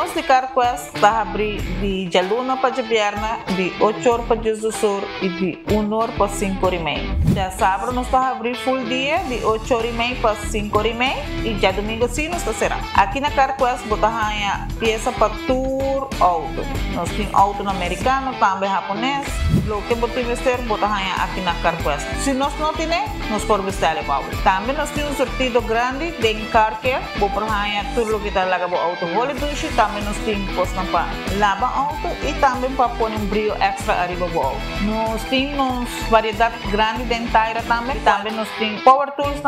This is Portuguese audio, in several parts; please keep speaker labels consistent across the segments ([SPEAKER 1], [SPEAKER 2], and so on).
[SPEAKER 1] Nós de Carquest está abrir de Jaluna para Javierna, de 8 horas para Jesus e de 1 hora para 5 horas e meia. Já sábado nós está abrir full dia, de 8 horas e meia para 5 horas e meia, e já domingo sim nós está será. Aqui na Carquest botar a peça para tour auto. Nós temos auto americano, também japonês. Lo que botar vestir, botar aqui na Carquest. Se nós não temos, nós podemos vestir o auto. Também nós temos um sortido grande de car care, botar tudo que está lá com o auto. Dushi, também nós temos posto para lavar auto e também para pôr um brilho extra arriba do auto. Nós temos variedade grande de inteira também. Também nós temos power tools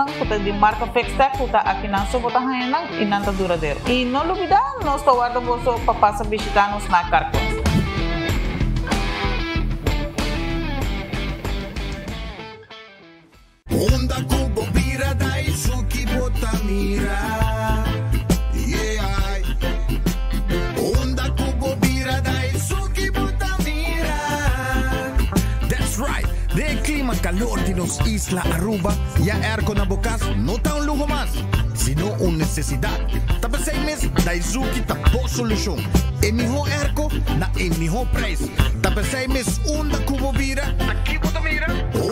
[SPEAKER 1] de marca Fextec, que está aqui na sua bota e não está duradouro. E não olvida, nós estamos guardando para passar a visitar-nos na Carquest.
[SPEAKER 2] Onda Kubo Bira Daisuki Botamira. Onda Kubo Bira Daisuki Botamira. That's right. De clima calor de nos Isla Aruba, ya airco na bocas no está un lujo más, sino una necesidad. Tapa 6 meses, Daisuki tapo solución. En mejor airco, na en mejor precio. Tapa 6 meses, Onda Kubo Bira. Aquí Botamira.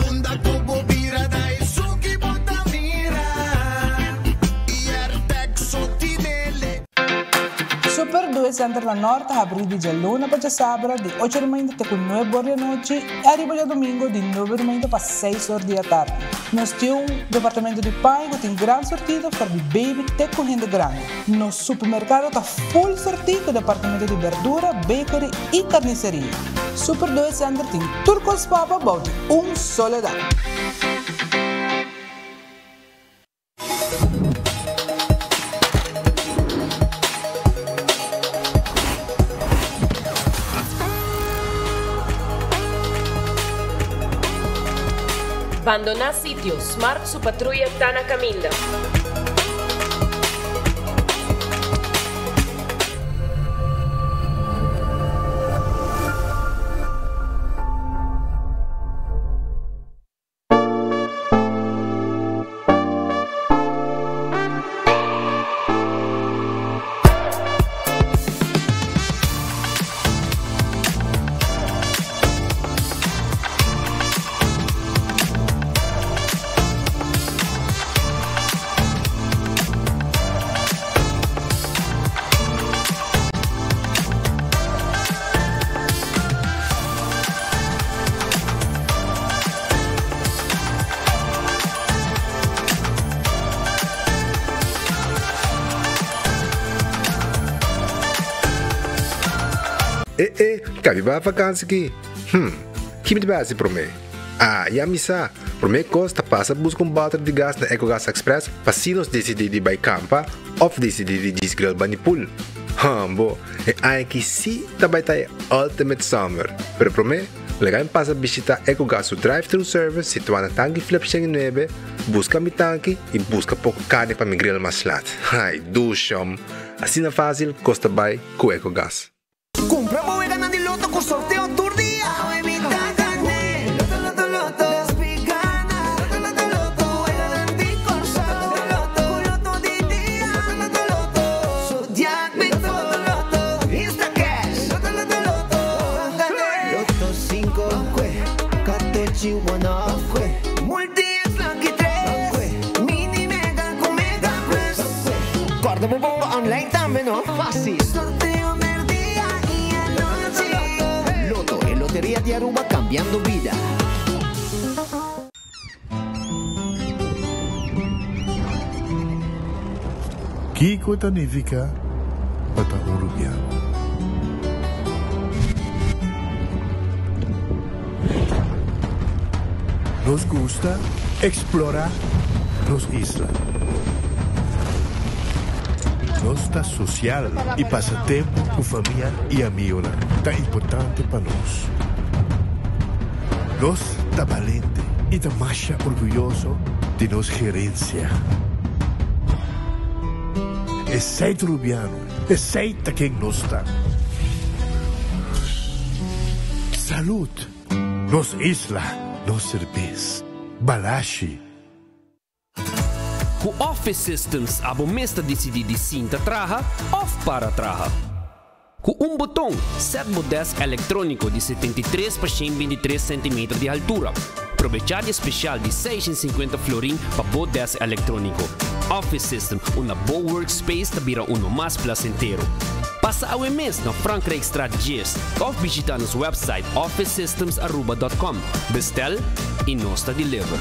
[SPEAKER 2] Onda Kubo Bira Daisuki Botamira. Y Artex Sotinele.
[SPEAKER 3] Super 2 Center La Norte abriu de Jaluna para sábado de 8 da manhã até 9 horas da noite e arriba de domingo de 9 da manhã para 6 horas da tarde. Nós temos um departamento de pão que tem grande sortido para de baby até correndo grande. Nosso supermercado está full sortido com departamento de verdura, bakery e carniceria. Super 2 Center tem turcos papa bote soledad.
[SPEAKER 4] Abandonar sitio, Smart su patrulla está na caminda.
[SPEAKER 5] Cabe ba vacância aqui? Que me base para mim? Já me sa. Para mim costa passa busca balde de gás na EcoGas Express para se nós decidir de ir campa ou decidir de desgrill banipul. Bo, aqui sim também tá Ultimate Summer. Pero para mim, legal passa visitar EcoGas o drive-thru service situado na tanque Flip 9, busca mi tanque e busca pouco carne para me grill mais lat. Ai, dushom. Assim na fácil, costa by com EcoGas.
[SPEAKER 2] Compra y gana de loto con sorteo tu día. Guarda un po' online también, ¿no? Fácil. Loto, en Lotería de Aruba, cambiando vida.
[SPEAKER 6] Kiko significa bata urubiano. Nos gusta explorar las islas. Nos está social y pasa tiempo con familia y amigos. Está importante para nos. Nos está valiente y está más orgulloso de nos gerencia. Es seid rubiano, es seid quien nos está. Salud, nos isla, nos cerveza, balashi.
[SPEAKER 7] Com Office Systems, abo mesta decidi de cinta traha, off para traha. Com um botão, set o desk eletrônico de 73 por 123 cm de altura. Aproveitar especial de 650 florin para o desk eletrônico. Office System, uma boa workspace que vira mais placentero. Passa o mês na Frankrijkstraat 10 ou visita nosso website officesystems.aruba.com. Bestel e nós deliver.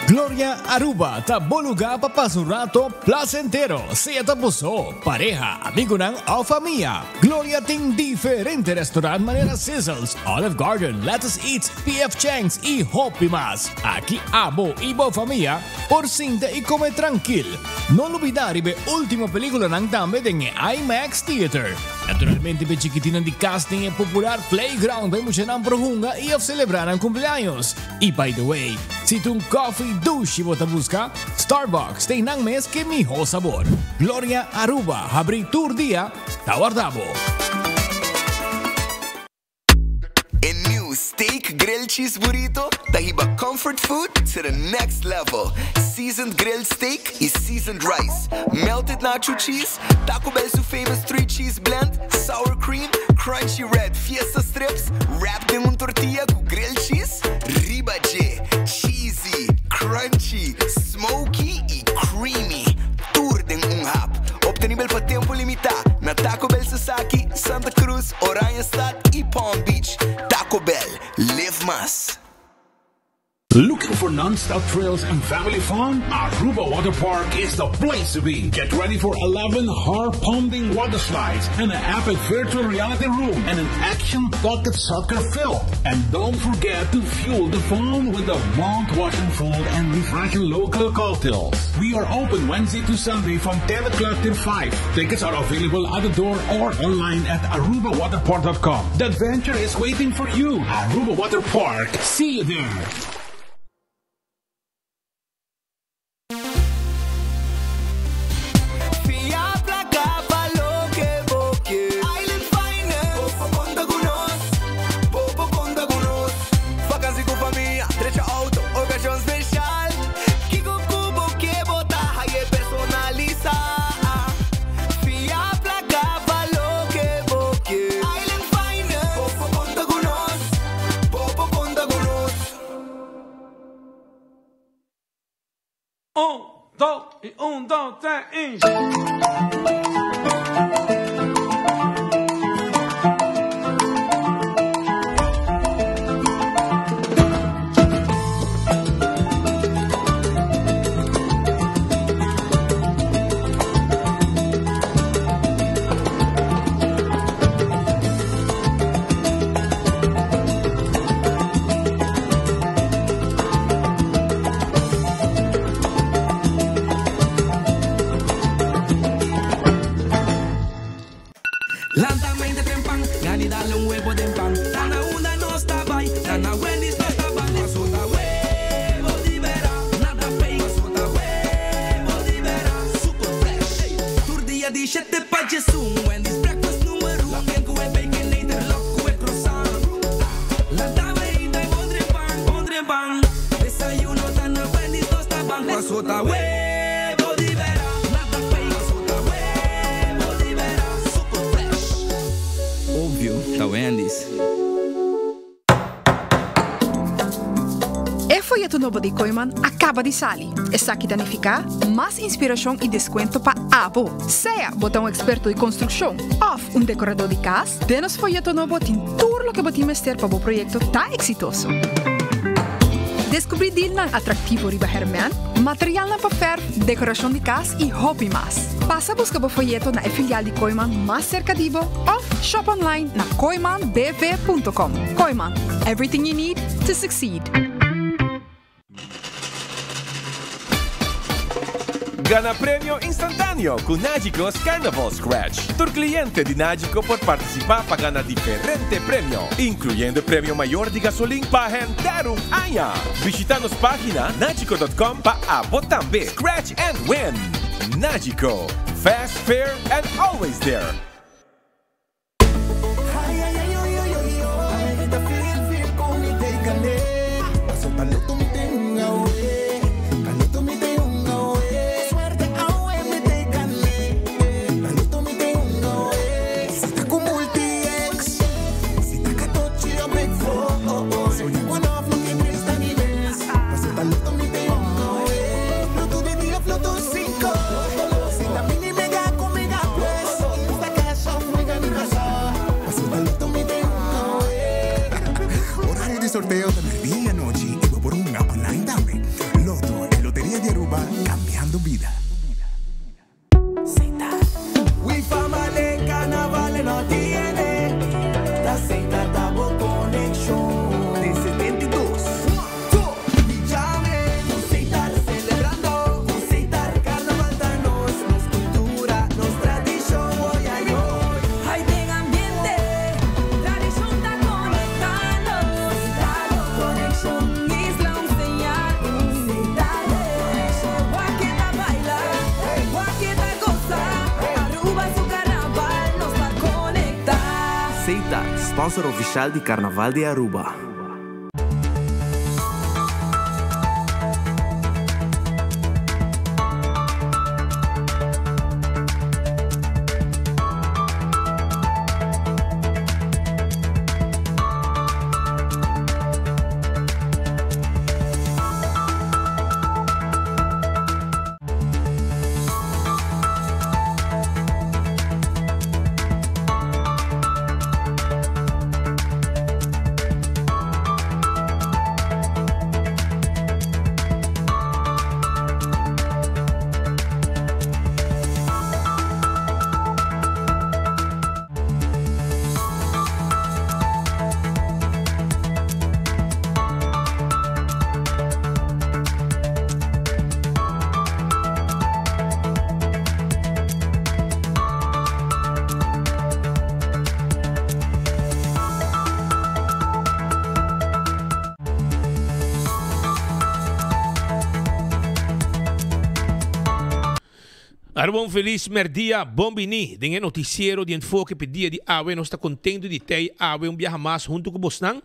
[SPEAKER 8] Gloria Aruba, ta bom lugar para passar um rato placentero. Seja tapuso, pareja, amigo ou família. Gloria tem diferentes restaurantes maneira Sizzles, Olive Garden, Let's Eat, PF Chang's e Hopi Mas. Aqui abo e boa família, por cinta e comer tranquilo. Não olvidar ver última película nang tambe em IMAX Theater. Naturalmente, be chiquitina de casting e popular playground para emocionar prohunga e celebrar ang cumpleaños. E by the way, se tu coffee douche bota busca, Starbucks tem nang mes que mijo sabor. Gloria Aruba, abri tour dia, tawardabo.
[SPEAKER 9] Steak grilled cheese burrito, tahiba comfort food to the next level. Seasoned grilled steak is seasoned rice. Melted nacho cheese, Taco Bell's famous 3-cheese blend, sour cream, crunchy red fiesta strips, wrapped in un tortilla with grilled cheese, ribache, cheesy, crunchy, smoky y creamy. Tour den un hap. Obtenibel pa tempo limitado na Taco Bell Sasaki, Santa Cruz, Oranjestad y Palm Beach. Taco Bell, live más.
[SPEAKER 10] Looking for non-stop thrills and family fun? Aruba Water Park is the place to be. Get ready for 11 heart-pounding water slides and an epic virtual reality room and an action-packed soccer field. And don't forget to fuel the fun with the mouth-watering food and refreshing local cocktails. We are open Wednesday to Sunday from 10 o'clock till 5. Tickets are available at the door or online at arubawaterpark.com. The adventure is waiting for you. Aruba Water Park. See you there.
[SPEAKER 11] Un, dos, tres,
[SPEAKER 12] Novo de Koiman acaba de sair. Está aqui danificar mais inspiração e desconto para abo. Seja botão experto de construção ou decorador de casa, denos folheto novo tem tudo o que botimos ter para o projeto tá exitoso. Descobrir deal na atrativo riba Herman, material na papel, decoração de casa e hobby mais. Passa a buscar o folheto na filial de Koiman mais cerca de ou shop online na koimanbv.com. Koiman, everything you need to succeed.
[SPEAKER 13] Gana premio instantâneo com Nágicos Carnival Scratch. Tu cliente de Nágico pode participar para ganhar diferente prêmio, incluindo prêmio maior de gasolina para render um aia. Visita nossa página nágico.com para botar também Scratch and Win. Nágico, fast, fair and always there.
[SPEAKER 2] sorteo de medianoche y por un app online también. Loto, en Lotería de Aruba, cambiando vida.
[SPEAKER 14] We family carnaval no tiene. La Seita Tabo Connection de 72. Y llame, Seita celebrando. Seita carnaval da nos cultura, nos tradición. Hoy ay hoy. Hay buen ambiente, tradición está conectando. Seita Connection, Isla un señal. Seita Connection, Guaqueta baila, Guaqueta goza. Seita, sponsor oficial di Carnaval di Aruba.
[SPEAKER 15] Arbon feliz merdia, bom bini. Dengan noticiero de enfoque pedia de awe, nós está contendo de ter awe viaja mais junto com Bosnan.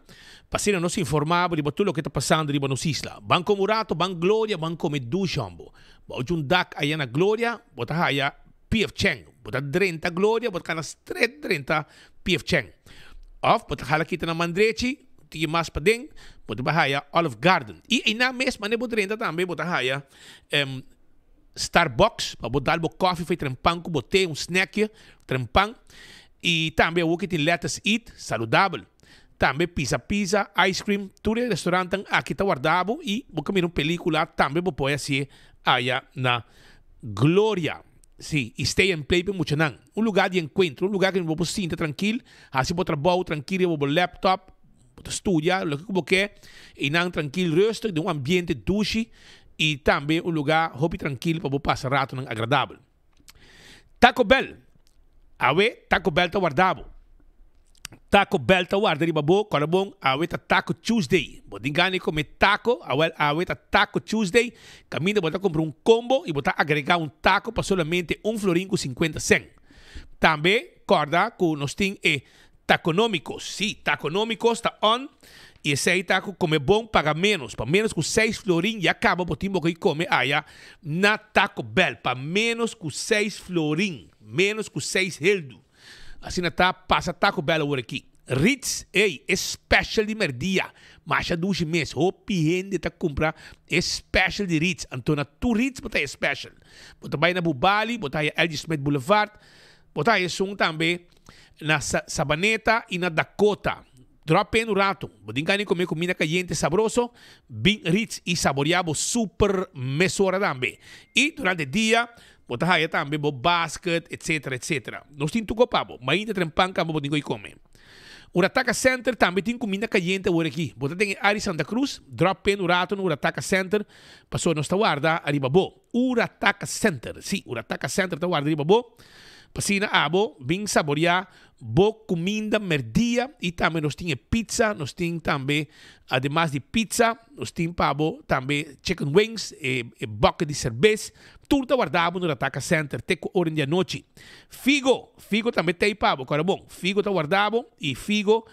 [SPEAKER 15] Passando nos informava de tudo o que está passando de nos isla. Banco Murato, Banco Glória, Banco Medujambo. Bota dak aí na Glória, bota aí PF Cheng. Bota 30 Glória, bota canas 30 PF Cheng. Of bota hala kita na Mandrechi, tinha mais para dentro, bota bahaya Olive Garden. E na mesma ne bota 30 também bota aí Starbucks, para botar o coffee, foi trempão, com botei snack, trempão. E também o que tem Let's Eat, saudável. Também pizza, ice cream, tudo restaurante aqui está guardado. E vou comer uma película, também vou pôr assim, aí na Glória. Sim, e stay and play para muito não. Lugar de encontro, lugar que eu vou sentir tranquilo, assim vou trabalhar tranquilo, vou laptop, vou estudar, o que eu quero, e não tranquilo, rustig, de ambiente douche. E também lugar hobby tranquilo para passar rato agradável. Taco Bell. Awe, Taco Bell está guardado. Taco Bell está guardado, babo, quando bom, awe está Taco Tuesday. Bodingani come taco, awe está Taco Tuesday. Caminha botar comprar combo e botar agregar taco para somente florim com 50 cent. Também, corda, que nós temos taconômicos. Sim, taconômicos está on. E esse aí tá come bom, paga menos. Para menos que 6 florim e acaba por tempo que come aí na Taco Bell. Para menos que 6 florim. Menos que 6 heldo. Assim tá, passa Taco Bell por aqui. Ritz, special de merdia. Mas já 2 meses. Hopi gente tá comprar special de Ritz. Então na tu Ritz botar special. Botar aí na Bubali, botar aí LG Smith Boulevard. Botar aí também na Sabaneta e na Dakota. Drop no rato. Bodingani comer comida caliente sabroso, bem rich e saboreado super mesora também. E durante o dia, botar aí também bo basket, etc, etc. Nós temos tudo pabo, mas ainda trempang cabo bodingo comer. Urataka Center também tem comida caliente por aqui. Botar tem Ari Santa Cruz, drop no rato no Urataka Center, passou nossa guarda arriba bo. Urataka Center, sim, Urataka Center tá guarda arriba bo. Passina abo, bem saborear, boa comida, merdia, e também nós temos pizza, nós temos também, además de pizza, nós temos pabo, também chicken wings, e bucket de cerveja, tudo está guardado no Ataca Center, até hora da noite. Figo também tem pabo, agora bom, figo está guardado, e figo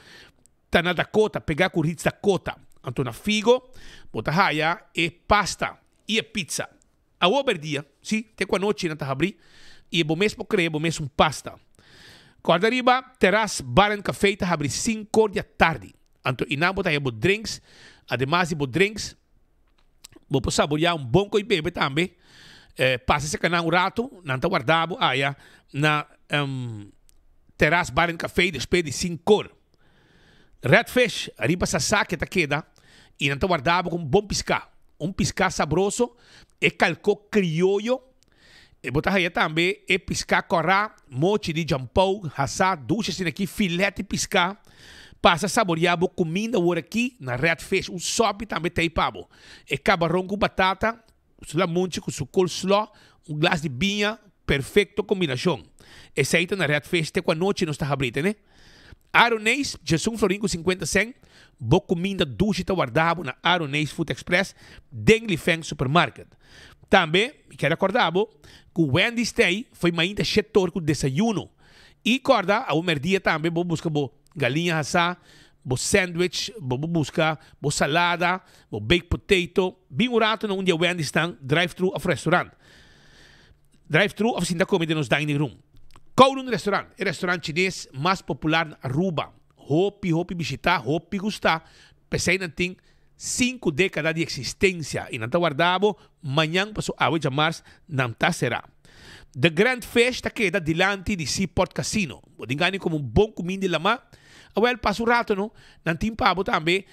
[SPEAKER 15] está na Dakota, pegar com o Ritz Dakota. Então na figo, botar raia, e pasta, e pizza. A oberdia, sim, até com a noite, não está abrir. E o mesmo creio, o mesmo pasta. Quando arriba, terás bar and café, está abre 5 da tarde. Então, inam botar aí drinks, además de drinks, vou saborear bom coi bebe também. Passa esse canal rato, não está guardado, aí na terás bar and café, depois de 5 horas. Redfish, arriba sa saque ta queda, e não guardava com bom piscar. Piscar sabroso, e calco criollo, e botar aí também, e piscar corá, mochi de jampou, hassá, ducha assim aqui, filete piscar, passa saborear a comida agora aqui, na Redfish, sope também tem pabo. E camarão com batata, sulamunchi com coleslaw, glass de vinha, perfeito combinação. Esse aí tá na Redfish, até com a noite não está abrindo, né? Aronês, Jesus Florim com 50 cent, boa comida ducha tá guardado na Aronês Food Express, Dengli Feng Supermarket. Também, quero acordar, que o Wendy's Day foi ainda setor com desayuno. E acorda, ao merdia também, vou buscar galinha assá, sandwich, vou buscar salada, baked potato, bem urato onde o Wendy's está, drive-thru of restaurant. Drive-thru of sinta comida nos dining room. Kowloon Restaurant, o restaurante chinês mais popular na Aruba. Hopi visitar, hopi gostar. Pensei que tem 5 décadas de existência. E não está guardado, amanhã passou a 8 de março, não está será. The Grand Festa queda dilante de Seaport Casino. Pode enganar como bom comida de lama. Well, passo rato, não? Não tem pabo também.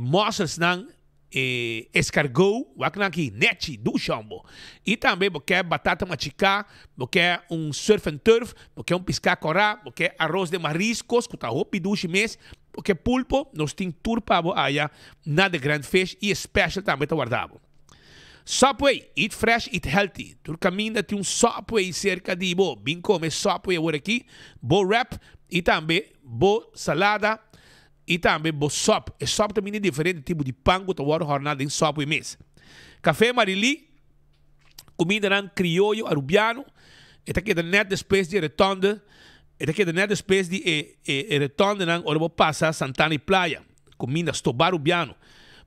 [SPEAKER 15] Moças não. Escargot, aqui, neti, do chambo. E também porque batata machicá, porque surf and turf, porque piscar corá, porque arroz de mariscos, que tá roupa duche mês, porque pulpo, nós tem turpa aí na The Grand Fish e special também tá guardado. Subway, eat fresh, eat healthy. Tu caminha tem Subway cerca de bem come Subway agora aqui, wrap e também salada. E também o sop. O sop também é diferente tipo de pão que tu vai jornada em sop e mês. Café Marili, comida não criollo arubiano. Esta aqui é net depois de retonda. Esta aqui é net depois de retonda não. Ora passa Santana e Playa. Comida estobar arubiano.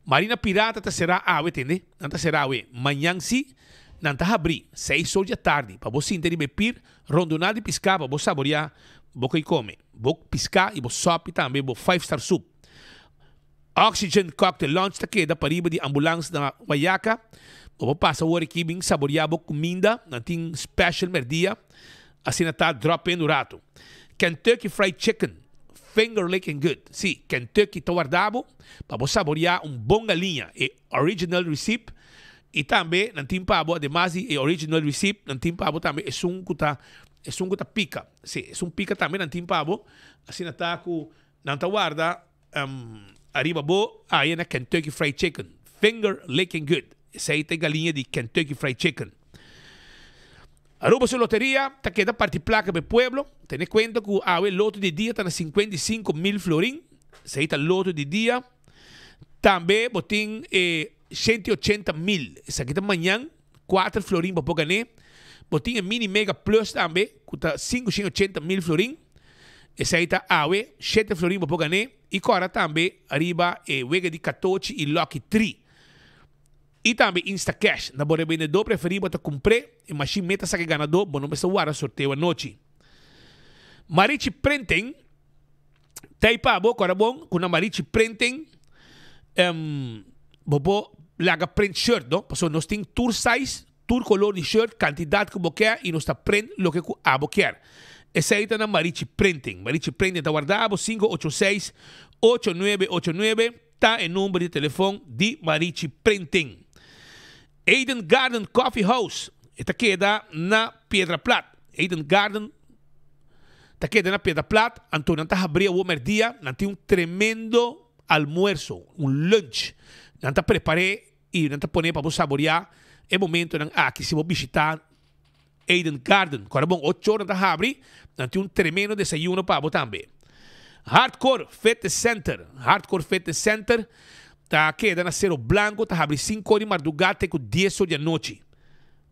[SPEAKER 15] Marina Pirata tá será entende? Não tá será Manhã sim, não tá abrir. 6 horas da tarde. Para você entender pir, rondonada e piscar para você saborear. Boca e come. Boca piscar e sop também, 5-star soup. Oxygen Cocktail Lunch, que da pariba de ambulância da Guayaca. Vou passar o hora aqui, bem saborear a comida, não tem special merdia. Assim está drop no rato. Kentucky Fried Chicken, finger licking good. Sim, Kentucky está guardado para você saborear bom galinha. E original recipe. E também, não tem pabo, además de original recipe, não tem pabo também, é um que pica. Sim, é pica também, não tem pabo. Assim está com, não está guarda, arriba aí na Kentucky Fried Chicken. Finger licking good. Essa aí tem galinha de Kentucky Fried Chicken. Aruba sua loteria, está queda parte placa para o pueblo. Tem conta que o loto de dia está na 55,000 florim. Essa aí está loto de dia. Também botem 180,000. Essa aqui está amanhã, 4 florim para ganhar. Botinha Mini Mega Plus também, que está 580,000 florim. Essa aí está 7 florim para ganhar. E agora também, arriba, Wega de 14 e Lucky 3. E também Instacash. Na boa vendedor preferível para comprar. E machine meta saque ganador, bom, não precisa guardar sorteio à noite. Marichi Printing. Tem pabo, agora bom, com a Marichi Printing. Bobo, laga print shirt, não? Porque nós temos tour size. Tour color de shirt, quantidade que você quer e nos está print o que você quer. Essa aí está na Marichi Printing. Marichi Printing está guardado 586-8989. Está o número de telefone de Marichi Printing. Eden Garden Coffee House. Esta queda na Pedra Plata. Eden Garden está queda na Pedra Plata. Então, está abrindo o merdia. Não tem tremendo almuerzo, lunch. Não está preparado e não está pondo para você saborear. É momento que se vou visitar Eden Garden. Agora, bom, 8 horas da abre, não tem tremendo desayuno para você também. Hardcore Fitness Center. Hardcore Fitness Center está queda na Cerro Blanco, está abre 5 horas de madrugada até 10 horas da noite.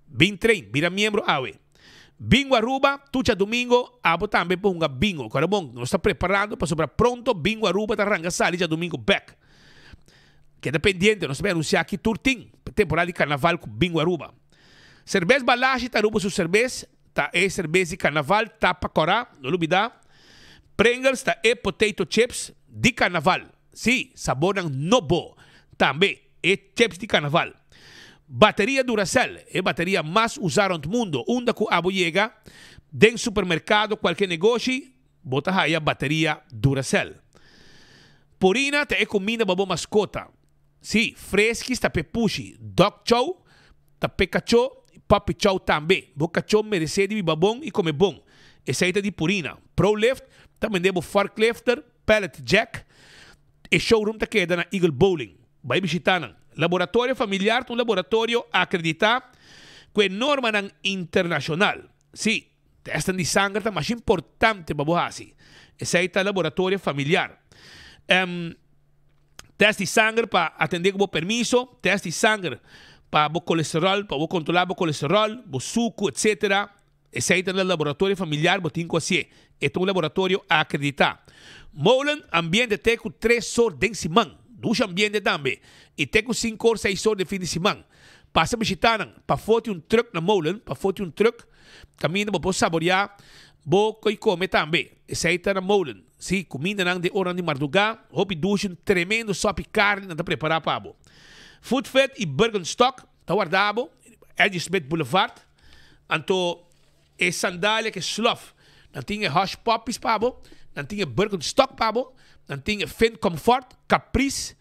[SPEAKER 15] Bem treino, vira membro, Bingo Aruba, tucha domingo, também para um bingo. Agora, bom, nós está preparando para sobrar pronto, Bingo Aruba está arrancaçado já domingo back. Queda pendiente, nós vamos anunciar aqui turtim, temporada de carnaval com Bingo Aruba. Cerveja Balache, tá Aruba sua cerveja, tá cerveja de carnaval, tá para corá, não olvidar. Pringles, tá potato chips de carnaval. Sim, sabor no bo. Também chips de carnaval. Bateria Duracell, bateria mais usada no mundo. Onde que a chega, dentro do supermercado, qualquer negócio, bota aí a bateria Duracell. Purina te comida babo mascota. Sim, fresquis ta pe pushi. Dog chow, ta pe cacho, papi chow também. Bo cacho merece de babong e come bom. Essa aí tá de Purina. ProLift, também debo forklifter, pallet jack. E showroom ta queda na Eagle Bowling. Vai visitar. Laboratório familiar, um laboratório acreditado com norma internacional. Sim, testan de sangue tá mais importante para você. Esse aí tá laboratório familiar. Teste de sangue para atender com o permiso, teste de sangue para o colesterol, para controlar o colesterol, o suco, etc. Esse aí tá no laboratório familiar, botinho assim. É um laboratório acreditado. Molen ambiente tem com 3 horas de semana. 2 ambientes também. E tem com 5 ou 6 horas de fim de semana. Passa a visitar, para foto um truck na molen, para foto um truck, caminho para saborear, boca e comer também. Esse aí está na molen. Sim, comida de hora de madrugada, hobby duche, tremendo sopa e carne, para preparar para você. Food Fed e Bergenstock, está guardado, Eddie Smith Boulevard. Então, é sandália que é slough. Não tem Hush Puppies para você, não tem Bergenstock para você, não tem Fin Comfort, Caprice,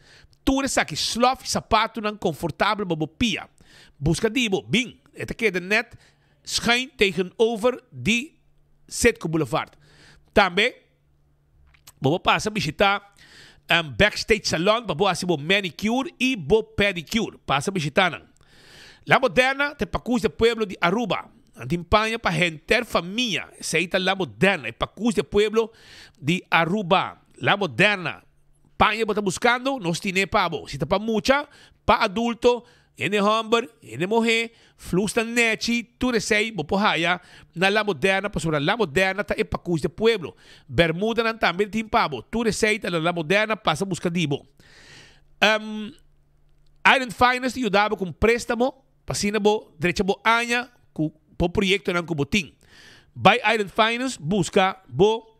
[SPEAKER 15] tudo isso aqui, slough, sapato não confortável para pia. Busca dibo, bing, het aqui net schijn tegenover die Sitco Boulevard. Também, vou passar a visitar Backstage Salon, para fazer manicure e pedicure. Passa a visitar. La Moderna, te pacus de pueblo de Aruba. Antimpanha para gente família. Seita La Moderna, pacus de pueblo de Aruba. La Moderna. Panha bota buscando, nos tiene pavo. Si para mucha, para adulto, ene hombre, ene mujer, flusta nechi, tu resei, bopohaya, na La Moderna, para sobre La Moderna, ta e pacus de pueblo. Bermuda nan também tem pavo. Tu resei, ta La Moderna, passa busca dibo. Iron Finance, ajudava com préstamo, passina bo, derecha bo anha, com projeto nan kuboting. By Iron Finance, busca bo,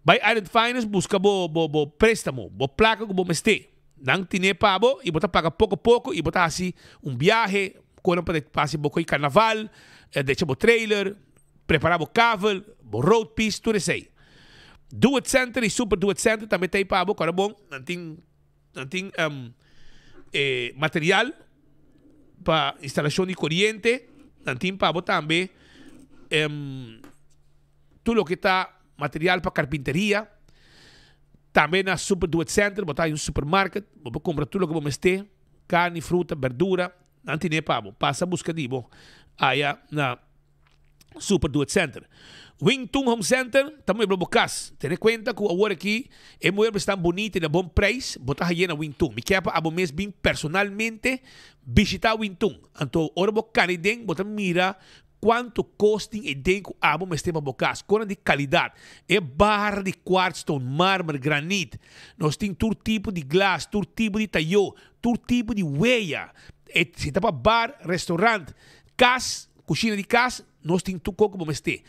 [SPEAKER 15] By Iron Finance busca bo préstamo, bo placa que bo meste. Nang tine pabo e bota paga pouco a pouco e bota assim viaje, quando para passar bo coi carnaval, deixa bo trailer, preparar bo cavel, bo road piece, tudo isso aí. Do It Center e Super Do It Center também tem pabo, cara bom, não tem material para instalação de corrente, não tem pabo também tudo o que está material para carpinteria. Também na Super Do It Center, botar em um supermarket, vou comprar tudo o que vamos ter, carne, fruta, verdura, não tem pavo. Passa a busca de bo aí na Super Do It Center. Wingtung Home Center, também vou bocas. Tenha conta que agora aqui é mueble estão bonito e de bom preço, botar aí na Wingtung. Me quer para abo mesmo bem personalmente visitar Wingtung. Então, ora bo canidem, botar mira quanto costing e denko abo mas tema bocas, com de qualidade. É barra de quartzstone, mármore, granite. Nós temos todo tipo de glass, todo tipo de talho, todo tipo de huella. E se está para bar, restaurante, casa, cozinha de casa, nós temos tudo como mas tem.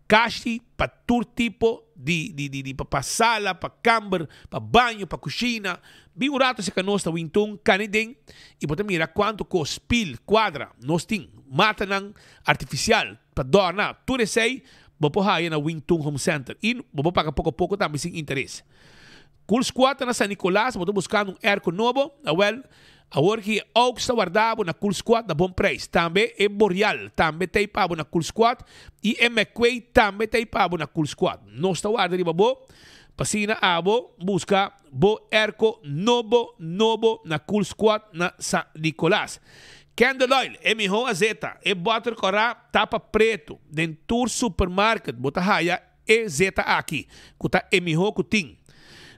[SPEAKER 15] Caixa para todo tipo de para sala, para câmara, para banho, para cozinha. Bem barato se que nós estamos então canidem e podemos mirar quanto custa pil, quadra, nós temos mata nang artificial para dorna. Tudo isso aí, vou pôr aí na Wingtung Home Center e vou pagar pouco a pouco também sem interesse. Cool Squad na San Nicolás, vou buscando airco novo, agora que ook está guardado na Cool Squad na bom preço. Também é Boreal, também tem pabo na Cool Squad e McQuay também tem pabo na Cool Squad. Não está guardado de babo. Pasina abo busca bo airco novo na Cool Squad na San Nicolás. Candle Oil, é melhor a zeta, é butter corá, tapa preto, dentro do supermarket, bota raia, é zeta aqui, que tá é melhor que tem.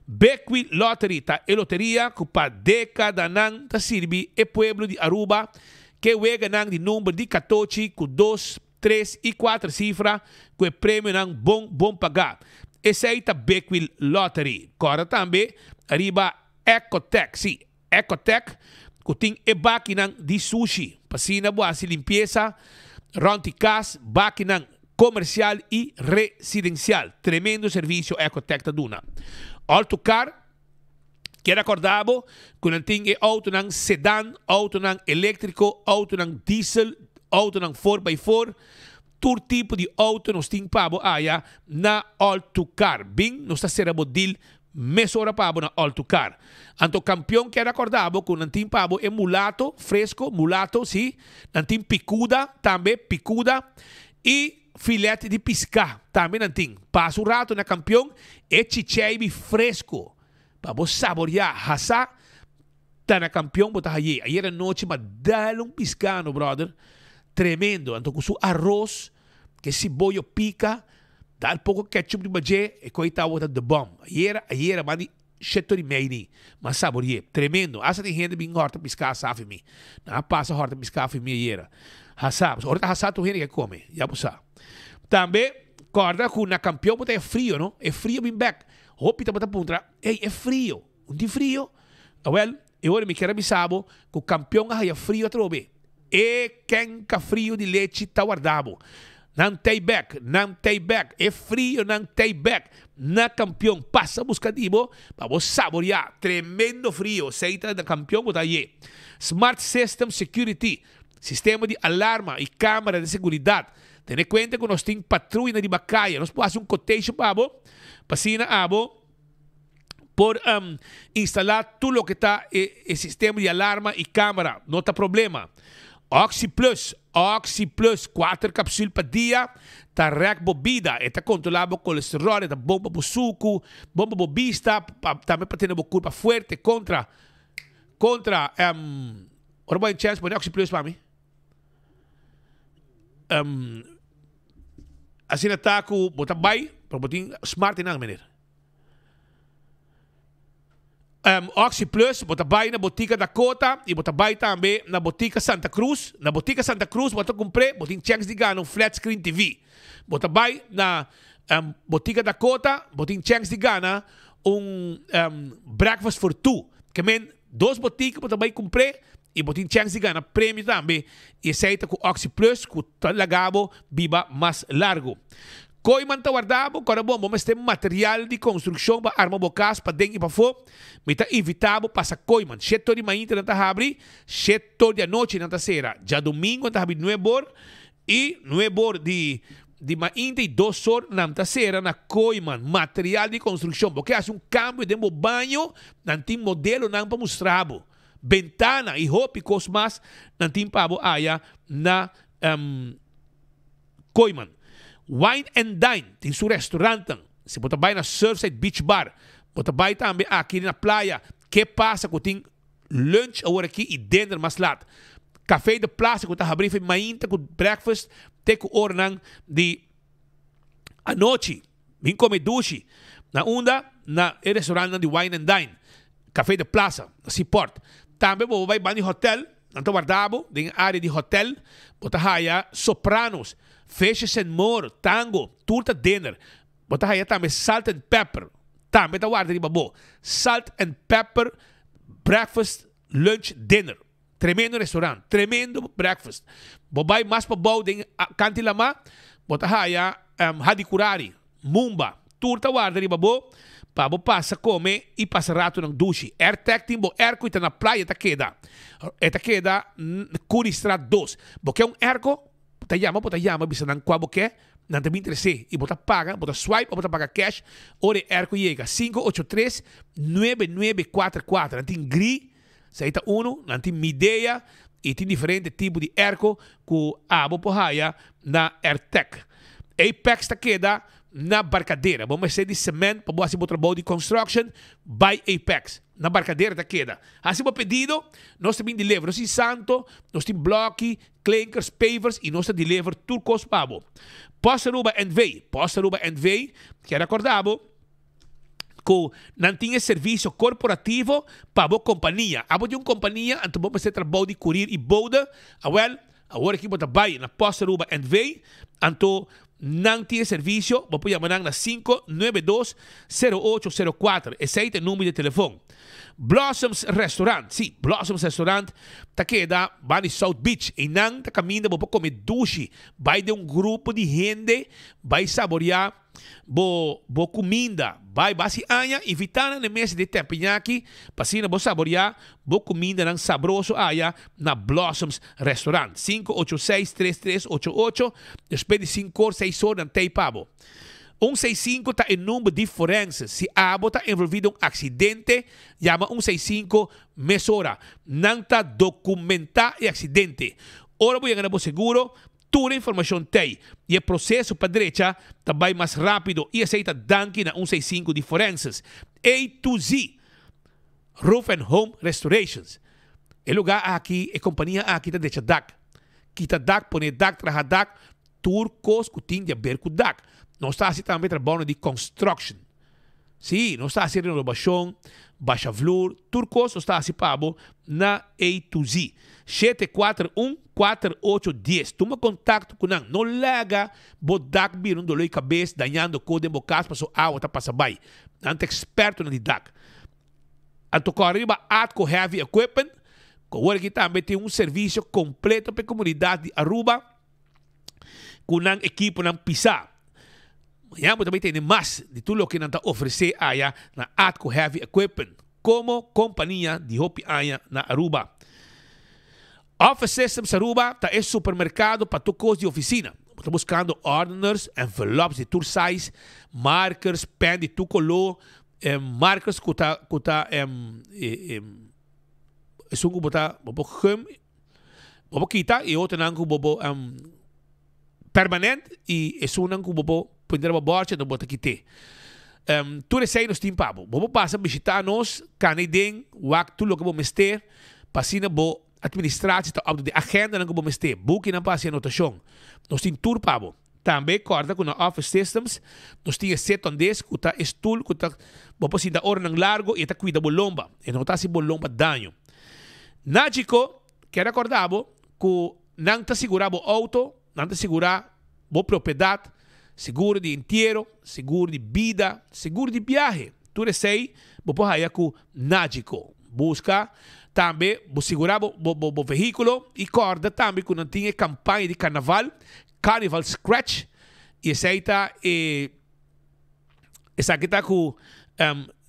[SPEAKER 15] Bequi Lottery, tá é loteria, que para década não tá serve, é pueblo de Aruba, que wega não de número de 14, com 2, 3 e 4 cifras, que é prêmio não bom pagar. Esse aí tá Bequi Lottery. Agora também, arriba Ecotech, sim, Ecotech, que tem máquina de sushi, pasina boa limpeza, ronticas, máquina comercial e residencial. Tremendo serviço Ecotech da Duna. Autocar, que era acordado, que tem auto não sedã, auto não elétrico, auto não diesel, auto não 4x4, todo tipo de auto nós tem pabo aí na Autocar. Bem, nós está sendo modelo mesora pabo na Altucar. Anto campeão que era acordado com nantim pabo é mulato, fresco, mulato, sim. Nantim picuda, também picuda. E filete de piscar, também nantim. Passa o rato na campeão é chicheibi fresco. Pabo saborear, hasa. Tá na campeão, bota aí. Ayer a noite, mas dá piscano, brother. Tremendo. Anto com seu arroz, que cebolla pica, dá pouco ketchup de bagé, e coitado bota de bom. Ayer, mani, cheto de meini, mas saborear. Tremendo. Asa tem gente bem horta piscar, sabe me. Não passa horta piscar, me ayer. Hasa, horta hasa tu gente que come. Já puxa. Também, corda com na campeão, bota é frio, não? É frio bem back. Hopita bota puntra. Ei, é frio. Um de frio. Well, eu me quero avisar que o campeão é frio a trobe. E quem frio de leite está guardado. Não tem back. É frio, não tem back. Na campeão, passa buscativo para você saborear. Tremendo frio. Seita da campeão, botar aí. Smart System Security. Sistema de alarma e câmara de segurança. Tenha conta que nós temos patrulha de bacaia. Nós podemos fazer um quotation para você. Passina a você. Por instalar tudo o que está o sistema de alarma e câmera. Não tem problema. Oxy Plus, 4 cápsulas por dia. Está rec bebida. Está controlado o colesterol, está bomba para suco, bomba para vista, também para ter uma curva forte contra ora boa chance para Oxy Plus para mim. Assim está com botar bem, para botar smart em maneira. Oxy Plus, bota vai na botica Dakota e bota vai também na botica Santa Cruz. Na botica Santa Cruz, bota comprei, bota chance de ganhar um flat screen TV. Bota vai na botica Dakota, bota chance de ganhar um breakfast for two. Que men 2 boticas, bota vai comprei e bota chance de ganhar prêmio também. E aceita com Oxy Plus, com todo lagabo, biba mais largo. Coiman tá guardado, agora bom, vamos ter material de construção para arma bocas, para dentro e para fora. Mas tá evitado para Coiman. Setor de manhã não tá abre, setor de noite não tá será. Já domingo não tá abre 9 horas e 9 horas de manhã e 2 horas não tá será na Coiman. Material de construção, porque faz um câmbio de banho, não tem modelo não para mostrar. Ventana e roupa e cosmas, não tem para na Coiman. Wine and Dine, tem seu restaurante. Se você vai na Surfside Beach Bar, você vai também aqui na praia. Que passa que tem lunch agora aqui e dinner mais lado. Café de plástico, você abre manhã com breakfast, tem com hora de a noite. Vem comer duche. Na onda, na restaurante de Wine and Dine. Café de plaza, support. Também você vai para o hotel, não está guardado, na área de hotel, você vai Sopranos. Fishes and More, Tango, Turta Dinner. Bota aí também Salt and Pepper. Também tá guarda de babo. Salt and Pepper, Breakfast, Lunch, Dinner. Tremendo restaurante, tremendo breakfast. Bobai mais para bom de Cantilama. Bota aí Hadikurari, Mumba, Turta guarda de babo. Pabo passa come e passa rato ng dushi. Airtech timbo erco ita na playa ta queda. Eta queda Curistrat 2. Porque erco Bota llama, bisa ng kwabo ke, nang tabi interesse, e bota paga, bota swipe, o bota paga cash, ore erco llega, 583-9944, nanti gri, sa ita uno, nanti mideia, e tem diferente tipo de erco, ku abo pohaya na Airtech. Apex ta queda na barcadeira, vamos ser de cement, para boa se botar de construction, by Apex. Na barcadeira da queda. Assim, o pedido, nós também deliver. Nós temos santo, nós temos bloque, clinkers, pavers e nós temos deliver tudo cost pabo. Posta Ruba and Vey, que era acordado, que não tinha serviço corporativo para a companhia. Abo de uma companhia, então vamos ter trabalho de curir e boda. Agora aqui bota vai na Posta Ruba and Vey, então não tinha serviço, vou chamar na 592-0804. Esse é o número de telefone. Blossoms Restaurant, sim, Blossoms Restaurant, tá queda, vai em South Beach, e não tá caminhando, vou comer duche, vai de um grupo de gente, vai saborear, vou comida, vai base anha, evitando na mesa de tempinhaki, passina vou saborear, vou comida ng sabroso aya na Blossoms Restaurant, 586-3388, despede 5 6 horas ng Taypabo. 165 está em número de forenses. Se abo está envolvido em um acidente, chama 165 mesora. Não está documentar o acidente. Ora, vou ganhar seguro, toda a informação tem. E o processo para a direita também mais rápido e aceita danke na 165 de forenses. A to Z, Roof and Home Restorations. O lugar aqui, a companhia aqui está deixando DAC. Kita DAC, põe DAC, traja DAC, turcos que tem a ver com DAC. Não está assim também trabalhando de construction. Sim, não está assim renovação, baixa flor, turcos, não está assim pabo na A to Z. 741-4810. Toma contato com não. Não lega, bodak vir um dolor de cabeça, danhando code em bocas, passou água, tá passa bem. Ante experto na DAC. Anto corriba Atco Heavy Equipment, que aqui também tem um serviço completo para a comunidade de Aruba, com um equipe não pisar. Amanhã também tem mais de tudo o que não está oferecer aí na Atco Heavy Equipment, como companhia de Hopi Aya na Aruba. Office Systems Aruba está em supermercado para tocos de oficina. Está buscando orders, envelopes de tour size, markers, pen de tu color, markers que está é um botar gum, bobo kita e outro não bobo permanente e é um não bobo poder borche do bota kite. Tu sei nos tim pabo. Bobo passa visitar nos canadien, wak tu lo que bo mester, passina bo administratie de agenda não que bo mester, book não passa anotação. Nos tim tour pabo. Também corda com a Office Systems, nós tínhamos set on desk, que está stool, que está bobo se da hora não largo e está cuida bolomba, e não está se bolomba danho. Nágico, que recordava que não está segurado o auto, não está segurado a propriedade, seguro de inteiro, seguro de vida, seguro de viagem. Tudo sei, vou pôr aí com Nágico. Busca também, vou segurar o veículo e corda também que não tinha campanha de carnaval, Carnival Scratch, e aceita essa aqui está com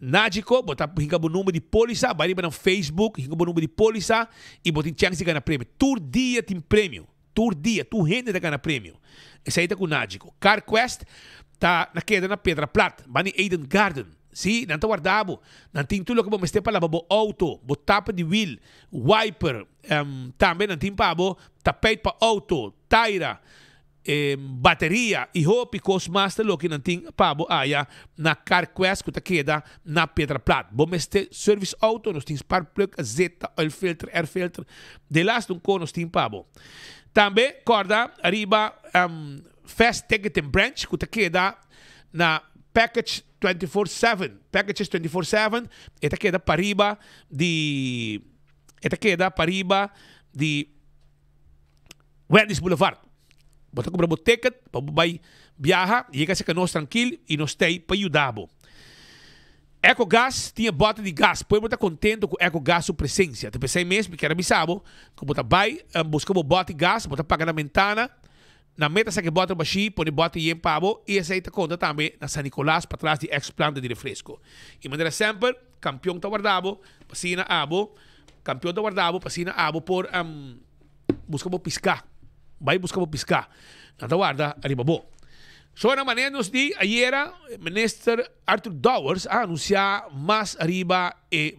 [SPEAKER 15] Nágico, botar o número de polícia, vai no Facebook, o número de polícia e botar chance de ganhar prêmio. Todo dia tem prêmio. Todo dia, tu rende de ganhar prêmio. Essa aí está com Nágico. CarQuest está na queda na Pedra Plata, vai no Eden Garden. Sim, não está guardado. Não tem tudo que vamos ter para o auto, o tapa de wheel, wiper, também não tem para o tapete para auto, taira, bateria e roupa e coisa mais do que não tem para a na CarQuest que está queda na Pedra Plata. Vamos ter service auto, nós temos spark plug, zeta, oil filter, air filter, de lá nós temos para também corda arriba Fast Ticket and Branch que está queda na Package 24/7. Packages 24/7 esta queda para arriba de Wendy's Boulevard. Bota comprar o ticket para vai viajar e chega que nós tranquilo e nós tem para ajudar. EcoGás tinha bota de gás, pois eu estou contente com EcoGás sua presença. Eu pensei mesmo que era bisabo, que eu vai buscar o bota de gás, eu pagar na ventana, na meta que bota baixi, põe bota em pabo e aceita conta também na San Nicolás para trás de ex-planta de refresco. E maneira sempre, campeão está guardado, passina abo, campeão está guardado, passina abo por buscar o piscar. Vai buscar o piscar. Não está guarda, arriba bo. So, na maneira nos di, ayer, Minister Arthur Dowers anunciar mais arriba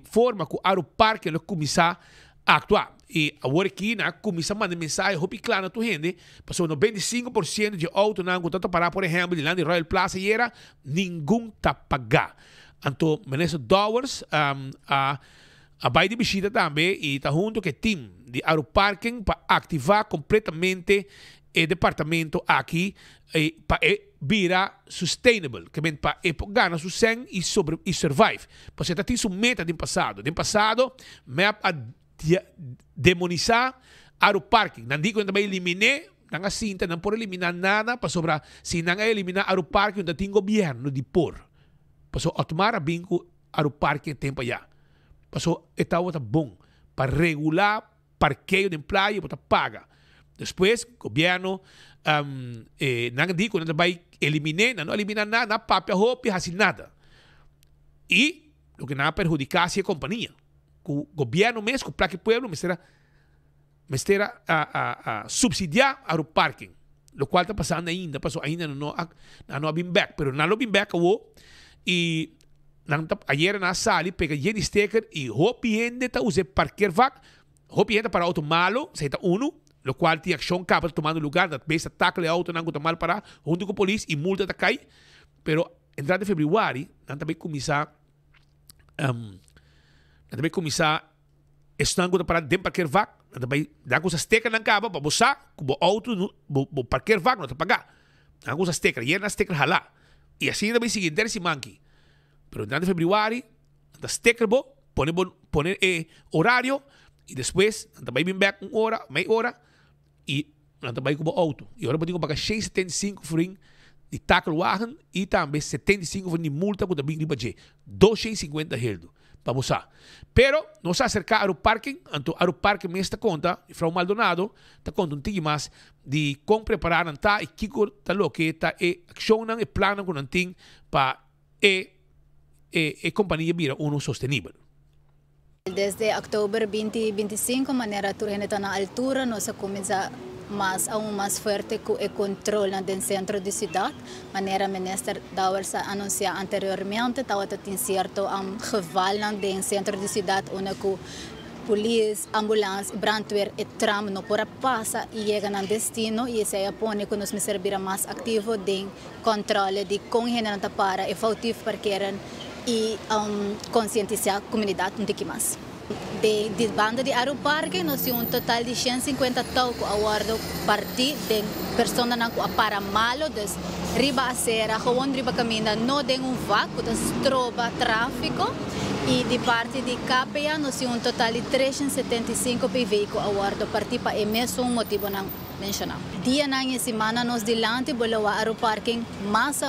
[SPEAKER 15] forma que o aeroparque ele começar a atuar. E agora aqui, na comissão manda mensagem, hopi claro, tu rende, passou 95% de auto na contato parar, por exemplo, de lá de Royal Plaza, e era nenhum tá pagar. Então, Minister Dowers, a vai de visita também, e está junto com o time de aeroparking para ativar completamente o departamento aqui para virar sustainable, que vem para ganhar sucesso e survive. Porque você tem sua meta do passado. Do passado, map a demonizar aeroparking. Não digo que também eliminar, não cinta, não pode eliminar nada, para sobrar, se não eliminar aeroparking, não tem governo de pôr. Para automar a bingo aeroparking tempo já. Para está bom, para regular parqueio de emprego, para paga. Depois, o governo não diz que não vai eliminar, não eliminar nada, não papel, roupa, assim nada. E o que não perjudicar a companhia. O governo mesmo, para que o povo me será a subsidiar o parking. lo cual está pasando ainda, pasó ainda no ha been back, pero no lo been back y ayer na sali pega Jenny Steker e hopiende ta use parkeervak, hopiende para auto malo, seita uno, lo cual tinha action capa tomando lugar, dat besta tackle auto nango ta mal para, junto com a polícia e multa ta cai, pero entrada de februari, nan também começar estango para dem parkeervak, nan também dan com sa steker nan capa para bosa, com auto bo parkeervak não ta pagar. Dan com sa steker, hier na steker hala. E assim também seguinte desse manki. Pero entrada de februari, da steker bo, pone horário e depois também vem back meia hora e também com o auto. E agora podemos pagar 6,75 frim de takelwagen e também 75 frim de multa para também ribaje. 250 herdo para você. Pero nós acercar ao parking, então ao parking mesmo conta, Frau Maldonado, tá conta tigre mais de como preparar anta e kiko tá lo que tá accionam e planam com anting para companhia vira uno sostenível.
[SPEAKER 16] Desde octubre 2025, maneira turgente na altura, nós começa aún mais forte com o controle no centro da cidade. Maneira minister Dauersa anunciou anteriormente, estava tem certo geval no centro da cidade, onde com polícia, ambulância, brandweer e tram não pode passar e chega no destino e isso aí põe que nós me servirá mais ativo de controle de como gente para efetivo parquear e conscientizar a comunidade um pouco mais. De banda de aeroparque, nós temos um total de 150 tauco aguardo partir de pessoas que para malo, des riba a serra, gewoon riba caminha, não tem vácuo, des troba tráfico e de parte de KPA, nós temos um total de 375 veículos aguardo partir para o mesmo motivo não mencionar. Dia na semana nós dilante bolo aeroparque mais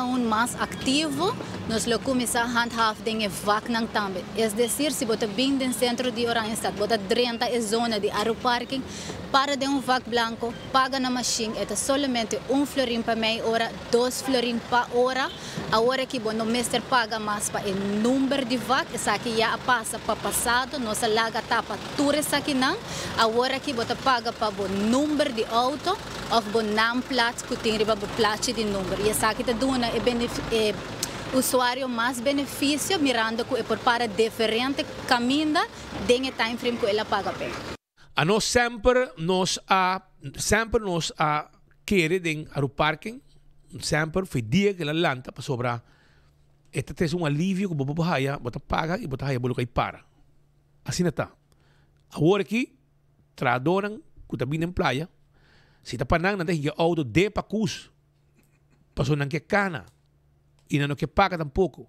[SPEAKER 16] ativo. Nós lo começamos a handhav de vac nang também. É decir, se você bem no centro de Oranjestad, você drenta a zona de aeroparking para de vac blanco, paga na machine, é somente florim para meia hora, 2 florim para hora. A hora que o mestre paga mais para o número de vac, essa aqui já passa para passado, nossa laga tapa tudo essa aqui não. A hora que você paga para o número de auto, ou o nome plaats, que tem riba o plaats de número. E essa aqui está dando usuário mais benefício, mirando que é por para diferente caminho, tem time frame que ela paga bem.
[SPEAKER 15] A nós sempre nos a querer den aeroparking, sempre foi dia que ela lanta para sobrar. Este é alívio que você paga e você vai para. Assim está. Agora aqui, tradoram que está vindo em praia, se está panang nanti yung auto de pacus, passou nang que cana. E não que paga tampouco.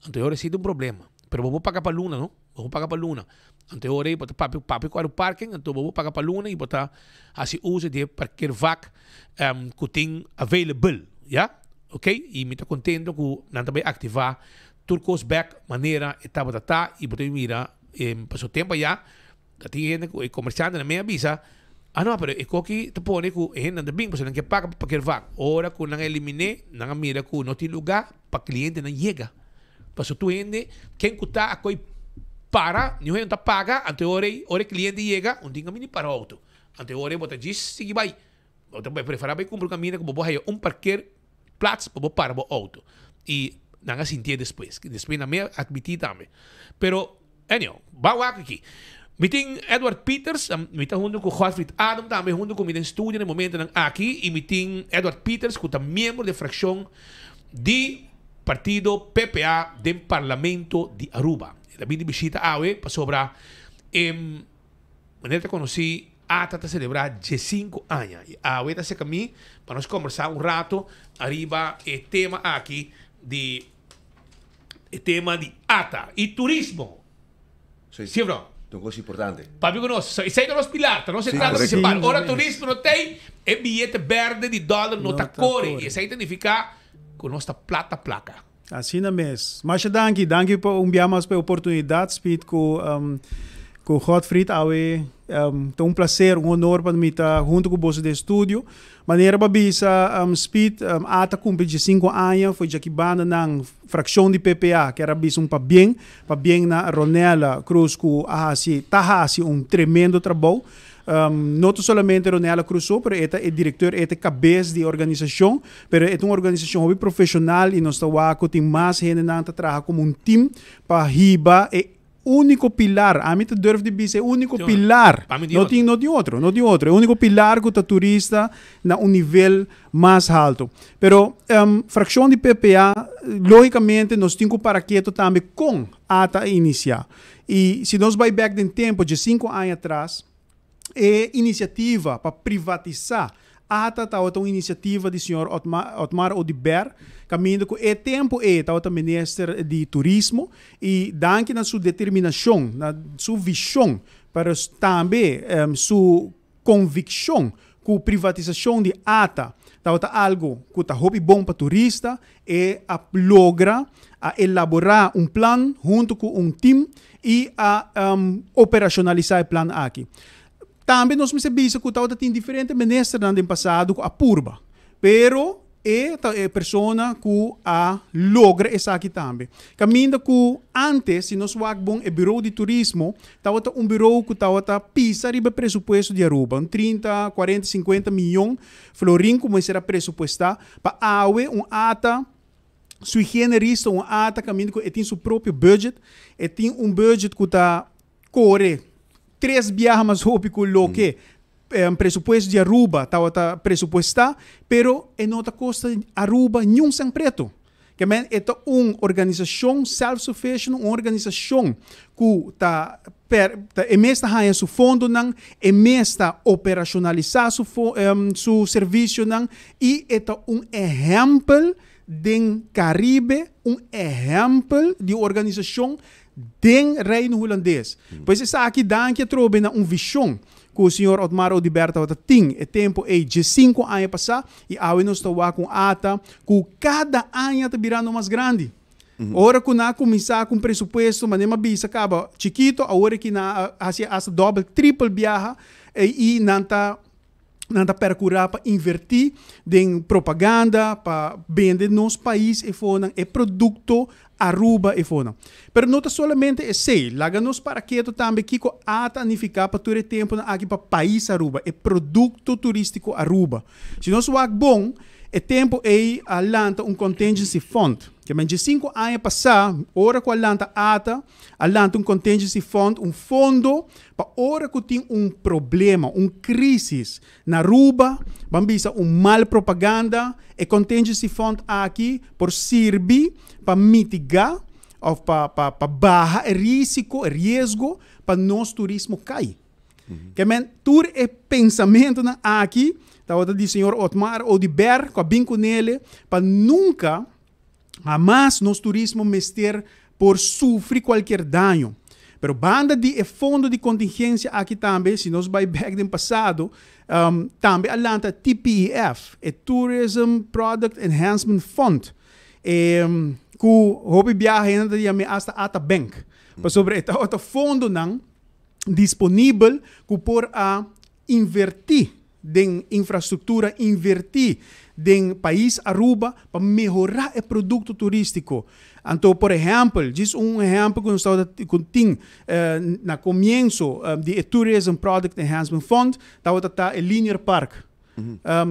[SPEAKER 15] Então, ora sido problema. Pero vou pagar para luna, não? Vou pagar para luna. Então, ora aí, botar papi com o parking, então vou pagar para luna e botar assim uso de parquear vac que tem available, já? Ok? E me está contente que não também ativar turcos back maneira etapa data e botar mira passou tempo já. Tem gente comerciante na minha visa. Ano, pero ikoki tapone ko nang dabing pa nang paga pa kirvak. Ora ko nang elimine nang mira ko no ti lugar pa cliente nang yega. Paso tu ende ken kuta ako'y para niyo yung paga ante ore cliente yega undi mini para auto. Ante ore bota gis sige bay. Bota bay prefera bay kumpul kamina ko bobohay parquer plats pa para bo auto. E nang asintie después. Después na me admiti também. Pero anyhow, bawa aqui. Meeting Edward Peters, meeting junto com Godfried Adam, também junto com o estúdio no momento aqui, e meeting Edward Peters, que é membro da fração do partido PPA do Parlamento de Aruba. Também de visita a Aue, para sobrar, maneira que conheci, a celebrar 15 anos. E a Aue está se caminho para nós conversar rato, arriba o tema aqui de ATA e turismo. Sim, bro?
[SPEAKER 17] Una cosa importante.
[SPEAKER 15] Papi conosce, sei dello spilato, non si tratta di separare. Ora turismo non tem e bigliete verde di dollar non ta core. E sei identificar con nostra plata placa.
[SPEAKER 18] Assim na mes. Mas danke por enviarmos a oportunidade, speed com Godfried Aue. É prazer, honor para mim estar junto com o bolso de estúdio. Maneira babisa, speed, ata cumpre de 5 anos, foi já que banda na fração de PPA, que era bis para bem na Ronela Cruz, que tahasi tremendo trabalho. não somente Ronela Crusoe, pero é diretor, é cabeça de organização, pero é uma organização muito profissional e nós estamos tem mais gente que trabalha como um time para riba único pilar, a mim durf de dizer único pilar, não tem outro, é o único pilar que o turista na nível mais alto. Pero fração de PPA, logicamente, nós temos para que também com a iniciar. E se nós vai back em tempo de 5 anos atrás, é iniciativa para privatizar. Ata uma iniciativa do senhor Otmar Odibert, caminho com o tempo o ministro de turismo e danke na sua determinação, na sua visão para também sua convicção com a privatização de Ata, algo que está muito bom para turista e logra a elaborar um plano junto com um time e a operacionalizar o plano aqui. Também nós percebemos que o tem diferentes ministros no passado a Purba, pero é pessoa que logra isso aqui também. Caminho que antes, se nós vamos o bureau de turismo, estava um bureau que estava pisa riba presupuesto de Aruba, 30, 40, 50 milhões florim como será presupuestado para ata sui generis, ata caminho que tem seu próprio budget, e tem budget que está corre 3 viagens mais rápido do que presupuesto de Aruba está presupuestado, pero não custa Aruba nenhum sem preto. Que é uma organização self-sufficient, uma organização que está em seu fundo, está operacionalizar seu serviço e é exemplo do Caribe, exemplo de organização do Reino Holandês. Pois isso aqui dá que trobe na visão que o senhor Otmar Odibert tem. É tempo de 5 anos passar e agora nós estamos com ata que cada ano está virando mais grande. Ora que nós começar com presupuesto, mas nem bisa acaba chiquito, agora que nós faz double, triple viaja e não está percurar para invertir em propaganda, para vender nos países e produto Aruba e fona. Pero não somente laga nos para que também que ata anificar para todo tempo aqui para país Aruba, é produto turístico Aruba. Se nós vamos bom, é tempo alanta contingency fund. Que de 5 anos passar, hora que alanta contingency fund, fundo para hora que tem problema, crise na Aruba, vamos mal propaganda, e contingency fund aqui por servir para mitigar ou para barrar risco para nosso turismo cair. Que tudo é pensamento aqui, do senhor Otmar Odibert, com a binco nele, para nunca jamais nosso turismo mester por sofrer qualquer dano. Pero banda de fundo de contingência aqui também, se nós vai back no passado, também alanta TPEF, Tourism Product Enhancement Fund, que hobby viaje ainda hasta Ata Bank. Sobre esse fundo disponível que por invertir em infraestrutura, invertir em país Aruba para melhorar o produto turístico. Então, por exemplo, diz exemplo que nós temos no começo do Tourism Product Enhancement Fund, está o Linear Park.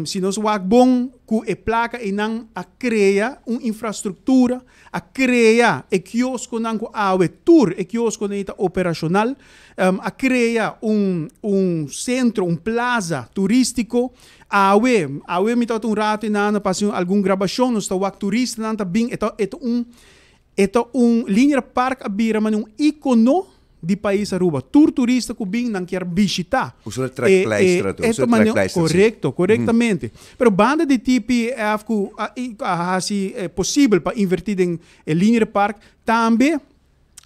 [SPEAKER 18] Se nós vamos bom com a placa e não a criar uma infraestrutura, a criar o quiosco não com a tour, o quiosco não está operacional, a criar centro, plaza turístico, a me tá rato e não para alguma gravação, nós está turista não está bem, é linear park abira, mas ícone de país Aruba. Turista que bem não quer visitar.
[SPEAKER 17] Usa o trackpleister.
[SPEAKER 18] Corretamente. Pero banda de TPF que é possível para invertir em Linear Park, também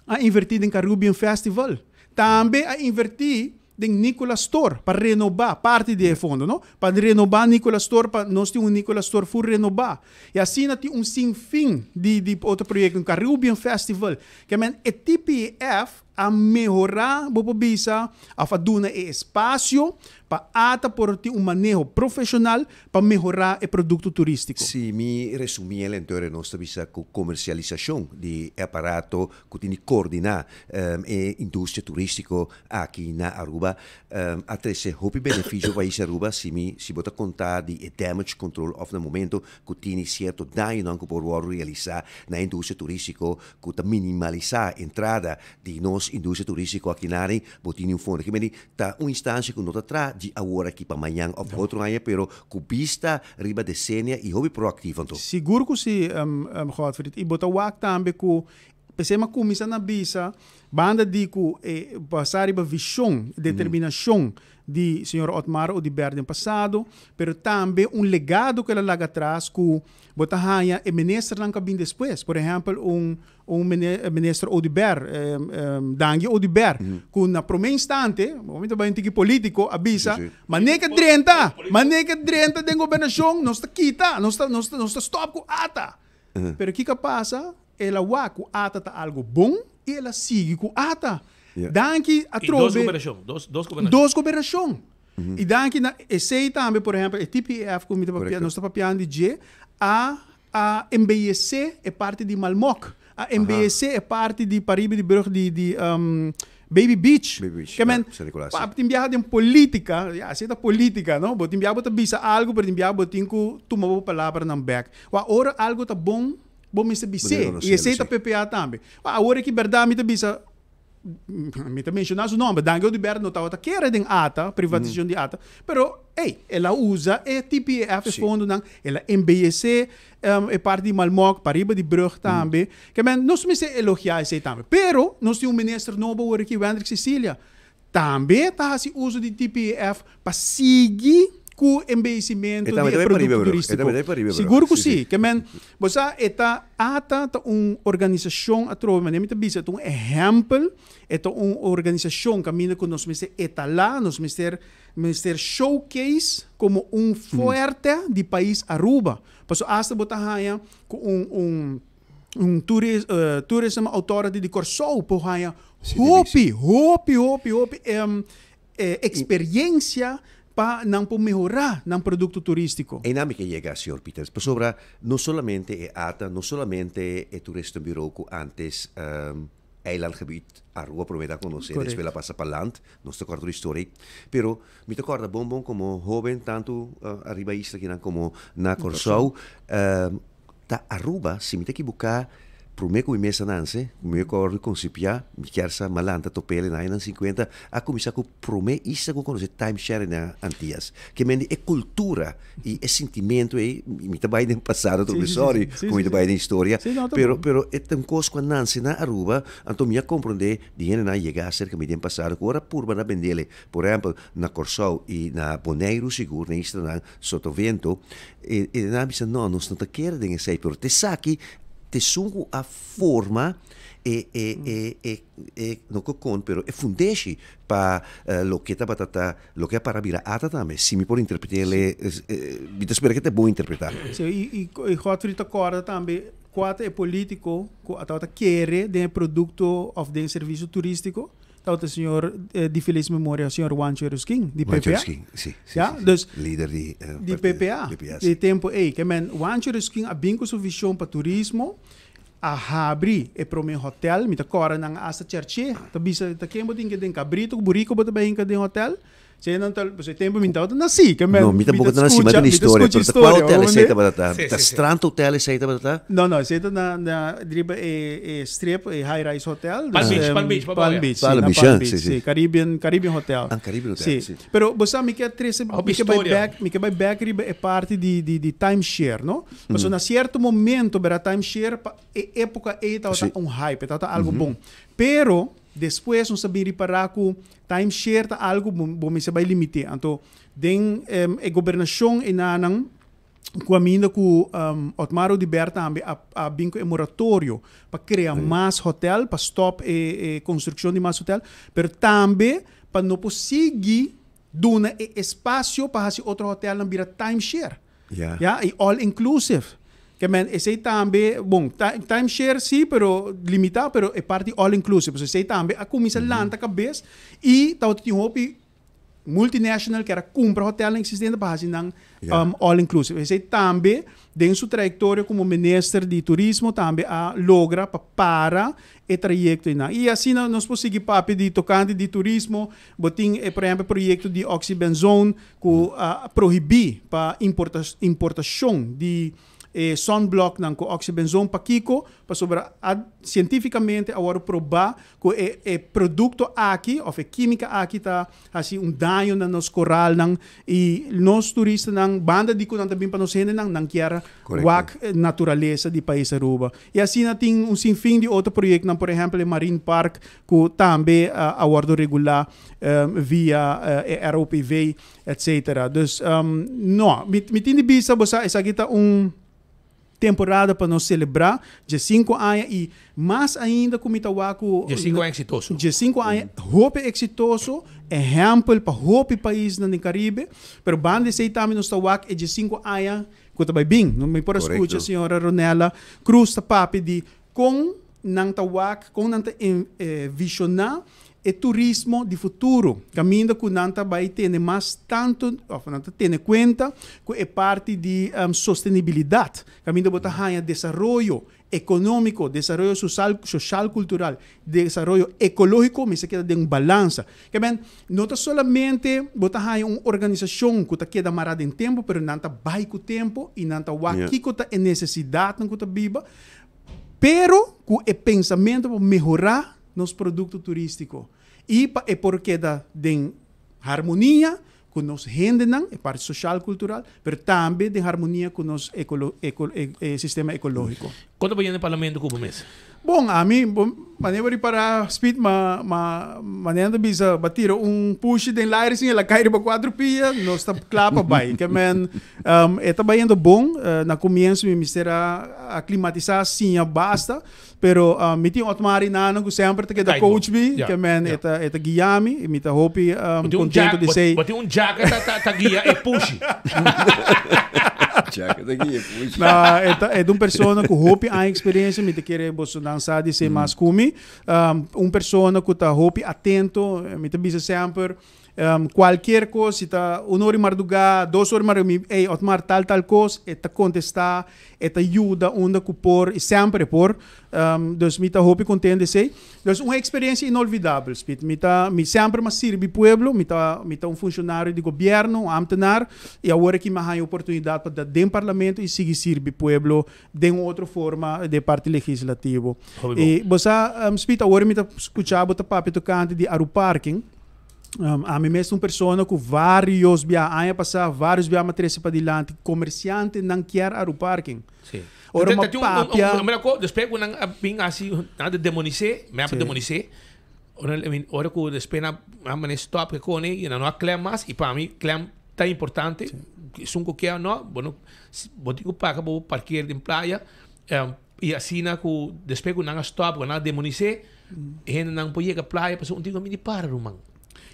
[SPEAKER 18] a invertir em Caribbean Festival. Também a invertir em Nicolas Store para renovar parte do fundo, não? Para renovar Nicolas Store, para nós temos Nicolas Store for renovar. E assim nós temos sem fim de outro projeto, um Caribbean Festival, que é TPF a melhorar bobo bisa, a faduna e espaço para ata por ti manejo profissional para melhorar o produto turístico.
[SPEAKER 17] Sim, me resumi ele então nós bisa com comercialização de aparato que tem coordenar a indústria turística aqui na Aruba. Até se houve benefício para isso Aruba se bota contar de damage control of no momento que tem certo dano não que por realizar na indústria turística que tá minimalizar a entrada de nós indústria turística aqui na área, botinho fundo que me tá uma instância que não tá atrás de agora aqui para amanhã ou para outro ano, pero com vista riba decennia e hobby proativo então.
[SPEAKER 18] Seguro que se Godfried e botar o acto também que pensemos que missa na bisa banda de que passar a visão, determinação de Sr. Otmar Oudibert no passado, pero também legado que ela larga atrás que botar e ministro não cabin depois. Por exemplo, ministro Oudibert, Dangi Oudibert, que na primeiro instante, momento bem que político, avisa, maneca 30 de governação, não está quita, não está stop com ata. Pero o que passa? Ela vai com ata tá algo bom e ela sigue com ata. Danke a trove dos governação. E danke na sei também, por exemplo, o TPF como nós está papiando de a MBSC é parte de Malmok. A MBSC é parte de Paribe de Brug de Baby Beach. Que men tem viagem de política, aceita política, não? Botim viagem bota bisa algo, botim viagem botim ku tomar palavra na back. Wa ora algo tá bom Mr. BC. E aceita PPA também. Wa ora que verdade me bisa me também mencionar o nome, Dangi Oudibert não estava querendo em ata, privatização de ata, pero ela usa e TPF fundo não, ela MBSC é parte de Malmok, Pariba de Brug também, que men nós me se elogiar isso também, pero nós temos ministro novo aqui, Wendrik Cecilia, também tá se uso de TPF para seguir com embellecimento de produto turístico. Seguro que sim. Que men, você está ata uma organização a trova, mas nem bisa um exemplo, é uma organização que caminha com nós mestre etalar, nós mestre showcase como forte de país Aruba. Passo hasta botar aí com tourism authority de Corsou, por aí hopi experiência para não melhorar no produto turístico.
[SPEAKER 17] E não que chega, Sr. Peters, por sobre não somente é ata, não somente é turista bureau que antes eilandgebied Aruba probeira conhecer, después passa para land, não está corto de história, pero me recorda bom como jovem tanto arriba isla que como na Corsou, ta Aruba, se me te equivocar Prome com imesa nanse, me acordo com Cipia, me quersa malanta topele na anos 50, a começar com prome isso com conhecer timeshare na Antillas, que mende é cultura e é sentimento e me trabalha no passado, sorry, como me trabalha na história, pero é tão coisa com nanse na Aruba, então me compreender de na chegar cerca me den passado, agora por na vendele, por exemplo, na Corsou e na Bonaire seguro, na Isla Sotovento, e na bisa não está querendo esse, pero te saque te sungo a forma no con pero e fundesci pa lo che lo che para vira ata também se me por interpretar mi te spero che te buon interpretar
[SPEAKER 18] e Godfried acorda também quanto é político que quer de produto of de serviço turístico o senhor de feliz memória, o senhor Juancho Ruskin, de PPA.
[SPEAKER 17] Sim.
[SPEAKER 18] Dus,
[SPEAKER 17] líder
[SPEAKER 18] de PPA. De tempo, que men Juancho Ruskin a bem com sua visão para turismo, a abrir e para o meu hotel, me agora na asa church, tá bisa tá quem botin que tem cabrito, burico bota bem que tem hotel. Se não tal, você tempo me tava nasci, que men.
[SPEAKER 17] Não, me tampouco tá nasci, mas tem história, porque qual hotel é seita para tá? Strand hotel é seita para tá?
[SPEAKER 18] Não, seita na driba strip high rise hotel.
[SPEAKER 17] Palm Beach,
[SPEAKER 18] sim. Caribbean Hotel.
[SPEAKER 17] Caribbean Hotel,
[SPEAKER 18] sim. Pero você me quer trazer, me quer back riba é parte de timeshare, não? Mas na certo momento para timeshare época tá hype, tá algo bom. Pero depois nós sabemos reparar que timeshare tá algo bom, mas vai limitar. Então, den a governação e nanang caminho com Otmar Oudibert também a binco moratório para criar mais hotel, para stop a construção de mais hotel, mas também para não conseguir dar espaço para fazer outro hotel não virar timeshare. E all inclusive. Que esse também, bom, timeshare sim, pero limitado, pero é parte all inclusive. Esse também a comissão lanta cabeça e tá outro tipo multinacional que era compra hotel existente para fazer all inclusive. Esse também dentro sua trajetória como ministro de turismo também a logra para o trajeto e assim nós conseguimos papo de tocante de turismo, botin por exemplo projeto de oxybenzone que proibir para importação de sunblock ng oxybenzone pa kiko pa sobra cientificamente agora provar que é produto aqui ou é química aqui tá assim dano na nos coral nang e nos turistas nang banda di ko nang também para nos rende nang kiara wak natureza de país Aruba e assim tem sinfim de outro projeto nang por exemplo Marine Park que também agora regular via ROPV etc. Dus no me tem bisa bosa essa kita temporada para nós celebrar de 5 anos e mais ainda como Itaúaco
[SPEAKER 15] de 5 anos exitoso
[SPEAKER 18] de 5 anos hope exitoso exemplo para hope país no Caribe pero bande sei também nós Itaúaco é de 5 anos que tá bem não me por escuta a senhora Ronela Cruz tá papi de com nang Itaúaco com nang visionar e turismo de futuro. Caminho que nanta vai ter mais tanto, nanta ter conta que é parte de sustentabilidade. Caminho botar ganha desenvolvimento econômico, desenvolvimento social, cultural, desenvolvimento ecológico, mas queda de balança. Que bem, não está solamente botar ganha uma organização que está queda marada em tempo, pero nanta vai com o tempo e nanta aqui que está em necessidade que está viva, pero que é pensamento para melhorar nos produtos turísticos. E é porque da de harmonia com nos gente é parte social cultural, mas também de harmonia com nos sistema ecológico.
[SPEAKER 15] Quando vai no parlamento com o mês?
[SPEAKER 18] Bom, a mim, maneira para speed, maneira bisa batir push de lá assim, ela cai para 4 pia, nós está clapa bem, que men está bem bom, na começo me mistera aclimatizar sim basta, pero me tinha outro nano que sempre te da coach bi, que men eta guiami, e me tá hope contento de ser.
[SPEAKER 15] Bati jacket tá guia e push.
[SPEAKER 18] É de uma pessoa que hope a experiência, me te quer você dançar de ser mais comi, uma pessoa que tá hope atento, me te bisa sempre qualquer coisa, está 1 hora marduga, 2 horas marduga, otmar tal coisa, eta contestar, eta ajuda, onde que por, e sempre por, dus me tá hope contente sei, dus uma experiência inolvidável, me sempre me serve pueblo, me tá funcionário de governo, um ambtenar, e agora que me há oportunidade para dentro do parlamento e seguir serve pueblo de outra forma de parte legislativo. E você, agora me tá escutando o papo tocante de Aruparking. A mim mesmo pessoa com vários anos passar vários matriz para adiante comerciante não quer Aruparking.
[SPEAKER 15] Sim.
[SPEAKER 18] Ora uma papia.
[SPEAKER 15] Depois quando bem assim nada demonicer, me apa demonicer. Ora que depois na mane stop que cone e não aclama mais e para mim clam tá importante. Sunco que não, bueno, botico paga para parquear em praia e assim na que depois quando não stop quando não demonicer, e não pode ir à praia para um tipo de para rumang.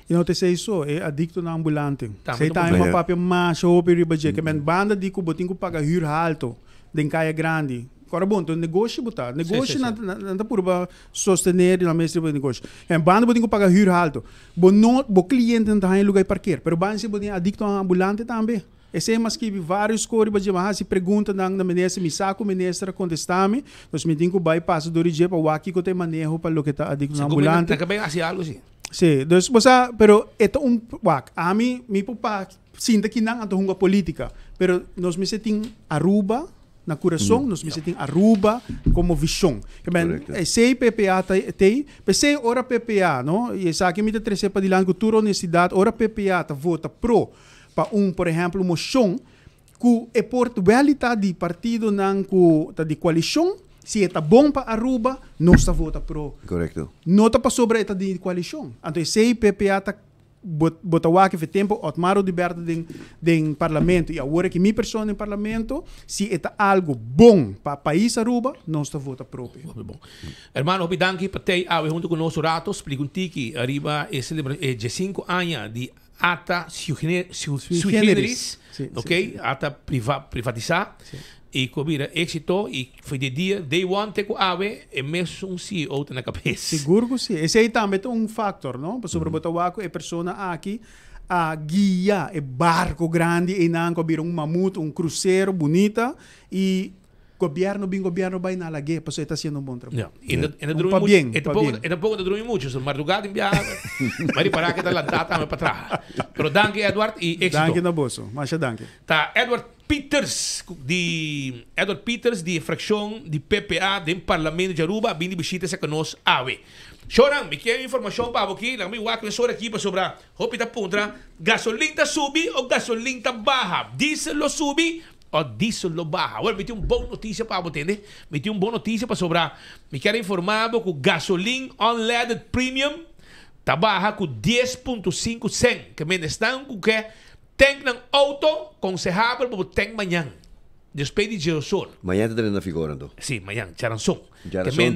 [SPEAKER 18] E não te sei isso, é adicto na ambulante. Sei também uma papel mais sobre o budget, que men banda de que botinho que paga hur alto, de caia grande. Agora bom, então negócio botar, negócio não tá por sostener na mesma tipo de negócio. E banda botinho que paga hur alto, bo cliente não tá em lugar parquear, pero banda se botinho adicto na ambulante também. Esse é mais que vários cores para se pergunta na ministra, me saco ministra contestar-me, nós me tenho que bypass do dia para o aqui que tem manejo para o que tá adicto na ambulante.
[SPEAKER 15] Também assim algo assim.
[SPEAKER 18] Sí, dus bosa, pero ito a mí mi pupa sinta que não ando uma política, pero nós me setim Aruba na coração, nós me setim Aruba como visão. Que bem, sei PPA tem, sei ora PPA, não? E essa aqui me te trece para dilan cultura honestidade, ora PPA tá vota pro para por exemplo, moção que é por realidade de partido não que de coalição. Se está bom para Aruba, não está vota pro.
[SPEAKER 17] Correto.
[SPEAKER 18] Não está para sobre esta de coalição. Então, se PPA está botar que tempo, Otmaro liberta do parlamento e agora que minha pessoa no parlamento, se está algo bom para o país Aruba, não está vota próprio.
[SPEAKER 15] Bom. Hermano, obidanki patay awe junto com nosso ratos, plicuntiki arriba e celebra de 5 anos de ata sui generis, ok? Ata privatizar. E cobira éxito e foi de dia, day one, te com ave, e mesmo um CEO na cabeça.
[SPEAKER 18] Seguro que sim. Esse aí também é um fator, não? Sobre o é pessoa aqui, a guia, é barco grande, e não cobira mamute, cruzeiro bonita, e governo vai na lague, porque está fazendo bom trabalho.
[SPEAKER 15] Está bem. Está pouco de dormir muito, so madrugada enviada, mas para que está lançada também para trás. Pero danke Edward e éxito.
[SPEAKER 18] Danke na bosso, mas danke.
[SPEAKER 15] Tá Edward Peters de fração de PPA do Parlamento de Aruba, vindo visita-se conosco ave. Choran, me quer informação para aqui, lá me waco sobre aqui para sobre hopita puntra, gasolina subi ou gasolina baja, diesel lo subi o diesel lo baja. Agora, me tem uma boa notícia para você, entende? Me tem uma boa notícia para sobre, me quer informar que o gasolina unleaded premium tá baja com 10.5 cent, que me estão com que tem um auto aconselhável para ter amanhã. Depois de Girosol.
[SPEAKER 17] Amanhã está na figura, então?
[SPEAKER 15] Sim, amanhã, Charanson.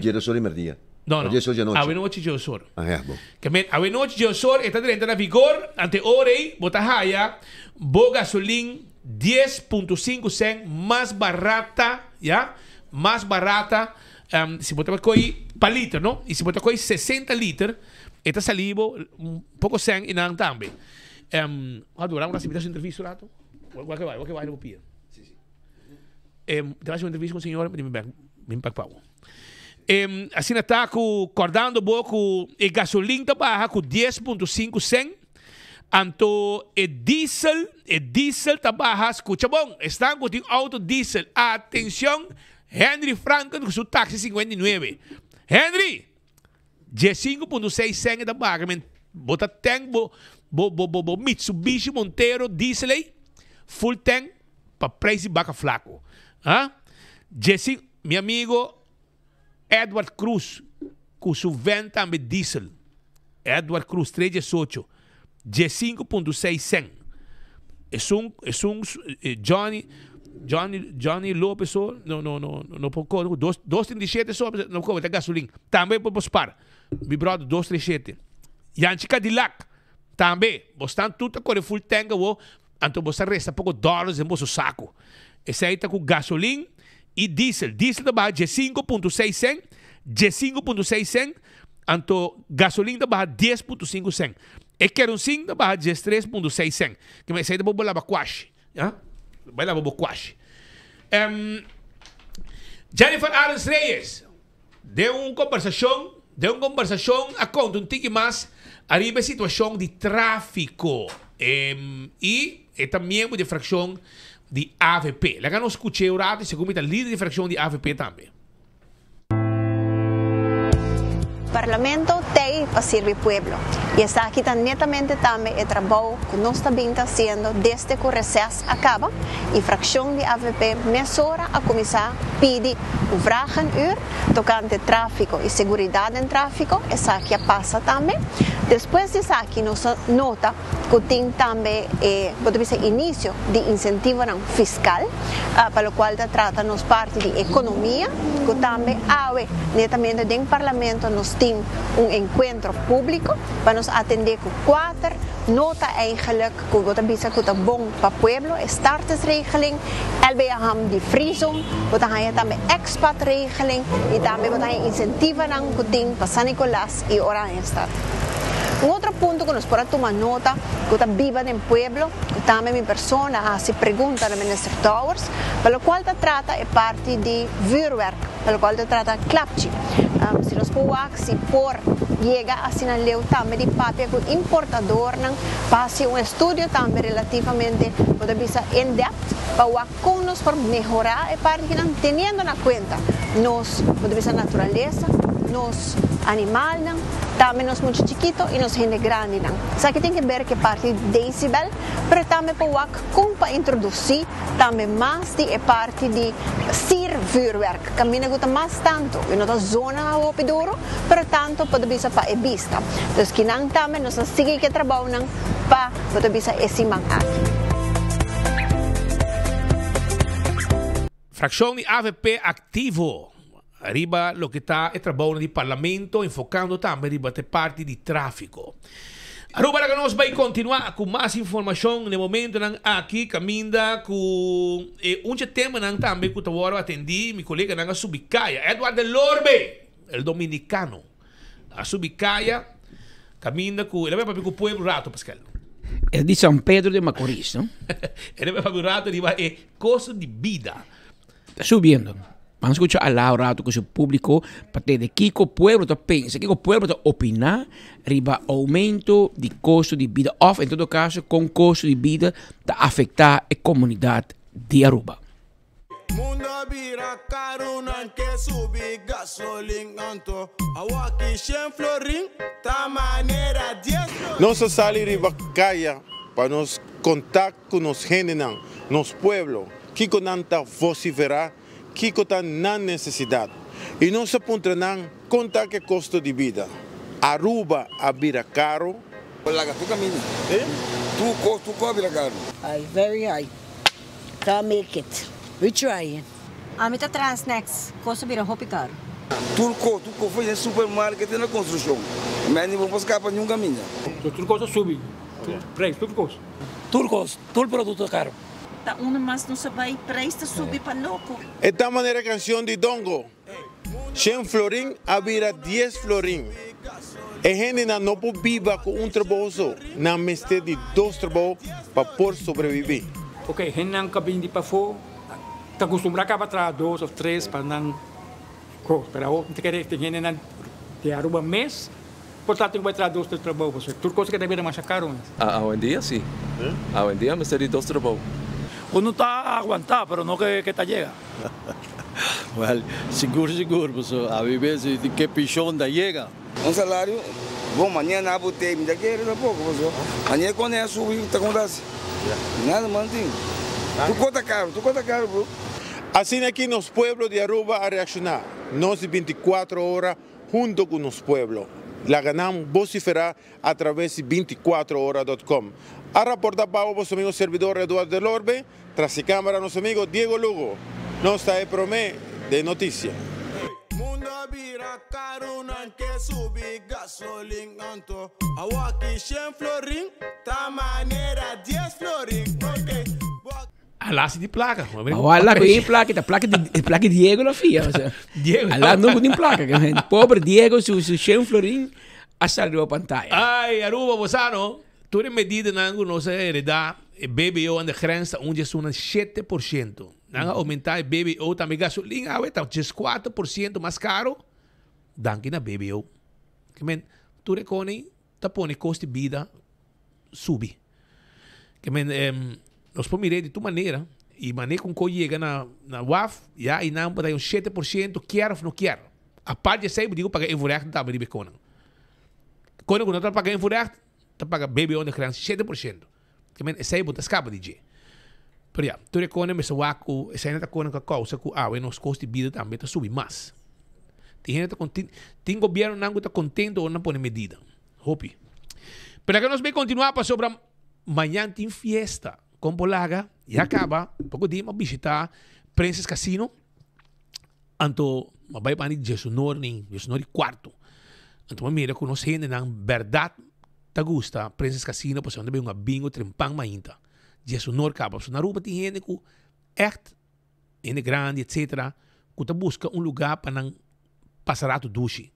[SPEAKER 17] Girosol e Merdia.
[SPEAKER 15] Não, não.
[SPEAKER 17] A
[SPEAKER 15] noite Girosol.
[SPEAKER 17] Bom.
[SPEAKER 15] Que a noite Girosol está dentro da vigor, ante hora aí, bota raia, boa gasolina 10.5 cent mais barata, já? Mais barata, se botar coi para litro, não? E se botar coi 60 litros, está salivo pouco cent e não também. Adoramos uma civilização de entrevista, rato? O que vai, não pia. Te faz uma entrevista com o senhor, me impactou. Assim está acordando pouco, a gasolina barra com 10.5 cent. Anto e diesel tá barra, escucha bom, estão com o auto diesel. Atenção, Henry Franklin com seu táxi 59. Henry, 5.6 cent da barra, bota tempo, Mitsubishi Montero diesel aí, full tank, para preço baca flaco. Meu amigo Edward Cruz, com seu van também diesel. Edward Cruz, 318. 5.6 cent. Johnny Lopes, não pode, 237 só, não pode ter gasolina. Também pode pospar. Mi brother, 237. Yanchi Cadillac, também. Bostan tudo com full tank, então você resta pouco dólares em você saco. Esse aí está com gasolina e diesel. Diesel da barra 5.6 cent. 5.6 cent. Então gasolina da barra 10.5 cent. E kerosene da barra 13.6 cent. Que me sai da bobo lava quash. Vai lá bobo quash. Jennifer Arens Reyes deu uma conversação a conta tique mais arriba a situação de tráfico e também de fração de AVP. Lá que nós escutei o rato e segundo a líder de fração de AVP também.
[SPEAKER 19] Parlamento tem para servir o pueblo. E está aqui netamente também o trabalho que nós também está fazendo desde que o recesso acaba. E a fração de AVP mesura a começar a pedir o vragen tocante tráfico e segurança em tráfico. Está aqui a passa também. Depois disso aqui, nós nota que tem também o início de incentivo fiscal, para o qual trata nos parte de economia, que também netamente dentro do Parlamento nós temos encontro público para nos atender com 4 notas eigenlijk que é bom para o pueblo, startersregeling, LBHM de Friesum, que também expat-regeling e também incentivo que tem para San Nicolás e Oranjestad. Outro ponto que nós podemos tomar nota, que está viva no pueblo, que também minha pessoa se pergunta ao Minister Towers, pelo qual trata é parte de vuurwerk, pelo qual trata klapchi. Se nós podemos, se por chegar a sinaleu também de papel que o importador passe estudo também relativamente, pode ser in-depth, para com nós para melhorar a parte que não tendo na conta, nós pode ser natureza, nos animais, também nos muito chiquitos e nos gente grande. Só que tem que ver que parte de decibel, mas também para introduzir também mais de parte de vuurwerk. Caminha gusta mais tanto em outra zona ao Pedoro, mas tanto pode ser para a vista. Então, que não também nós seguimos que trabalham para pode ser esse man aqui.
[SPEAKER 15] Fração de AVP ativo. Arriba lo que está el trabajo del Parlamento enfocando también arriba de parte de tráfico. Aruba que nós vai continuar com mais informação no momento nang aqui caminda com tema nang também que eu atendi meu colega nang Subicaya Eduardo Lorbe el dominicano a Subicaya caminda com ele vai para o pueblo rato Pascal
[SPEAKER 20] é de São Pedro de Macorís, não?
[SPEAKER 15] Ele vai para o rato e vai custo de vida
[SPEAKER 20] está subindo. Vamos escuchar a Laura rato com o público para ter de que o pueblo está pensa, que o pueblo está opinar riba aumento de custo de vida ou, em todo caso, com custo de vida está afetar a comunidade de Aruba.
[SPEAKER 14] Mundo vira caro, não quer subir gasolina, anto awaki 100 florin, ta maneira 10 florin.
[SPEAKER 21] Nós saímos riba caia para nos contar com os gente, nos pueblos, que com nanta vociferar que está na necessidade. E não se aponta contar que custo de vida. Aruba a vira caro.
[SPEAKER 22] Olha, tu caminha. Tu vira caro.
[SPEAKER 23] Very high. Can't make it. We trying.
[SPEAKER 24] A mim tá atrás, next. Custo vira roupa caro.
[SPEAKER 22] Tu foi em supermercado na construção. Mas não vou buscar para nenhum caminho.
[SPEAKER 25] Tudo custa subir. Preço, tudo custa. Tudo produto é caro.
[SPEAKER 24] Uno mais não sabe preço subir para louco.
[SPEAKER 21] Esta maneira canção de Dongo. 100 florin a vira 10 florin. E gente não pode viver com trabalho só. Não mestre de 2 trabalhos para poder sobreviver.
[SPEAKER 25] Ok, gente não cabe de para fora. Está acostumbrado a trabalhar 2 ou 3 para não... Pero não te querer ter gente não te arruba mês. Portanto, vai trabalhar 2 ou 3 trabalhos. Tudo coisa que deve mais caro.
[SPEAKER 26] Hoje em dia, sim. Hoje em dia, mestre de 2 trabalhos.
[SPEAKER 25] Uno está aguantado, pero no que está llega.
[SPEAKER 27] Well, seguro, pues a veces que pichón da llega.
[SPEAKER 22] Um salário, bom, amanhã na botei, me dá que pouco, mas amanhã quando é subir, tá acontece. Nada mantém. Tu conta caro, bro.
[SPEAKER 21] Assim aqui nos pueblos de Aruba a reaccionar. Nós 24 horas junto com os pueblos. La ganamos vociferar a través de 24horas.com. A reportar para vos amigo servidor Eduardo Lorbe, tras a cámara nosso amigo Diego Lugo. Nós está promé de notícia.
[SPEAKER 14] Mundo vira caro, não quer subir gasolina, anto awaki 100 florin, ta maneira 10 florin.
[SPEAKER 15] Alasse de placa.
[SPEAKER 20] Olha com a placa de Diego lá fia.
[SPEAKER 15] Diego.
[SPEAKER 20] Lá não tem placa. Pobre Diego, su 100 florin, a sair a pantalla.
[SPEAKER 15] Ai, Aruba, você não? Toda medida não nos heredar, BBO na grenza onde é 7%. Não aumentar BBO também gasolina, está 4% mais caro. Danke na BBO. Que men, tu recone, tá põe custo de vida subir. Que men, nós podemos de tu maneira e maneira com que chega na WAF, já e não para 7%, quer ou não quer. A parte de sempre digo pagar envolver não tá bem becona. Quando não tá pagando envolver tá paga BBO na criança 7%. Que men sai botar escapa de dia. Pero já, tu recone me sawaku, essa ainda tá com a causa que nos custo de vida também tá subir mais. Tem gente tem governo não está contente ou não põe medida. Hope. Pero que nós vamos continuar para sobre amanhã tem fiesta com Bolaga e acaba pouco dia mas visitar Princess Casino. Anto vai para Jesus Nori quarto. Anto mira com nós gente na verdade ta gusta Princess Casino para onde vem bingo trempang mainta. Jesus Nori acaba na Aruba tem gente que echt gente grande etc. que ta busca lugar para não passar tu dushi.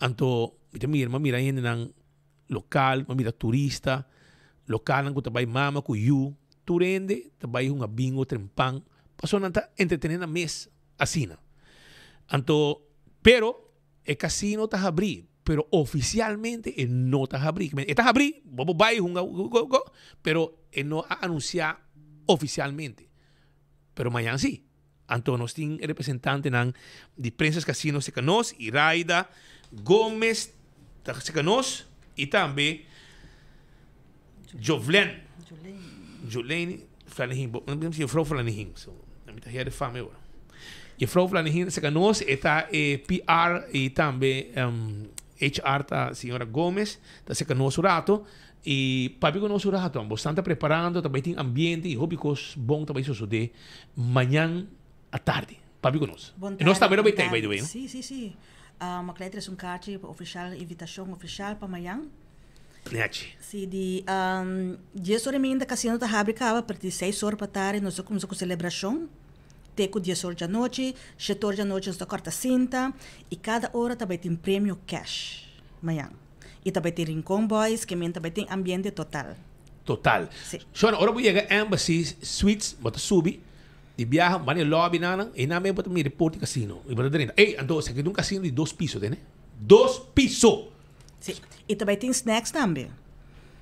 [SPEAKER 15] Anto mira gente na local, mira turista, local nang kutabay mama ku you, turende, tabay hunga bingo trempang, paso nanta entretener na mes asina. Anto, pero el casino ta abri, pero oficialmente no ta abri. Está abri, bobo bay hunga go, pero no ha anunciado oficialmente. Pero mañana sí. Anto nos ting representante nang di Princess Casino se canos, Iraida Gómez se canos, e também Jolene Flanahin, Juffrouw Flanahin, não está hier de fama agora. Juffrouw Flanahin se canos, está PR e também HR tá senhora Gomes, tá se canos rato e papi conosco rato, bastante preparando, também tem ambiente e hobbies bom também suceder manhã à tarde. Papi conosco. E nós também não vai ter, by the way.
[SPEAKER 24] Sim. Uma letra é kaartje oficial, invitação oficial para amanhã.
[SPEAKER 23] Sì, di 10 ore minda casino da fabricava per 6 ore para tarde, nós começamos com celebração. Teco 10 horas da noite, 7 horas da noite nós corta cinta e cada hora também tem prêmio cash. Manhã. E também tem Rincon Boys, que também tem ambiente total.
[SPEAKER 15] Total. So, ora vou chegar Embassy Suites, bota subir, de viaja, mane lobby nana, e na me bota me report casino. E bota dentro. Ei, ando, se aqui um casino de 2 pisos, né? 2 pisos.
[SPEAKER 23] Sim. E também tem snacks também.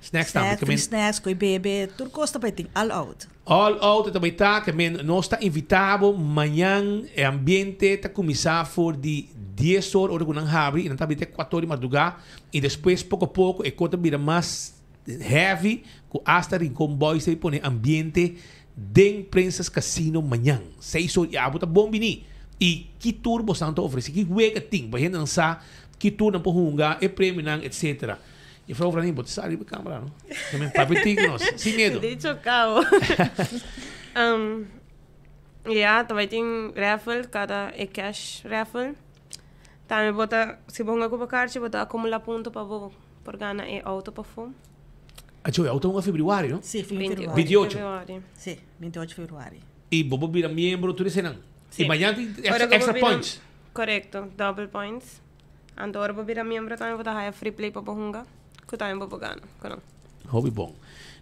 [SPEAKER 15] Snacks também.
[SPEAKER 23] Snacks, coi bebê, tudo costa também tem all out.
[SPEAKER 15] All out também tá, que nós está invitado amanhã, o ambiente está começar por de 10 horas, hora que não abre, e não está até 4 horas de madrugada, e depois, pouco a pouco, a coisa vira mais heavy, com hasta Rincon Boys, e põe ambiente de Princess Casino amanhã. 6 horas, e a bota bom vinir. E que tour você está oferecendo, que wega tem, para a gente dançar, que tour não pode jogar, e prêmio, etc. E falou para mim, bota sair para a câmera, não? Também para pedir nós, sem medo.
[SPEAKER 1] De chocado. Também tem raffle, cada é cash raffle. Também bota, se você não compra carta, bota acumular ponto para você, por ganhar é auto para fome.
[SPEAKER 15] É auto em fevereiro, não?
[SPEAKER 23] Sim, fevereiro.
[SPEAKER 15] 28.
[SPEAKER 23] Sim, 28 de fevereiro.
[SPEAKER 15] E você vira membro, tudo isso não? E amanhã tem extra points?
[SPEAKER 1] Correto, double points. Então, agora você vira membro, também você vai free play para você. Que também vou ganhar.
[SPEAKER 15] Hobby bom.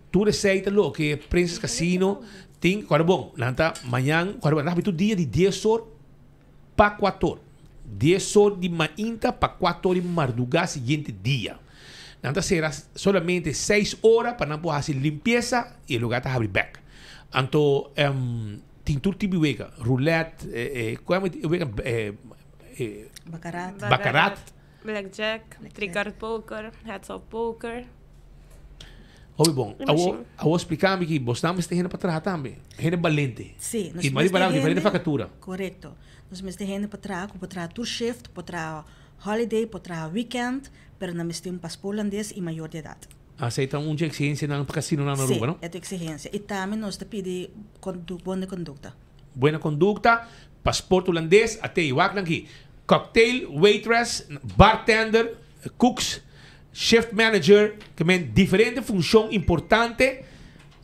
[SPEAKER 15] Tu receita lo que Princess Casino tem, agora bom, nanta amanhã, agora vai tu dia de 10 horas para 4 horas. 10 horas de manhã para 4 horas de madrugada seguinte dia. Nanta será solamente 6 horas para não poder fazer limpeza e o lugar está abrir back. Então, tem tudo tipo de wega, roulette, baccarat,
[SPEAKER 1] blackjack, three-card poker, heads-up poker.
[SPEAKER 15] Hobby bom. Eu vou explicar que você não está indo para trás também. Gente valente.
[SPEAKER 23] Sim.
[SPEAKER 15] E mais barato, diferente facatura.
[SPEAKER 23] Correto. Nós estamos indo para trás tour shift, para holiday, para weekend, mas não temos passaporte holandês e maior de idade.
[SPEAKER 15] Aceita uma exigência na casino na Aruba, não?
[SPEAKER 23] Sim, é exigência. E também nós pedimos boa conduta.
[SPEAKER 15] Boa conduta, passaporte holandês, até igual aqui. Cocktail, waitress, bartender, cooks, shift manager, que é diferente função importante.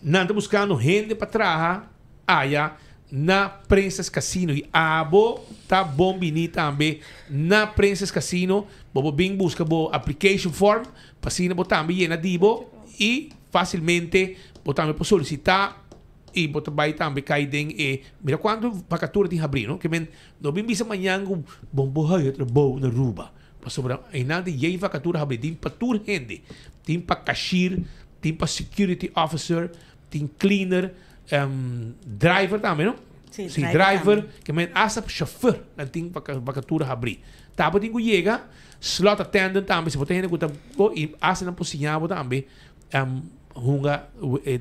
[SPEAKER 15] Não está buscando gente para trabalhar allá na Princess Casino. E abo tá bom vinir também na Princess Casino. Bobo bem busca bo application form, para assim bo também llena dibo e facilmente bo também pode solicitar e bo também cair dentro e mira quando vacatura tem abrir, não? Que men não bem bisa manhã com bombo hai trabalho na Aruba. Para sobra em nada e vacatura abrir tem para tour gente, tem para cashier, tem para security officer, tem cleaner, driver também, não?
[SPEAKER 23] Sim,
[SPEAKER 15] driver, que men asa chauffeur, não tem vacatura abrir. Tá para tem chega slot attendant também, se você tem que ir asa na posição também, hunga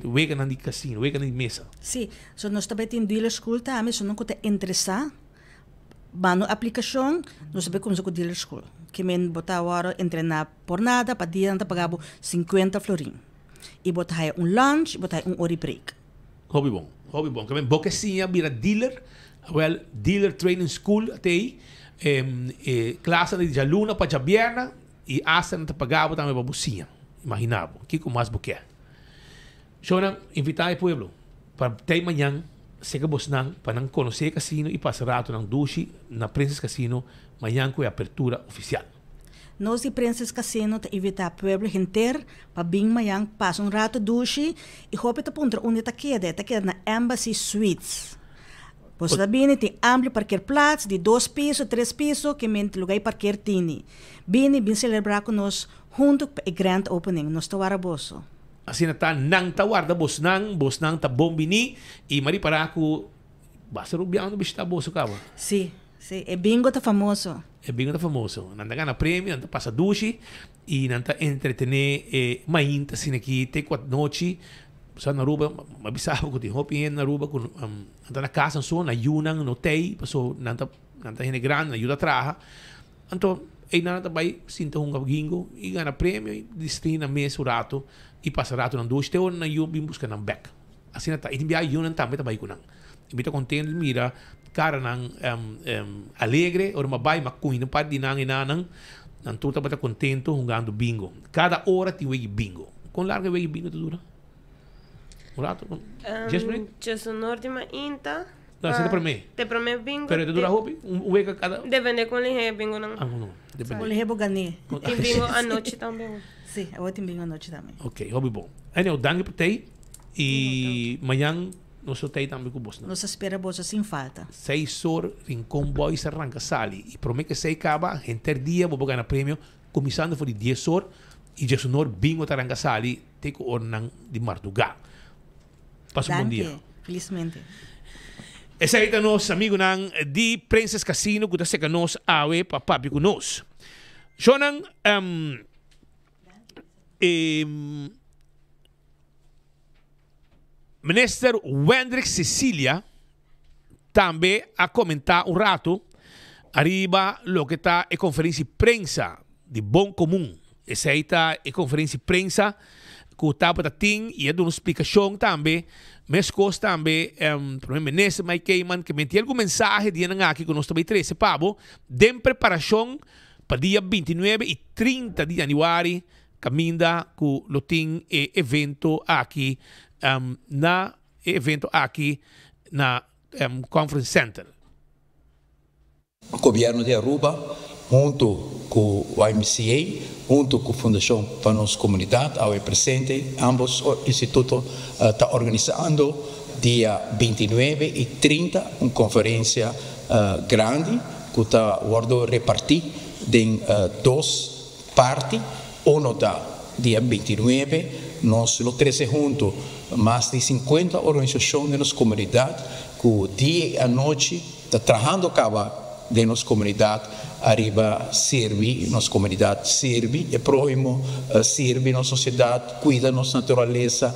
[SPEAKER 15] wega na casino, wega na mesa.
[SPEAKER 23] Sim, so nós também temos dealer school também, so não que te interessa, mano aplicação, nós sabemos como se o dealer school, que men botar agora treinar por nada, para dia não pagava 50 florin. E botar lunch, botar hora break.
[SPEAKER 15] Hobby bom, que men boquecinha vira dealer, dealer training school até aí. Classe de jaluna para jabierna e asa não te pagava também para bucinha. Imaginava, que com mais buquê. Shona, invitar o povo para ter manhã, se que você não, para não conhecer o casino e passar rato na duche na Princess Casino, manhã com a abertura oficial.
[SPEAKER 23] Nós de Princess Casino te invitar o povo inteiro para vir manhã, passar rato duche e roupa te ponto onde te queda na Embassy Suites. Você também tem amplo parqueirplaats de 2 pisos, 3 pisos, que mente lugar parqueir tini. Bem celebrar com nós junto com o grand opening, nós tawara boso.
[SPEAKER 15] Assim tá nang tawarda bos nang tá bom bini e mari para ko basta rubiano bista boso kawa.
[SPEAKER 23] Sim, é bingo tá famoso.
[SPEAKER 15] É bingo tá famoso. Nanda gana prêmio, nanda passa dushi e nanda entretener mainta sin aqui te 4 noite. Sa na Aruba, mabisado ko din hopi na Aruba kun nanta na casa so na yunang no tei, so nanta hene gran na yuda traha. Anto ay nanta bay sinta hunga gingo e gana prêmio e distrina mes urato e passa rato ng dush teo na yu bim busca ng back. Assim nata itimbiya yunan tambe tabay kunang. Ibita contendo mira cara ng alegre or mabay makuin pa dinang inanang dan tu tá contento jogando bingo. Cada hora tem wegi bingo. Com larga wegi bingo tu dura? Um rato? 10 minutos?
[SPEAKER 1] Just norte inta.
[SPEAKER 15] Não, você para mim.
[SPEAKER 1] Te para mim bingo.
[SPEAKER 15] Pero te dura hobby? Wega cada.
[SPEAKER 1] Depende com ele bingo não.
[SPEAKER 15] Ah, não. Depende.
[SPEAKER 23] Com ele ganhei.
[SPEAKER 1] Tem bingo à noite também.
[SPEAKER 23] Sim, eu tenho bingo à noite também.
[SPEAKER 15] Ok, hobby bom. Anyway, danke por tei. E amanhã nós tei também com você.
[SPEAKER 23] Nós espera você sem falta.
[SPEAKER 15] 6 horas, Rincón Boys arranca sali. E promete que 6 acaba, gente dia, vou ganhar prêmio, começando por 10 horas. E já sonor bingo arranca sali, tem que ornar de Martugal. Passa um bom dia.
[SPEAKER 23] Felizmente.
[SPEAKER 15] Essa aí é nosso amigo de Princess Casino, que está nos awe para papi com nós. Jonan, Minister Wendrick Cecilia também a comentar rato arriba lo que está em conferência de prensa de Bom Comum. Essa aí está em conferência de prensa que está para ting e é de uma explicação também. Mas coisa também, o ministro Mike Keyman, que mentiu algum mensagem de aqui que nós também 13 pavo, de preparação para dia 29 e 30 de janeiro, caminda com o ting evento aqui na Conference Center.
[SPEAKER 3] O governo de Aruba, junto com o IMCA, junto com a Fundação para a Nossa Comunidade, ao presente, ambos institutos estão organizando dia 29 e 30 uma conferência grande que está repartida em 2 partes. Uma da dia 29, nós o 13 juntos, mais de 50 organizações da nossa comunidade, que dia e a noite estão trabalhando de nossa comunidade, arriba serve, nossa comunidade serve, e próximo serve nossa sociedade, cuida nossa natureza,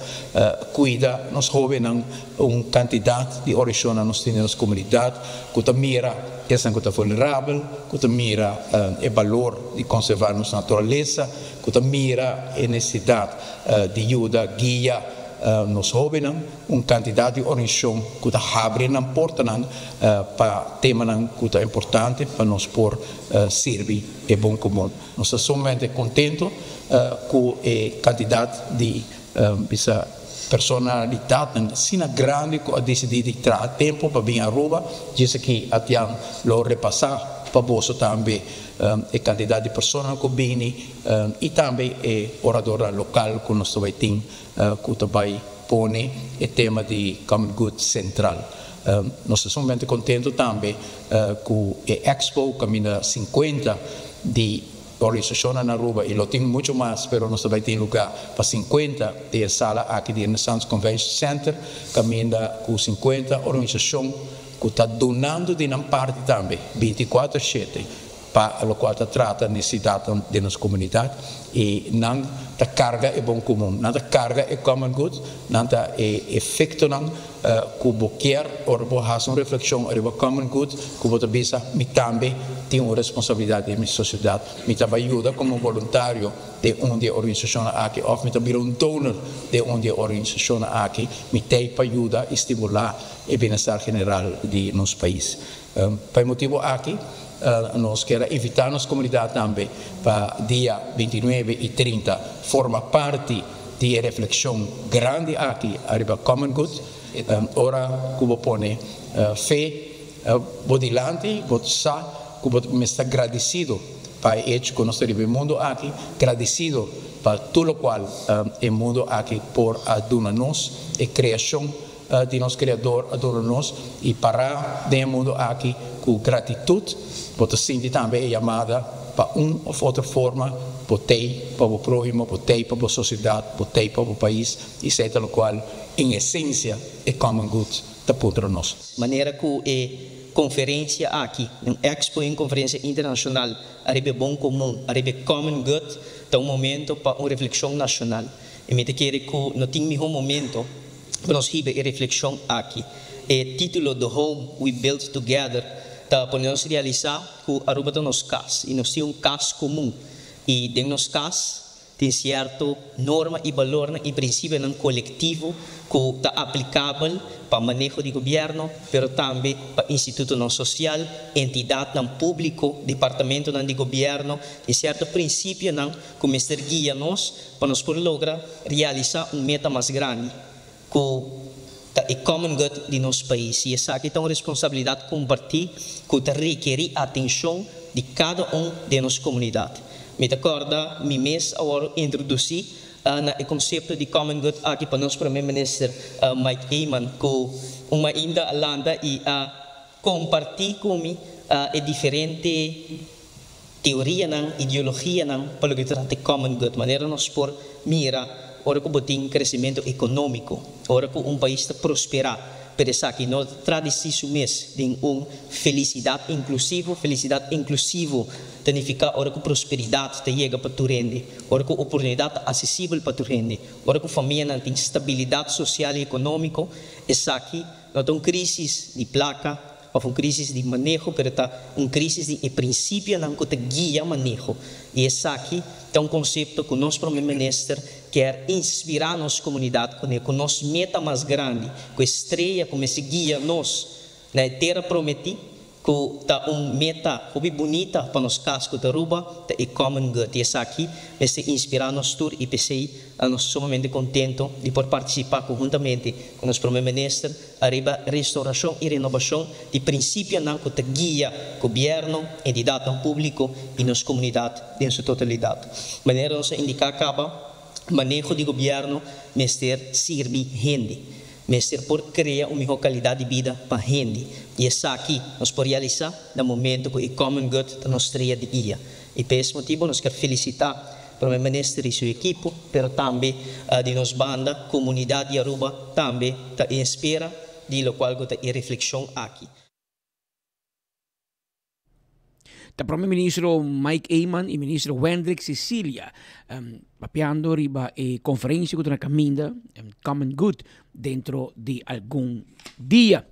[SPEAKER 3] cuida nos jovens, quantidade de organizações na nossa comunidade, que mira essa que está vulnerável, que mira o valor de conservar nossa natureza, que mira a necessidade de ajuda, guia, nos jovens, quantidade de organização que abre na porta para temas que é importante para nós por servir e bom comum. Nós estamos somente contentos com a quantidade de personalidade sina grande que ha decidido de trazer tempo para vir a Aruba, disse que até lo repassar para você também a quantidade de pessoas que vêm e também a oradora local que nós também temos que também põe o tema de Common Good central. Nós estamos muito contentes também com a Expo caminha 50 de organização na Aruba e lo tem muito mais, mas nós também temos lugar para 50 de sala aqui do Renaissance Convention Center, caminha com 50 organizações que está donando de uma parte também, 24/7, para o qual trata a necessidade de nossa comunidade e não da carga é bom comum, não da carga é common good, não da efeito não que quer ou fazer uma reflexão sobre common good, que você pensa me também tem uma responsabilidade em minha sociedade, me também ajuda como voluntário de uma organização aqui, ou me também um donor de uma organização aqui, me tem para ajudar a estimular o bem-estar geral de nosso país. Por motivo aqui nós queremos invitar a nossa comunidade também para dia 29 e 30 forma parte de reflexão grande aqui arriba Common Good. Ora que vou pôr fé, vou dilante, vou sa, que vou me estar agradecido para o hecho que nós temos no mundo aqui, agradecido para tudo o qual o mundo aqui por ajuda-nos e criação de nosso Criador adora-nos e para o mundo aqui com gratitude, vou sentir também a chamada para uma ou outra forma, botei para o próximo, botei para a sociedade, botei para o país, e seja o qual, em essência, é common good da para nós.
[SPEAKER 4] Maneira que conferência aqui, Expo em conferência internacional, arriba bom comum, arriba common good, é um momento para uma reflexão nacional. E me quero que não tem um momento para nós receber a reflexão aqui. O título do Home We Built Together para nós realizar que Aruba tem nosso caso, e nós temos caso comum. E em nosso caso, tem certo norma e valor e princípio não coletivo que está aplicável para o manejo de governo, mas também para instituto não social, entidade não público, departamento não de governo, tem certo princípio não que mestre guia nós para nós poder lograr realizar meta mais grande que é common good de nosso país. E essa aqui é uma responsabilidade compartilhada que requer a atenção de cada de nossa comunidade. Me recorda, me mês agora introduzir o conceito de common good aqui para nosso primeiro-ministro Mike Eyman, que uma ainda landa e compartilhar comigo diferente teoria, ideologia, para o que trata de common good. Maneira nós por mira ora que botem crescimento econômico, ora que país está prosperar. Pero essa aqui não tradição mês de felicidade inclusivo significa ora que prosperidade está chega para tu rende, ora que oportunidade acessível para tu rende, ora que família não tem estabilidade social e econômica. Essa aqui não tem crise de placa, ou uma crise de manejo, pero está uma crise de princípio não que te guia manejo. E essa aqui é um conceito que o nosso primeiro-ministro quer inspirar a nossa comunidade com a nossa meta mais grande, com a estreia, como se guia nós, na terra prometi, que está uma meta muito bonita para nós casco da Aruba, é common good. E essa aqui vai se inspirar nosso tour e pensei, nós somamente contentes de poder participar conjuntamente com o nosso primeiro-ministro, arriba restauração e renovação de princípio não que te guia governo, entidade pública e nossa comunidade em sua totalidade. Maneira nós indicar acaba manejo de governo, mestre servir gente, mestre por criar uma melhor qualidade de vida para gente. E essa aqui nós podemos realizar no momento que o common good da nossa estreia de guia. E por esse motivo nós queremos felicitar o primeiro-ministro e sua equipe, mas também de nossa banda, comunidade de Aruba, também está em espera de lo qual está em reflexão aqui.
[SPEAKER 20] O primeiro-ministro Mike Eyman e o ministro Wendrick Cecilia papiando riba e conferência que na caminha common good dentro de algum dia.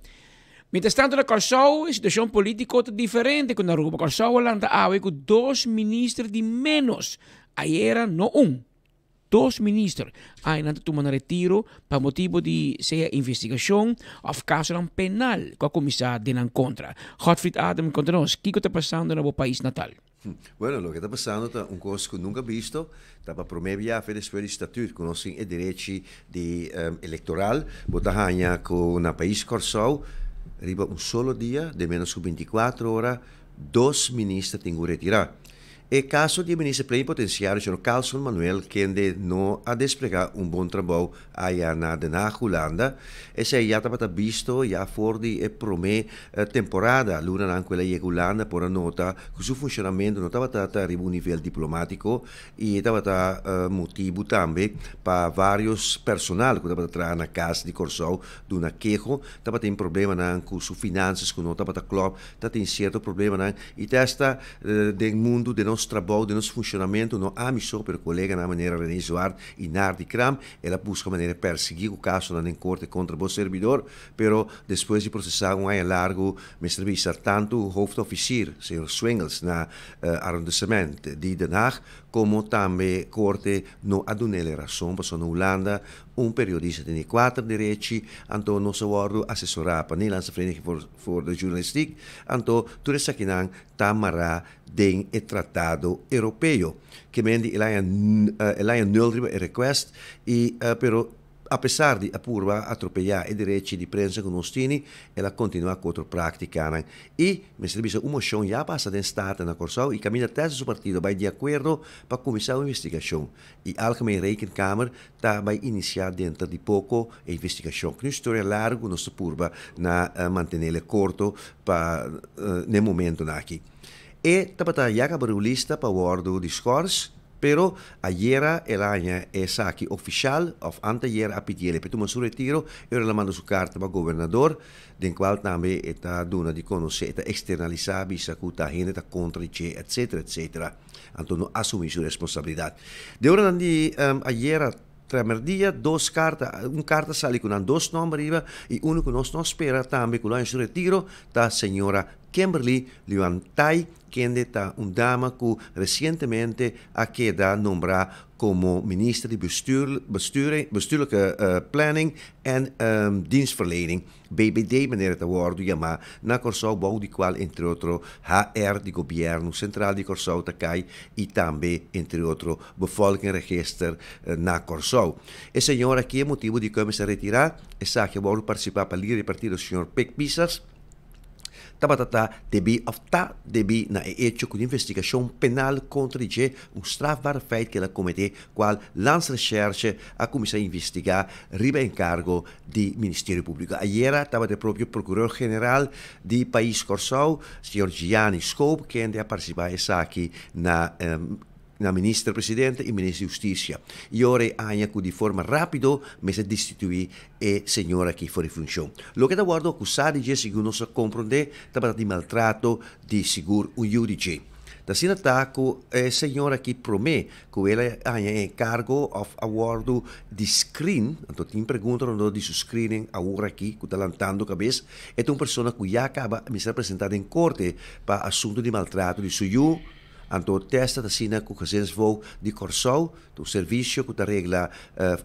[SPEAKER 20] Mientras tanto, na Corsau, a situação política é diferente. Com a Aruba, Corsau landa awe com 2 ministros de menos. Ayer no 2 ministros ainda tomam retiro para motivo de ser investigação ou caso penal com a comissão de contra. Godfried Adam contra nós. O que está passando no país natal?
[SPEAKER 17] Bueno, lo que está passando é uma coisa que nunca visto. Está para promover a escola de estatuto, conhecem o direito de eleitoral, botar com o país Corsau, arriba solo dia, de menos de 24 horas, 2 ministros têm que retirar. E caso de ministro plenipotenciário, o Sr. Carlson Manuel, que não a desplegar bom trabalho aí na Den Haag, Holanda, esse já estava visto, já fora de temporada, luna naquela Holanda, por a nota que o seu funcionamento não estava a nível diplomático e estava motivo também para vários personal que estava atrás na casa de Corsau, de uma queixa, estava tendo problema com suas finanças, que não estava club, estava tendo certo problema, e testa do mundo de nosso trabalho, de nosso funcionamento, não há missão para o colega na maneira René Zoar e Nardi Kram, ela busca maneira perseguir o caso na corte contra o servidor, pero depois de processar ano largo, me entrevistar tanto o hoofdofficier, Sr. Swengels, na arrondissement de Den Haag, como também corte não adunele razão, para na Holanda, periodista tem 4 direitos, então nosso acordo assessorar para a Nederlandse Vereniging voor de Journalistiek, então tudo isso aqui não tamará den o tratado europeu, que mendi ela é nul request e pero apesar de apurva atropellar i diritti di prensa con Ostini, ela continua contra praticare. E, mi servisse una mozione già passata in Staten na Corsau, e cammina terzo su partito bij de acordo para começar a investigação. E Algemene Rekenkamer está vai iniciar dentro de pouco a investigação. Que não história larga, não se purva na mantenere corto para no momento aqui. E tapata jaga barulista para o discurso, pero ayer el año es aquí oficial, of anteayer a pedirle, pero toma su retiro, y ahora le mando su carta al gobernador, den cual también está dando de conocer, está externalizar, visa que está gente está contra el etcétera, etcétera. Entonces no asume su responsabilidad. De ahora ayer tramerdía, una carta sale con 2 nombres arriba y uno que nos espera también con su retiro, está señora Kimberly Liuantai, quien está una dama que recientemente ha quedado nombrada como ministra de bestuurlijke planning en dienstverlening, BBD, meneer het woord llamado, na Corsau, bouw die qual, entre otros, HR, de gobierno central de Corsau, Takai, y también, entre otros, bevolkingsregister na Corsau. El señor aquí, el motivo de que se retirar, es que va a participar para el partido del señor Pic Pisas, debi na hecho com investigação penal contra ele, strafbaar feit que ela cometeu, qual Landsrecherche a começar a investigar, riba encargo do Ministério Público. Ayer estava o próprio Procurador-Geral do país Corsau, Sr. Gianni Scope, que ainda participar aqui na ministro-presidente e ministro de Justiça. E ora há que de forma rápida me se destituir e senhor aqui fora de função. Lo que está guardo acusado de segundo se compreende estava de maltrato de seguro o judice. Da sina taco senhor aqui promete que ele há encargo of awardo de screen, então tem pergunta de su screening agora aqui que está lantando cabeça, é uma pessoa que já acaba de ser apresentada em corte para assunto de maltrato de suyo. Anto testa da sina ku gezinsvou de Corsau, do serviço que regla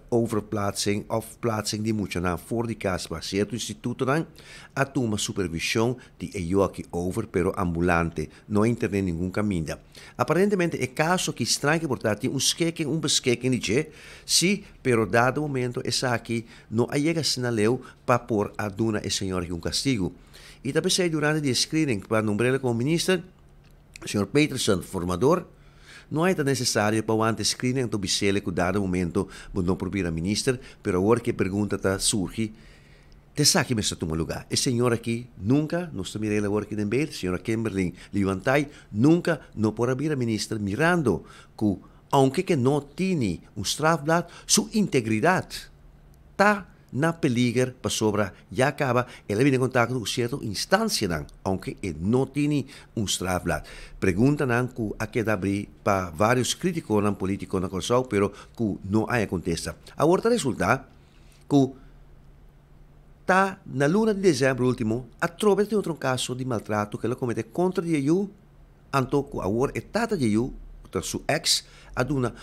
[SPEAKER 17] overplaatsing of plaatsing die moet je na voor die kaas bij certo instituto dan, a uma supervisão de eu aqui over, pero ambulante, não interne nenhum caminho. Aparentemente é caso que estranho que portanto beschikking de je, sim, pero dado momento essa aqui não chega sinaleu para por a duna e senhor aqui castigo. E também sei durante o screening para nombrar como ministro Sr. Peterson, formador, não é necessário para o ante-screening do bicele que dado momento não proibir a ministra, pero agora que a pergunta está surge, te sabe que me está tomando lugar. O senhor aqui nunca, nós estamos mirando agora aqui em Bel, senhora Kimberly Liuantai, nunca não pode abrir a ministra mirando que, aunque que não tenha strafblad, sua integridade está na peligro para sobra já acaba ele vem em contato com certa instância não, aunque ele não tem strafblad. Pergunta não que a que abrir para vários críticos não políticos na Corsau, pero que não há contesta. Agora resulta que tá na luna de dezembro último a trova de outro caso de maltrato que ele cometeu contra ele, anto que agora é tata de ele, su ex, aduna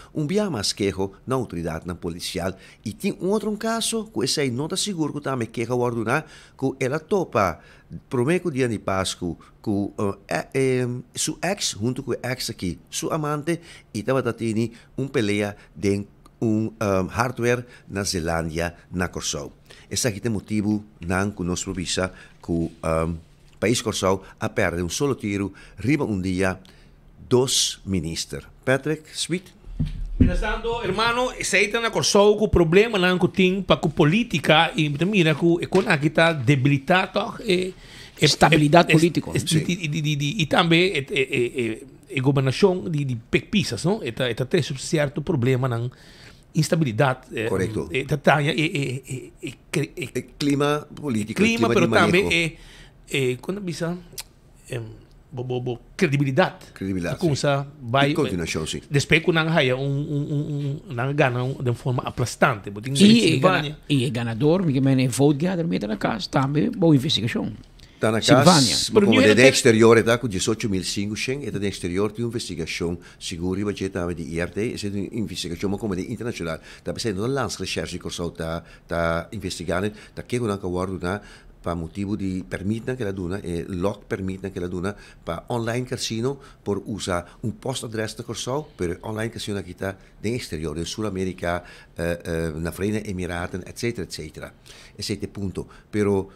[SPEAKER 17] mais queijo na autoridade na policial e tem outro caso que esse aí não está seguro que também queijo ordenar que ela topa prometo dia de Páscoa que su ex junto com o ex aqui su amante e estava tendo peleia de hardware na Zelândia na Corsau. Esse aqui tem motivo não que nós provisa que o país Corsau a perder solo tiro riba dia dos ministros. Patrick, Sweet?
[SPEAKER 15] Pensando, hermano, se aí na Corsau o problema não que tem para a política e mira que com aqui está debilitado
[SPEAKER 20] estabilidade política
[SPEAKER 15] e também a governação de PEC-PISAS, não? Está tem certo problema na instabilidade.
[SPEAKER 17] Correto.
[SPEAKER 15] Clima
[SPEAKER 17] político.
[SPEAKER 15] Clima, pero também quando bisa credibilidade. Como sa vai
[SPEAKER 17] continuação sim.
[SPEAKER 15] Depois que não haya não gana de forma aplastante.
[SPEAKER 20] E é ganador, porque é vote gather meta na casa, também boa investigação.
[SPEAKER 17] Está na casa, como é de exterior, está com 18.500, é de exterior de investigação segura e budget de IRT, é de investigação como de internacional. Está pensando na Landsrecherche que está investigando, está querendo que o na para motivo de permitem que ela duna, lock permitem que ela duna para online casino por usar post-adres de Corsau, pero online casino aqui está de exterior, em Sul-América, na Verenigde Emiraten, etc. Esse é o ponto. Pero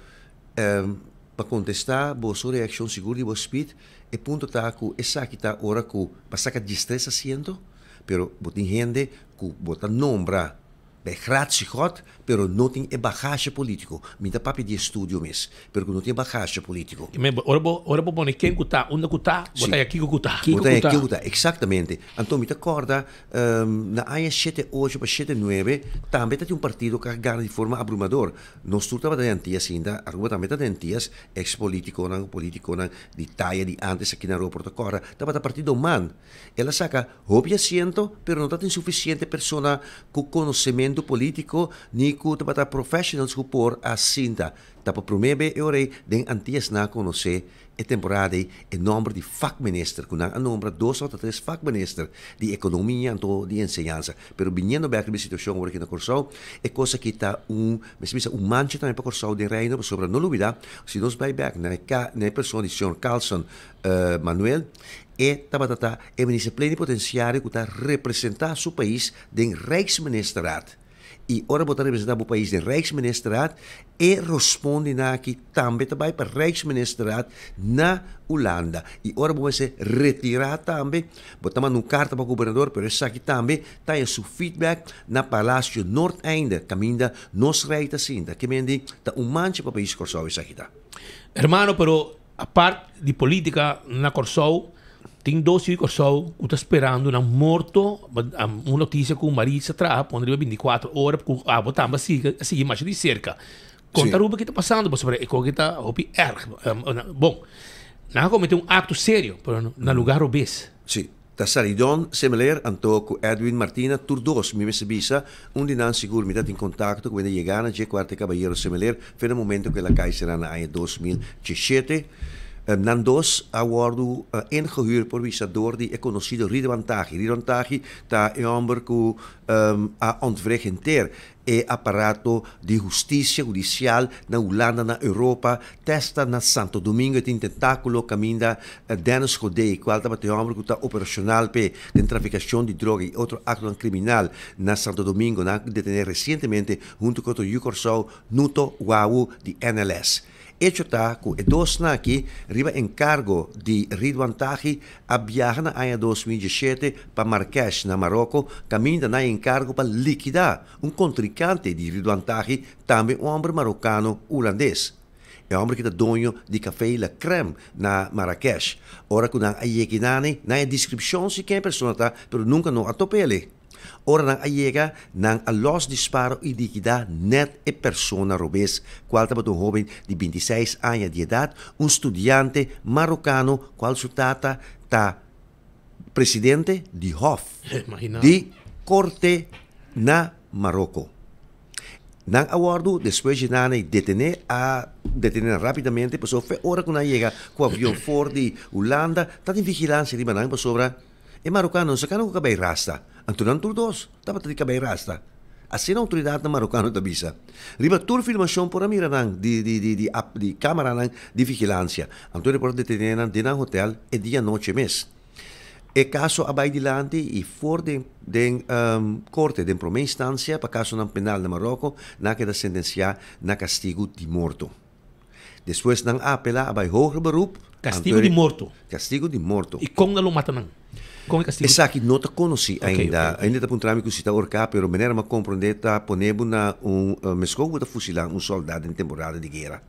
[SPEAKER 17] para contestar, sua reação segura de você speed, o ponto está que essa aqui está hora que passa que destressa siendo, pero tem gente que bota nombra grazie God, pero não tem bagagem político. Minha papi de estudo mesmo, pero não tem bagagem político.
[SPEAKER 15] Ora vou pôr quem cuta, onde cuta, botar aqui cuta.
[SPEAKER 17] Botar aqui cuta, exatamente. Então me acorda na área 7-8 para 7-9, também tem partido que ganha de forma abrumador. Nós estava de antias ainda, agora também de antias, ex-político de talla de antes aqui na aeroporto agora, estava de partido man. Ela saca, hobby asiento, pero não tem suficiente pessoa com conhecimento político ni que professionals que por a cinta tapa promebe ore den antias na conhecer a temporada e número de vakminister, com a número 2 ou 3 vakminister de economia e de ensinança. Pero vindo back de situação agora aqui na Corsau, é coisa que está mancha também para Corsau de reino, sobre não olvidar, se nós vai back na pessoa de Sr. Carlson Manuel, é ministro plenipotenciário que está representar seu país em Rijksministeraat. E ora botar representar o país de Rijksministeraat e responde na aqui também para o Rijksministeraat na Holanda. E ora vamos se retirar também, botamos uma carta para o governador, mas isso aqui também está em seu feedback na Palácio Noordeinde, caminho nos reita cinta, que me diz está mancha para o país Corsau isso aqui tá.
[SPEAKER 15] Hermano, pero a parte de política na Corsau, tem 12 de Corsau que está esperando um morto, uma notícia com o marido se atrás, onde 24 horas, com a botar assim mais de cerca. Conta o que está passando, sobre o que está bom, não cometer um acto sério, no lugar obês.
[SPEAKER 17] Sim. Da salidon similar anto com Edwin Martina Turdos, me bisa, não seguro me dat em contato quando chegar na quarto caballero similar, foi no momento que ela cai será na ano 2017. Nandos awardo ingehuurd por visador die é conhecido Ridwan Taghi. Ridwan Taghi está é homem que a ontwrichten é aparato de justiça judicial na Holanda, na Europa, testa na Santo Domingo, tem tentáculo caminho Dennis Godey, qual é homem que está operacional para a traficação de droga e outro acto criminal na Santo Domingo, na detener recentemente junto com o Yukorsau Nuto Wawu de NLS. Hecho está que dos aqui riba encargo de Ridwan Taghi a viajar na ano 2017 para Marrakech, na Marrocos, caminho na encargo para liquidar contrincante de Ridwan Taghi, também homem marocano holandês. É homem que é dono de café La Crème na Marrakech. Ora que na ayekinani na descrição se quem pessoa está, pero nunca não atopele. Ora nang ayega nang a los disparo e liquidar net e persona robês, qual estava um jovem de 26 anos de idade, estudiante marocano, qual su tata está presidente de Hof, de corte na Marroco. Nang awardo, depois de nada detener rapidamente, pessoa foi hora que chega com o avião fora de Holanda, está em vigilância de manang sobre e marocano, sa kanang kabay rasta. Antunan turdos, dapat di kabay rasta. Assim a autoridade na marocano da bisa. Riba tur filmação por a mira nang di câmara nang de vigilância. Antônio por detener de nang hotel e dia noite mês. E caso abai dilante e for de corte de primeira instância para caso nang penal na Marroco, na queda sentenciar na castigo de morto. Depois nang apela abai hoger beroep.
[SPEAKER 15] Castigo de morto.
[SPEAKER 17] Castigo de morto.
[SPEAKER 15] E como não mata nang?
[SPEAKER 17] Essa aqui não te conheci ainda. Ainda está para um que se está orcar, pero maneira me compreender está ponendo na mesco que fusilar soldado em temporada de guerra.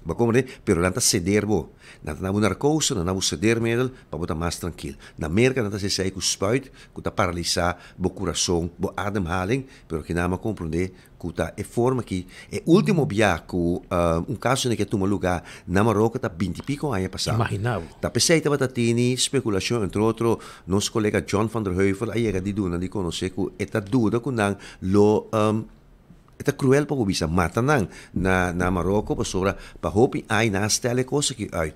[SPEAKER 17] Ba compreender, pero não está ceder bo. Não está na coisa, não está ceder medel para botar mais tranquilo. Na América não está se sai com spuit, que está paralisar bo coração, bo ademhaling, pero que não me compreender que está é forma que é último viagem que caso que toma lugar na Marrocos está 20 e pico anos passado.
[SPEAKER 15] Imaginava.
[SPEAKER 17] Tá pensei que estava tendo especulação entre outro nosso colega John van der Heuvel aí era de duna de conhecer que está dúvida que não lo é cruel para o bisa mata na Marrocos para sobre para hopi aí na stelle coisa que ai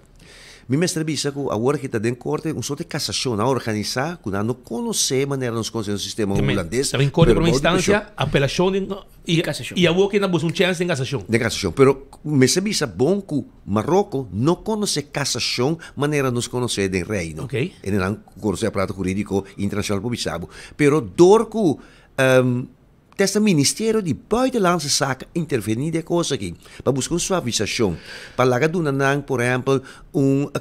[SPEAKER 17] mi mestre bisa que agora que está dentro corte sorte de cassação a organizar que não conhece maneira nos conhece o sistema holandês
[SPEAKER 15] estava em corte por uma instância apelação e cassação e agora que não busca chance de cassação
[SPEAKER 17] de cassação pero mestre bisa bom que Marrocos não conhece cassação maneira nos conhece de reino
[SPEAKER 15] okay
[SPEAKER 17] e não conhece aparato jurídico internacional por bisabo pero dor que Testa Ministério de Buitenlandse Zaken intervenir de coisa aqui para buscar uma suavização para lagar nang por exemplo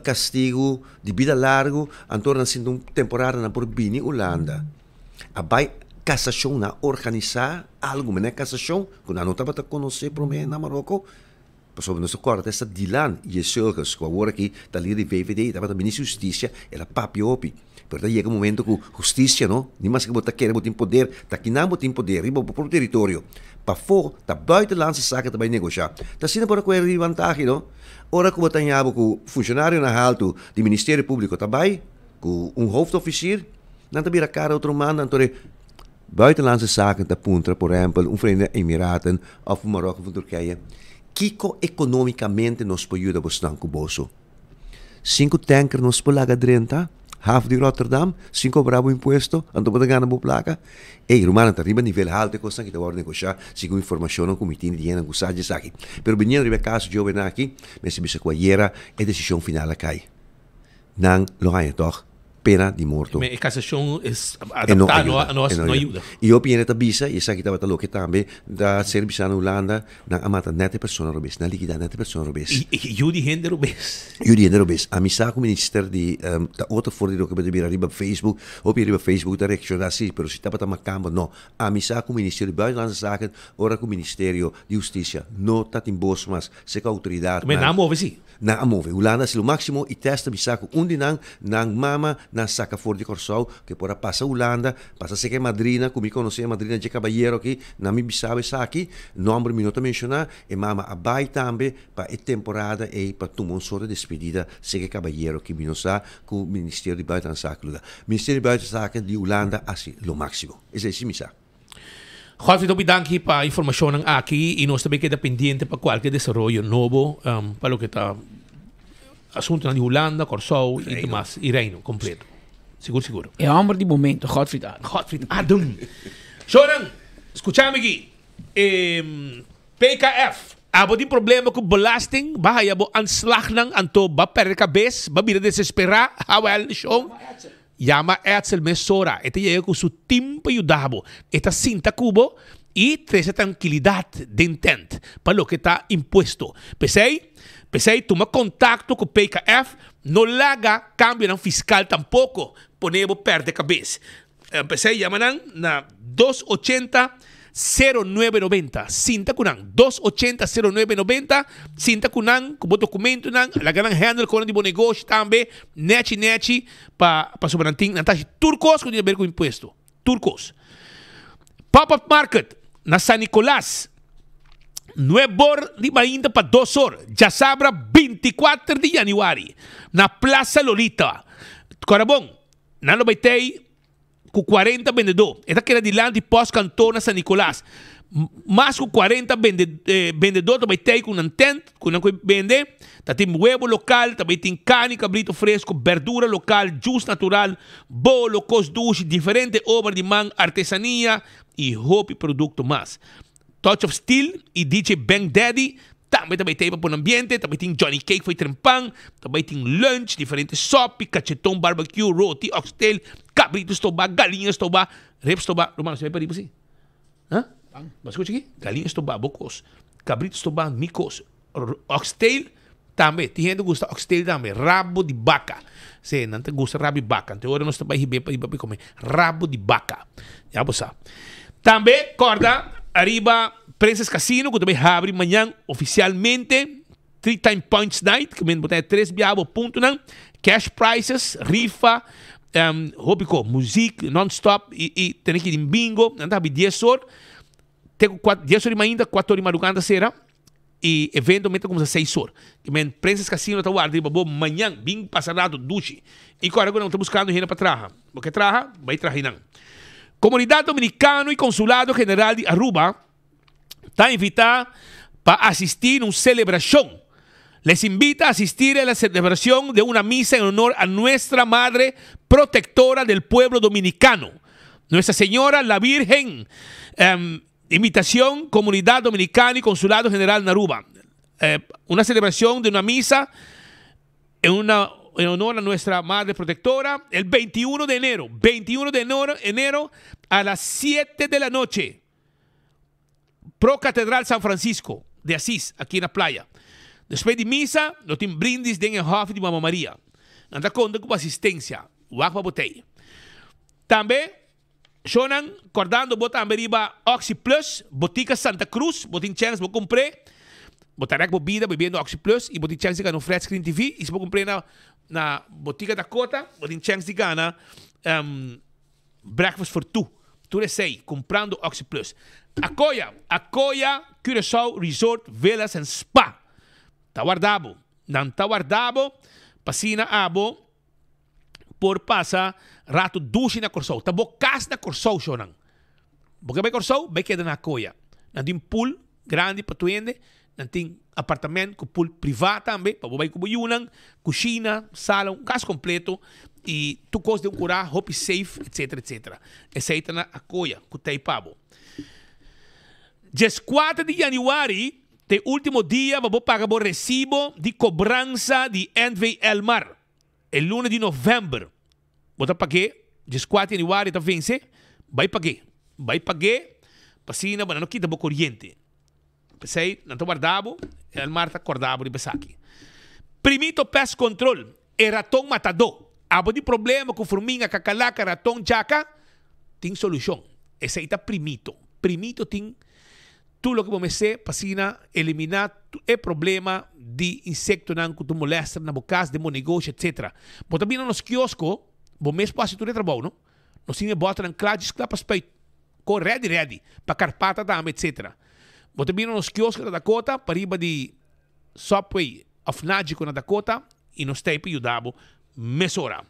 [SPEAKER 17] castigo de vida largo antorno a uma temporada na por bini Holanda abai cassação na organizar algo mas cassação quando não estava a conhecer por mim na Marrocos sobre nosso corte essa Dilan e Sulkes com agora aqui da líder de VVD estava da ministra de Justiça ela papiopi pero chega um momento que justiça não nem mais que botar querer botar poder tá que não botar poder riba por território para fora tá buitenlandse zaken também negociar tá sendo por aquela vantagem não ora que botar nhabo com funcionário na alto do Ministério Público também com hoofdofficier não tá vira cara outro man então buitenlandse zaken tá punta por exemplo Verenigde Emiraten of Marokko of Turkije Kiko economicamente nos pode ajudar bastante com o bolso. 5 tanker nos pode lagar 30, half de Rotterdam, 5 bravo imposto, então pode ganhar boa placa. E Romana está arriba nível alto, coisa que está a negociar, segundo informação no comitê de dinheiro, gostado de aqui. Pero bem, no caso de eu aqui, mas se você conhece, a decisão final cai. Não lo ganha toch. Pena de morto.
[SPEAKER 15] A cassação é adaptada a nós, não ajuda.
[SPEAKER 17] E eu penso que a visa, e sabe que estava louco também, da serviço na Holanda, na amata nete pessoa robês, na liquidar nete pessoa robês.
[SPEAKER 15] E Judy Hender robês.
[SPEAKER 17] Judy Hender robês. A missa com o ministro de da outra fora do que vai vir arriba Facebook, ou arriba Facebook da reação assim, pero se estava também campo, não. A missa com o ministério de Buitenlandse Zaken, ora com o ministério de Justiça, não está em bolso, mas se com a autoridade.
[SPEAKER 15] Mas não move sim.
[SPEAKER 17] Não move. Holanda se o máximo e testa missa com dinang, nang mama na saca fora de Corsol, que por passa Holanda, passa se que madrina, como conhece a madrina de caballero aqui, na mi bisabe aqui, nome minuto mencionar, e mama abai também para a temporada e para tomar uma sorte de despedida, se que caballero que me sa com o Ministério de Buitenlandse Zaken. O Ministério de Buitenlandse Zaken de Holanda assim, lo máximo. Esse é esse missa.
[SPEAKER 15] Jorge, eu danke para a informação aqui e nós também queda pendiente para qualquer desenvolvimento novo, para o que está assunto na Holanda, Corsol e demais, e Reino completo. Seguro.
[SPEAKER 20] É homem de momento, Godfried
[SPEAKER 15] Adam. Shonan, escutame aqui. PKF, abo tem problema com belasting, bahaya abo anslag nang anto ba perder cabeça, ba bira desesperar, hawal show. Llama Edsel Mesora, este llega con su team para ayudarlo. Esta cinta cubo y trae tranquilidad de intent para lo que está impuesto. Pensei, toma contacto con PKF, no laga cambio en fiscal tampoco, ponemos perde cabeza. Pensei, llaman na 280-0990, cinta kunan, 280-0990, cinta kunan, como documento nan, la ganan handle con de bom negócio também, neti, para sobranting, nantashi turcos com dinheiro com imposto, turcos. Pop-up market, na San Nicolás, 9 horas de ainda para 2 horas, já sabra 24 de januário, na Plaza Lolita. Corabon, na Lobaitei, com 40 vendedores. Esta que era de lá de pós-cantona San Nicolás. Mais com 40 vendedores também tem com um tent, com um vende. Tem huevo local, também tem carne, cabrito fresco, verdura local, juice natural, bolo, cosduche, diferentes obras de mão, artesania e hobby produto mais. Touch of Steel e DJ Bang Daddy. Também tem para o ambiente, também tem Johnny Cake, foi trempang, também tem lunch, diferentes sopa, cachetão, barbecue, roti, oxtail, cabrito estoba, galinha estoba, rep estoba. Romano, você vai para aí, você? Hã? Mas escute aqui, galinha estoba, bocos, cabrito estoba, micos, oxtail, também, tem gente que gosta oxtail também, rabo de vaca. Se não te gosta rabo de vaca, então agora nós estamos aí para comer rabo de vaca. Já você. Também, corda, arriba, Princess Casino, que também abre amanhã oficialmente. 3 time points night, que me botar 3 pontos, cash prizes, rifa, hobby música, non-stop, e tem que ir em bingo, não 10 horas. Tenho 10 horas ainda, 4 horas de madrugada será, e eventualmente como 6 horas. Que me Princess Casino está arriba, amanhã, bingo, passado, duche. E agora não estou buscando gente para trabalhar. Porque trabalha, vai trabalhar. Comunidade Dominicana e Consulado General de Aruba está invitada para asistir a una celebración. Les invita a asistir a la celebración de una misa en honor a nuestra Madre Protectora del Pueblo Dominicano, Nuestra Señora la Virgen. Invitación, Comunidad Dominicana y Consulado General de Aruba. Una celebración de una misa en honor a nuestra Madre Protectora el 21 de enero. 21 de enero a las 7 de la noche. Pro Catedral San Francisco de Asís, aquí en la playa. Después de misa, no tem brindis den en Hof de Mamá María. Anda conta com assistência. Waka botei. Também, Shonan, acordando, bota a meriba Oxy Plus, Botica Santa Cruz, botin chance, vou comprei. Botarek bebida, bebendo Oxy Plus, e botin chance de ganhar no Fred Screen TV, e se vou comprei na Botica Dakota, botin chance de ganhar Breakfast for Two. Tu sei, comprando Oxy Plus. Acoya Curaçao Resort Villas and Spa. Tá guardado. Não tá guardado. Passina abo por passa rato duche na Corsol. Tá bocas na Corsol, Shonan. Porque vai Corsol, vai quedar na Acoya. Não tem pool grande para tu ende. nanting apartamento com pool privado também, para você com buiunan, cozinha, sala, caso completo e tu costa de curar, hope safe, etc, etc. Essa aí tá na acolha, com tei pabo. Dia 4 de janeiro, te último dia, vou pagar o recibo de cobrança de NV Elmar. É lunes de novembro. Vou pagar, dia 4 de janeiro, tá vence, vai pagar. Vai pagar, passina, não quita o corrente. Pensei, não estou guardado, Elmar está acordado de pensar aqui. Primito pest control, é ratão matador. Abo de problema com formiga, cacalaca, ratão, jaca, tem solução. Esse aí está primito. Primito tem tudo o que vamos fazer para eliminar o problema de insecto que tu molesta na boca de negócio, etc. Mas também nos quioscos, o mesmo passo tudo é trabalho, não? Nós temos botar em clades que dá para espelho. Com ready, para carpata também, etc. Mas também nos quioscos da Dakota, para riba de Subway of Nágico na Dakota, e nos tem para ajudar mesura.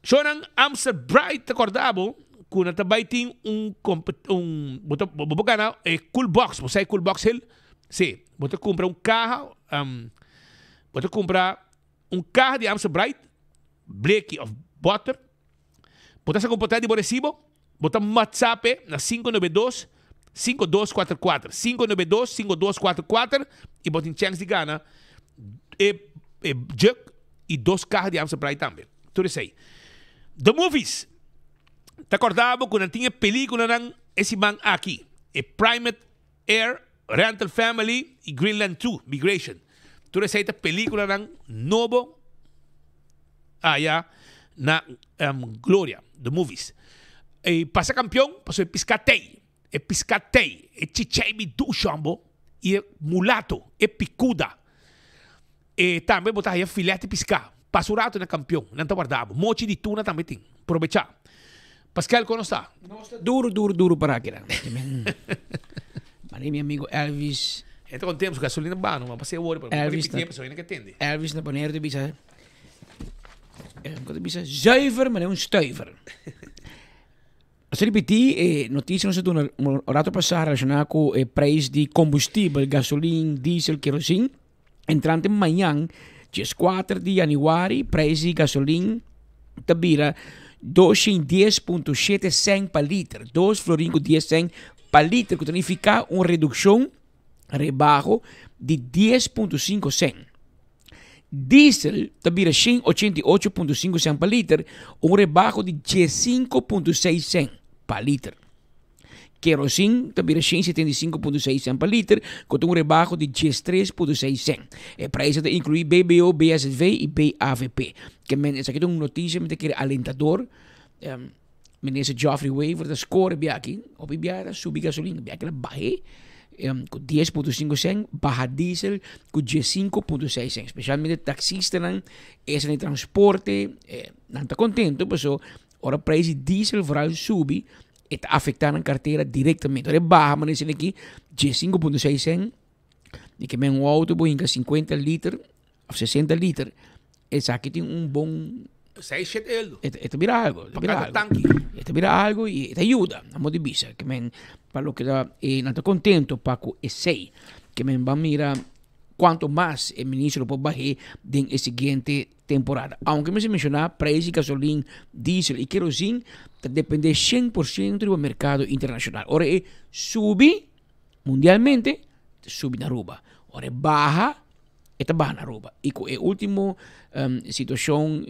[SPEAKER 15] Sonan Amstel Bright, acordado, quando também tem cool box, você cool box hill, sim, você compra carro, você compra carro de Amstel Bright, Blake of Butter, você compra de recibo, você WhatsApp na 592-5244, 592-5244 e você tem chance de ganhar jug e 2 carros de Amstel Bright também. Tudo isso aí. The Movies. Te acordava quando tinha película ng esse man aqui. Primate Air, Rental Family e Greenland 2, Migration. Tudo essa película ng novo na Gloria, The Movies. E passa campeão, passou Piscatei. Piscatei, Chichei Duchambo e Mulato, Picuda. E também botar aí filete piscar. Passa o rato na campeão, não está guardado. Mochi de tuna também tem. Aproveitar. Pascal, como está?
[SPEAKER 20] Duro para aqui. Mas meu amigo Elvis.
[SPEAKER 15] Então, quando temos gasolina, não vai passar o ouro.
[SPEAKER 20] Elvis na paneira de bisa. Quando bisa zuiver, maar een stuiver. Als je repetir, notícia nós doen um rato passar relacionado com o preço de combustível, gasolina, diesel, kerosene. Entrante amanhã, dia 4 de janeiro, preço de gasolina tabira 210,7 cent per liter. 2,10 cent per liter, que significa uma redução, rebaixo de 10,5 cent. Diesel tabira 88,5 cent per liter, rebaixo de 15,6 cent per liter. Kerosene tabira 75,6 cent per liter, com rebaixo de 13,6 cent. O preço de incluir BBO, BSV e BAVP. Que essa aqui é uma notícia que é alentador. Meneer Geoffrey Waver, da score aqui, op biara subir gasolina, aquela barre com 10,5 cent, barra diesel com 15,6 cent. Especialmente taxista não, esse no transporte, não está contente, pessoal. Ora preço de diesel vooral subir, está afetando a carteira diretamente. Ora barra, mas esse aqui 15,6 cent, de que um auto boinga 50 litros ou 60 litros, esse aqui tem bom. Esto mira algo, esto mira algo y te ayuda a motivar que men para lo que da no está contento para que ese que men va a mirar cuánto más el ministro puede bajar en la siguiente temporada. Aunque me se menciona precio de gasolina, diesel y kerosene depende 100% del mercado internacional. Ahora sube mundialmente, sube en Aruba. Ahora baja, esta baja en Aruba. Y con la última situación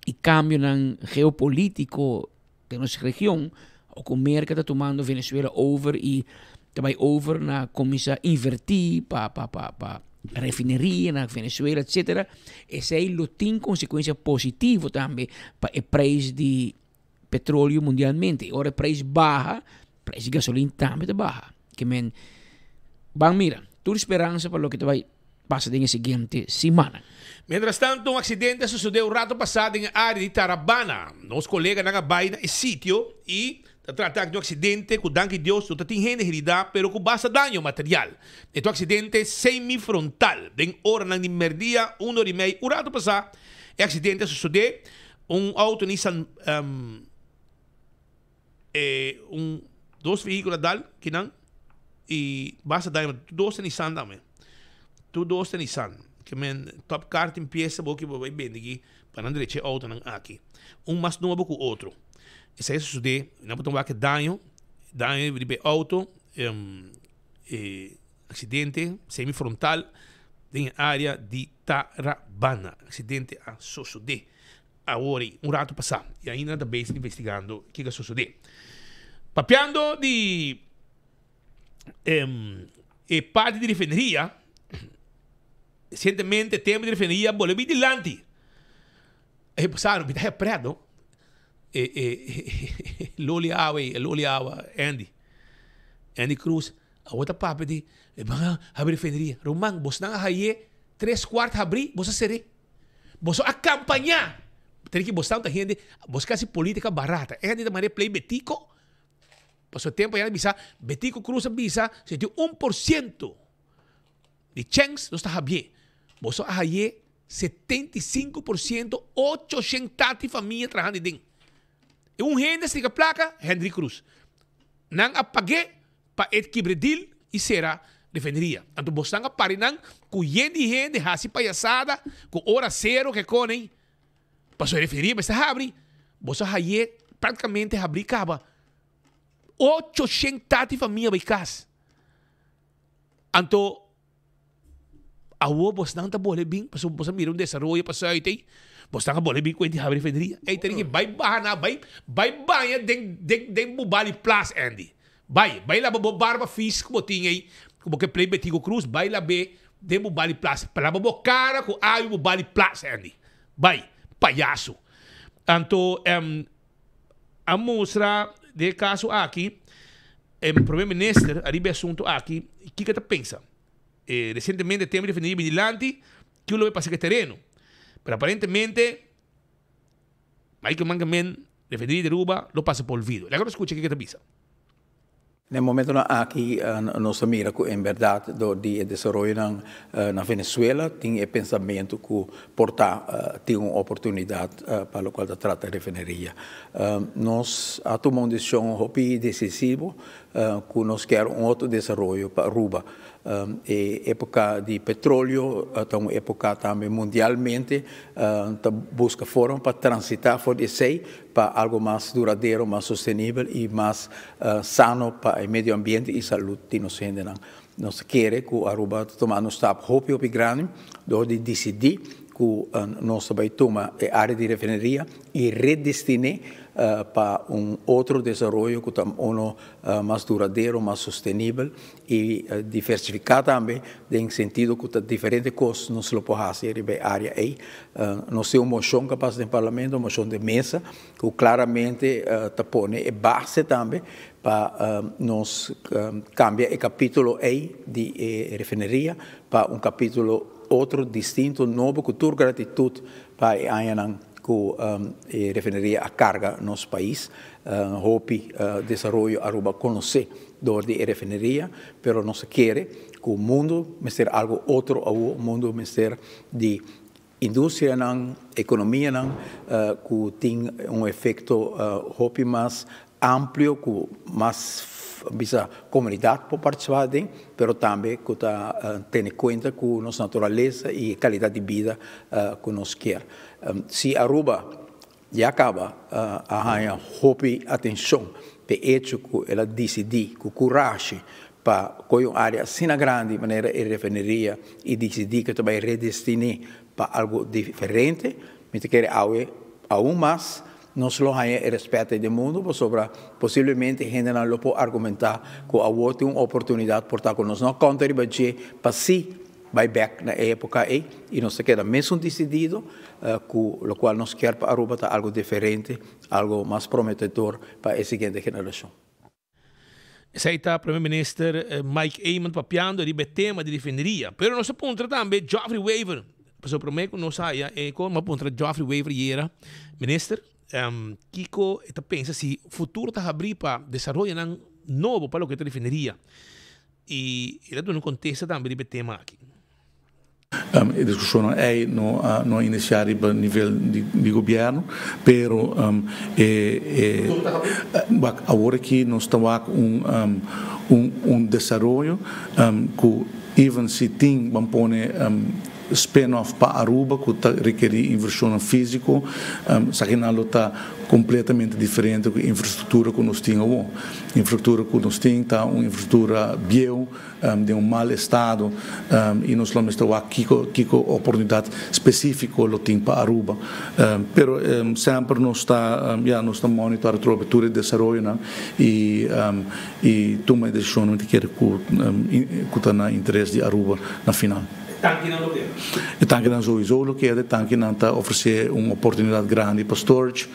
[SPEAKER 20] e cambio geopolítico de nossa região, o comer que está tomando Venezuela over e também over na começar a invertir para refineria na Venezuela, etc. Esse aí tem consequência positiva também para o preço de petróleo mundialmente. Agora o preço baixa, o preço de gasolina também está baixa. Que men, vamos mira, toda esperança para o que vai passar na seguinte semana.
[SPEAKER 15] Mientras tanto, um acidente sucedeu rato passado em área de Tarabana. Nosso colega na baia no sítio e trata de um acidente que, danke Deus, não tem herida, pero com basta dano material. É um acidente semifrontal. Den hora na merdia, 1h30, o rato passado, o acidente sucedeu auto Nissan, dois veículos dal, que não, e basta dar tu dois Nissan também. Tu dois Nissan. Que men top car tem peça boa que vai bem aqui para não direito auto não aqui. Mais novo que o outro. Isso é isso de não pode tomar que dano de auto acidente semifrontal em área de Tarrabana. Acidente a suceder. Agora, rato passar. E ainda da base investigando o que sucedeu. Papiando de parte de refineria, recentemente tempo de refineria, boleh vigilante. Passaram, está preso. Loli Awa, Andy Cruz, a outra papo de abrir refineria. Romang, você não haye 3/4 abrir, você será. Você acompanhar. Tem que você não gente, você quer política barata. Andy da maneira play betico. Passou tempo já bisa, betico Cruz bisa, se tem 1% de chance não está bem. Você haye 75%, 800 famílias trabalhando dentro. E gente se placa, Henry Cruz. Não apague para adquirir e será refineria. Então, você não apare não, com gente, hasi palhaçada, com hora zero que conem. Passou a refineria, mas está abre. Você haye praticamente abrir caba. 800 famílias vai casa. Então, você não está boleh bem, você mira desenvolvimento, passou aí, você não boleh bem com a refineria. Aí tem que vai banha den bubali plus Andy. Vai lá barba física como tinha aí, como que play betigo Cruz, vai lá be den bubali plus, para lá cara com ai bubali plus Andy. Vai, palhaço. Então, a mostra de caso aqui, o primeiro-ministro, arriba assunto aqui, o que você pensa? Recentemente tem definido vigilante que lo ve para terreno. Pero aparentemente, hay que mantener defendido de Aruba, lo pasa por olvido. Agora escucha o que te pensa.
[SPEAKER 5] No momento aqui, nós mira que, em verdade, do desenvolvimento na Venezuela, tem o pensamento que portar tem uma oportunidade para o qual trata a refineria. Nós tomamos uma decisão decisiva que nós queremos outro desenvolvimento para Aruba. Época de petróleo, então época também mundialmente, busca forma para transitar por esse para algo mais duradouro, mais sustentável e mais sano para o meio ambiente e saúde de nós. Nós queremos que Aruba tome um step rápido e grande, de decidir que nós vamos tomar a área de refineria e redestinar para outro desenvolvimento que é mais duradouro, mais sustentável e diversificar também, em sentido que diferentes coisas não se podem fazer na área aí. Nós temos uma moção capaz do parlamento, uma moção de mesa, que claramente põe a base também para nós cambiar o capítulo aí de refineria para capítulo outro distinto, novo, com toda gratitude para a que refineria a carga no nosso país. Hope desenvolvimento Aruba conhecer de refineria, mas nós queremos que o mundo seja algo outro, o mundo seja de indústria, economia, que tem efeito hope mais amplo, que mais bisa comunidade para participar dentro, mas também que tem em conta com nossa natureza e qualidade de vida que nós queremos. Se Aruba já acaba a ganhar atenção para o hecho que ela decidir, com coragem, para uma área assim grande, de maneira de refineria, e decidir que vai redestinar para algo diferente, me quer aún mais. Nós não temos respeito do mundo, sobre possivelmente a gente não pode argumentar que a outra tem uma oportunidade por estar com nós. Não contribuir para si, vai back na época aí, e nós queremos mesmo decidido, o qual nós queremos para Aruba algo diferente, algo mais prometedor para a seguinte geração.
[SPEAKER 15] Esse aí está o primeiro-ministro Mike Eamon papiando de tema de refineria. Pero nós ponto também Geoffrey Weaver. Pastor prometo nós aí como ponto Geoffrey Weaver era ministro. Kiko está pensa se o futuro está abrir para desenvolver novo para o que é refineria. E ele está no contexto também de tema aqui.
[SPEAKER 6] A discussão não iniciar a nível de governo, pero agora que nós estamos com desenvolvimento que even se tem vamos pôr spin-off para Aruba que requer inversão física, saquinalo está completamente diferente da infraestrutura que nós temos hoje. A infraestrutura que nós temos está uma infraestrutura vieja, de mau estado, e nós estamos aqui com oportunidade específica para Aruba. Pero sempre nós estamos monitorando a abertura de desenvolvimento e tomar decisão de que está no interesse de Aruba na final. Tanque não sowieso lo quer, tanque não está oferecer uma oportunidade grande para storage,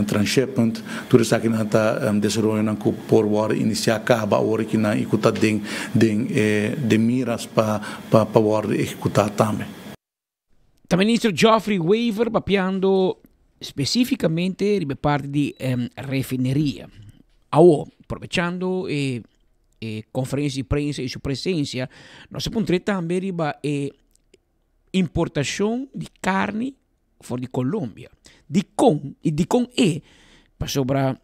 [SPEAKER 6] transshipment, tudo isso que não está desenvolvendo que por hora iniciar acaba hora que não executar de miras para hora executar também.
[SPEAKER 20] O ministro Geoffrey Weaver papiando specificamente ribe parte di refineria. Aprovechando conferência de prensa e sua presença, nós apontamos também riba importação de carne fora de Colômbia. De com passou para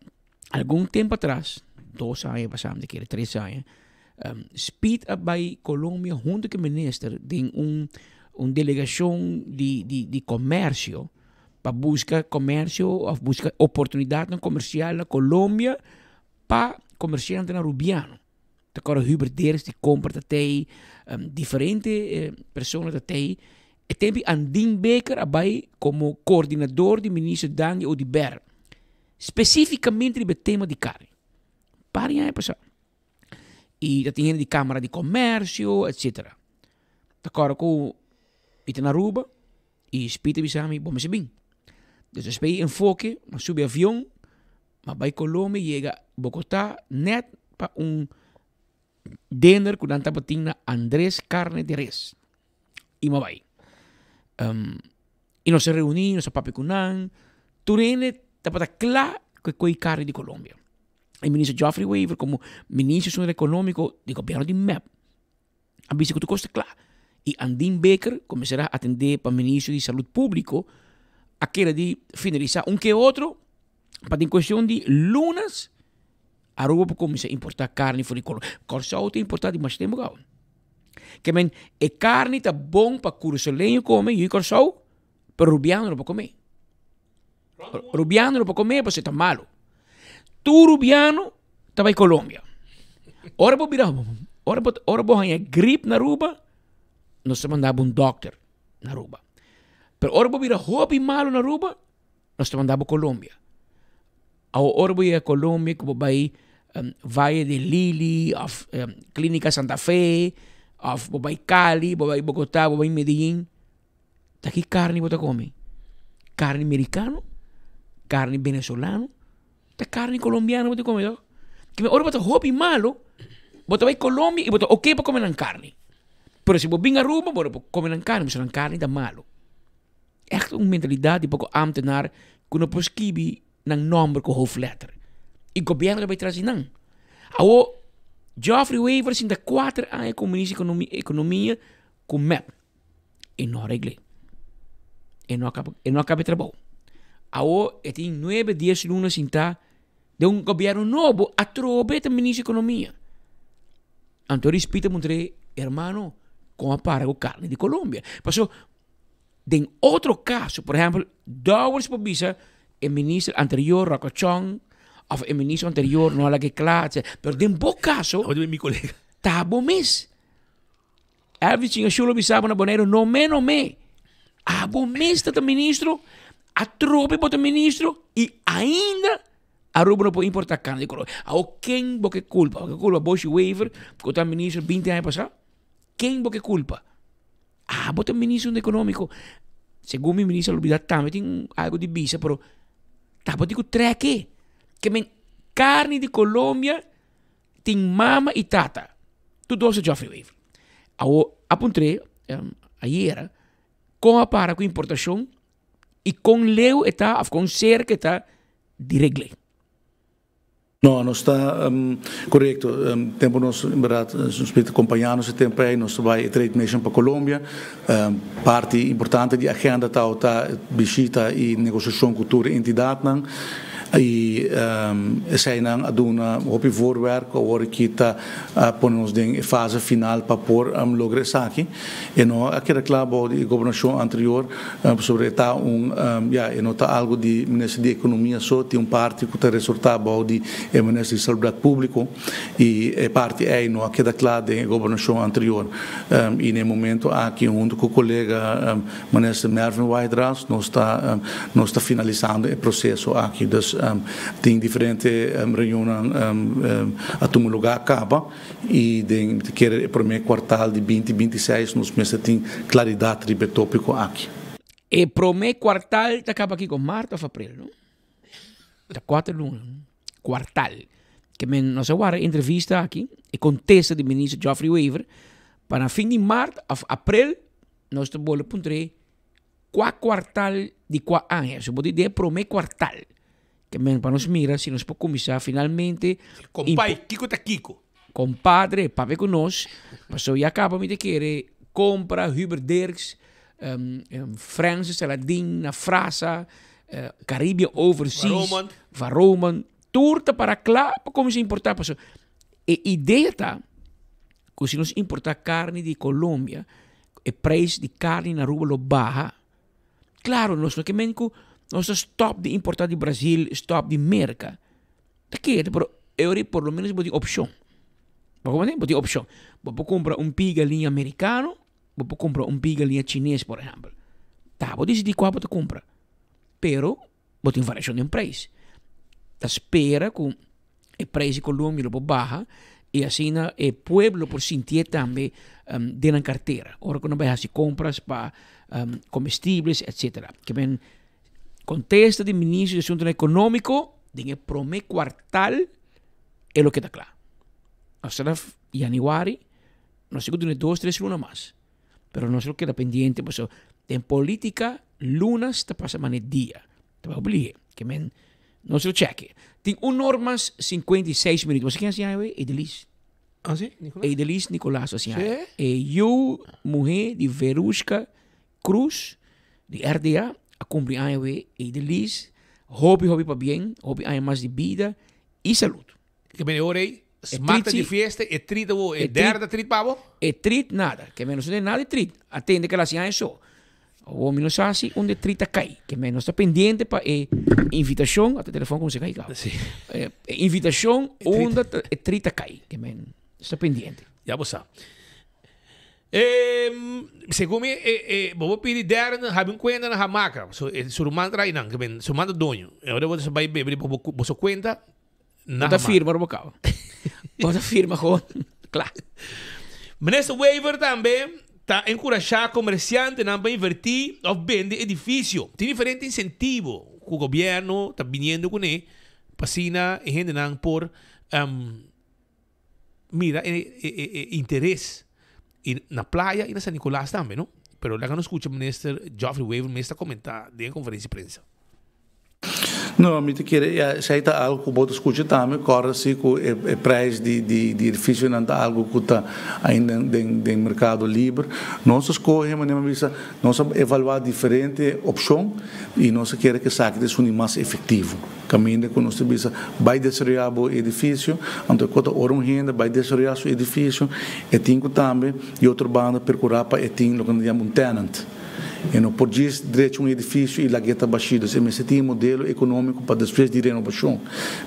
[SPEAKER 20] algum tempo atrás, 2 anos, passamos de 3 anos, speed up by Colômbia junto com o ministro de uma delegação de comércio para buscar comércio, buscar oportunidade comercial na Colômbia para comerciante na Rubiano. Agora Hubert Deers die compra até diferentes pessoas até e tem Andin Becker abai como coordenador de ministro Danny Odiber especificamente sobre o tema de carne. Para aí passar. E já tinha de Câmara de Comércio, etc. Agora com Itanaruba e Spita Bisami, bom mas bem. Então spei enfoque, mas sube avião, mas vai Colômbia chega Bogotá net para dinner que nanta patina Andrés Carne de Res. E vai. E nós se reunimos, nós papi kunan, turene tapata claro que coi carne de Colômbia. O ministro Geoffrey Weaver como ministro econômico do governo de MEP. A vice que tu costa claro. E Andin Becker começará a atender para o ministro de Saúde Público aquela de finalizar que outro para em questão de lunas Aruba para começar a importar carne fora de Colômbia. Corsau tem importado de mais tempo agora. Que men a carne está bom para cursolenho comer e corsau, pero rubiano não para comer. Rubiano não para comer porque está malo. Tu rubiano está em Colômbia. Ora vou virar, ora vou ganhar gripe na Aruba, nós mandamos doctor na Aruba. Pero ora vou virar hobby malo na Aruba, nós mandamos Colômbia. Ora vou ir a Colômbia como vai Valle de Lili, of Clínica Santa Fe, of vai Cali, vai Bogotá, vai Medellín. Daqui carne você come. Carne americano, carne venezolano, tá carne colombiana você come. Que ora você hobby malo, você vai Colômbia e você ok para comer carne. Pero se você vem a Aruba, você comer carne, mas a carne tá malo. Echt uma mentalidade pouco ambtenaar que não pode escrever ng number ko hoofdletter. O governo vai trazer não. Ao Geoffrey Weaver sinta 4 anos com o ministro de economia com MEP. E não regle. E não acaba trabalho. Ao tem 9 dias lunas sinta de governo novo a trobe o ministro de economia. Então respeita muito hermano com a para o carne de Colômbia. Passou em outro caso, por exemplo, dólares por visa o ministro anterior, Rocochón, ou o ministro anterior, não é que classe, pero em bom caso, está bom mês. Elvis tinha chulo bisaba na boneiro, não me. A bom mês está o ministro, a tropa para o ministro, e ainda a Aruba não pode importar carne de Colômbia. Quem boque culpa? Boque culpa Bush Weaver, porque o ministro 20 anos passado? Quem boque culpa? Bota o ministro econômico. Segundo o ministro, olvidar também tem algo de visa, pero tá digo treque que men carne de Colômbia tem mama e tata. Tudo isso já foi. Apontei ayer com a para com importação e com leu está com cerca está de regle.
[SPEAKER 6] Não, nós está correto. Tempo nós, em verdade, nos acompanhando esse tempo aí, nós vai Trade Nation para Colômbia. Parte importante da agenda está visita e negociação com toda entidade. E zij dan doen op je voorwerk, hoor ik het ponemos in fase final para por lograr saki. E no aquela claro de governação anterior sobre está e não está algo de ministro de economia só tem parte que está resultado de ministro de saúde público e parte aí no aquela claro de governação anterior e no momento aqui junto com o colega ministro Mervin Whitehouse nós está finalizando o processo aqui das tem diferentes reuniões a tomar lugar acaba e que o primeiro quartal de 2026 nós mesmos tem claridade sobre o tópico aqui.
[SPEAKER 20] O primeiro quartal acaba aqui com março ou abril, não? Está 4 lunes, quartal. Que nós agora entrevista aqui e contesta do ministro Geoffrey Weaver para fim de março ou abril nós estamos a qual quartal de qual ano. Se pode dizer primeiro quartal. Que para nós mira se nós podemos começar finalmente
[SPEAKER 15] compadre Kiko tá Kiko
[SPEAKER 20] compadre papai com nós passou e acaba de querer compra Hubert Dirks Francis Saladin na França Caribbean Overseas Varoman turta para lá para como se importar passou e ideia tá que se nós importar carne de Colômbia o preço de carne na rua lo baja claro nós não queremos nós stop de importar de Brasil, stop de América. Daqui, pero por lo menos tem opção. Tem opção. Vou comprar pigalinha americano, vou comprar pigalinha chinês, por exemplo. Tá, vou decidir qual vou comprar. Pero, vou ter variação de preço. Tá espera com o preço de Colômbia lo baja e assim o pueblo por sentir também de na carteira. Ora quando vai fazer compras para comestíveis, etc. Que bem contesta do ministro de Asuntos Econômicos de que primeiro quartal é o que está claro. Nós estamos em janeiro, nós temos 2, 3 lunas mais. Mas nós lo que está pendiente, porque tem política, lunas está passando mais dia. Então, obliguei, que nós lo cheque. Tem normas 56 minutos. Você quer assim, Edelis?
[SPEAKER 15] Ah, sim?
[SPEAKER 20] Edelis Nicolás, assim. E eu, mulher de Verusca Cruz, de RDA, a cumprir a Edelis, hobby para bem, hobby a mais de vida e saúde.
[SPEAKER 15] Que bem, orei, mata de festa, é trita, é derda, trita, pavo?
[SPEAKER 20] É trita, nada, que menos não tem nada de trita. Atende que ela assim, é só. O homem não sabe onde trita cai, que menos está pendente para a invitação, até o telefone como se cai.
[SPEAKER 15] Sim.
[SPEAKER 20] Invitação, onde a trita cai, que menos está pendente.
[SPEAKER 15] Já você segundo vou pedir derna, habe conta na hamaca, surumanda rainang, que bem, surumanda donho. Agora você vai beber, você conta na
[SPEAKER 20] hamaca. Firma no bocal. Bota firma com, claro.
[SPEAKER 15] Ministro Weaver também está encorajando comerciantes para invertir ou vender edifício. Tem diferente incentivo que o governo está vindo com ele, para e gente não por mira interesse. E na praia e na San Nicolás também, não? Pero lá que não escuta o ministro Geoffrey Weaver, me está comentando em conferência de prensa.
[SPEAKER 6] Não, me queria, se está algo que você escuta também, corre se com o preço de edifício não está algo que está ainda no mercado livre. Nós escolhemos, nós evaluar diferentes opções e nós queremos que saque de mais efetivo. Caminho que nós temos, vai desarrollar o edifício, então quando hora renda vai desarrollar o edifício, e tem também e outra banda percorrer para tem o que nós chamamos tenant. E não pode direito um edifício e lá está baixado. Se tem um modelo econômico para depois de renovação.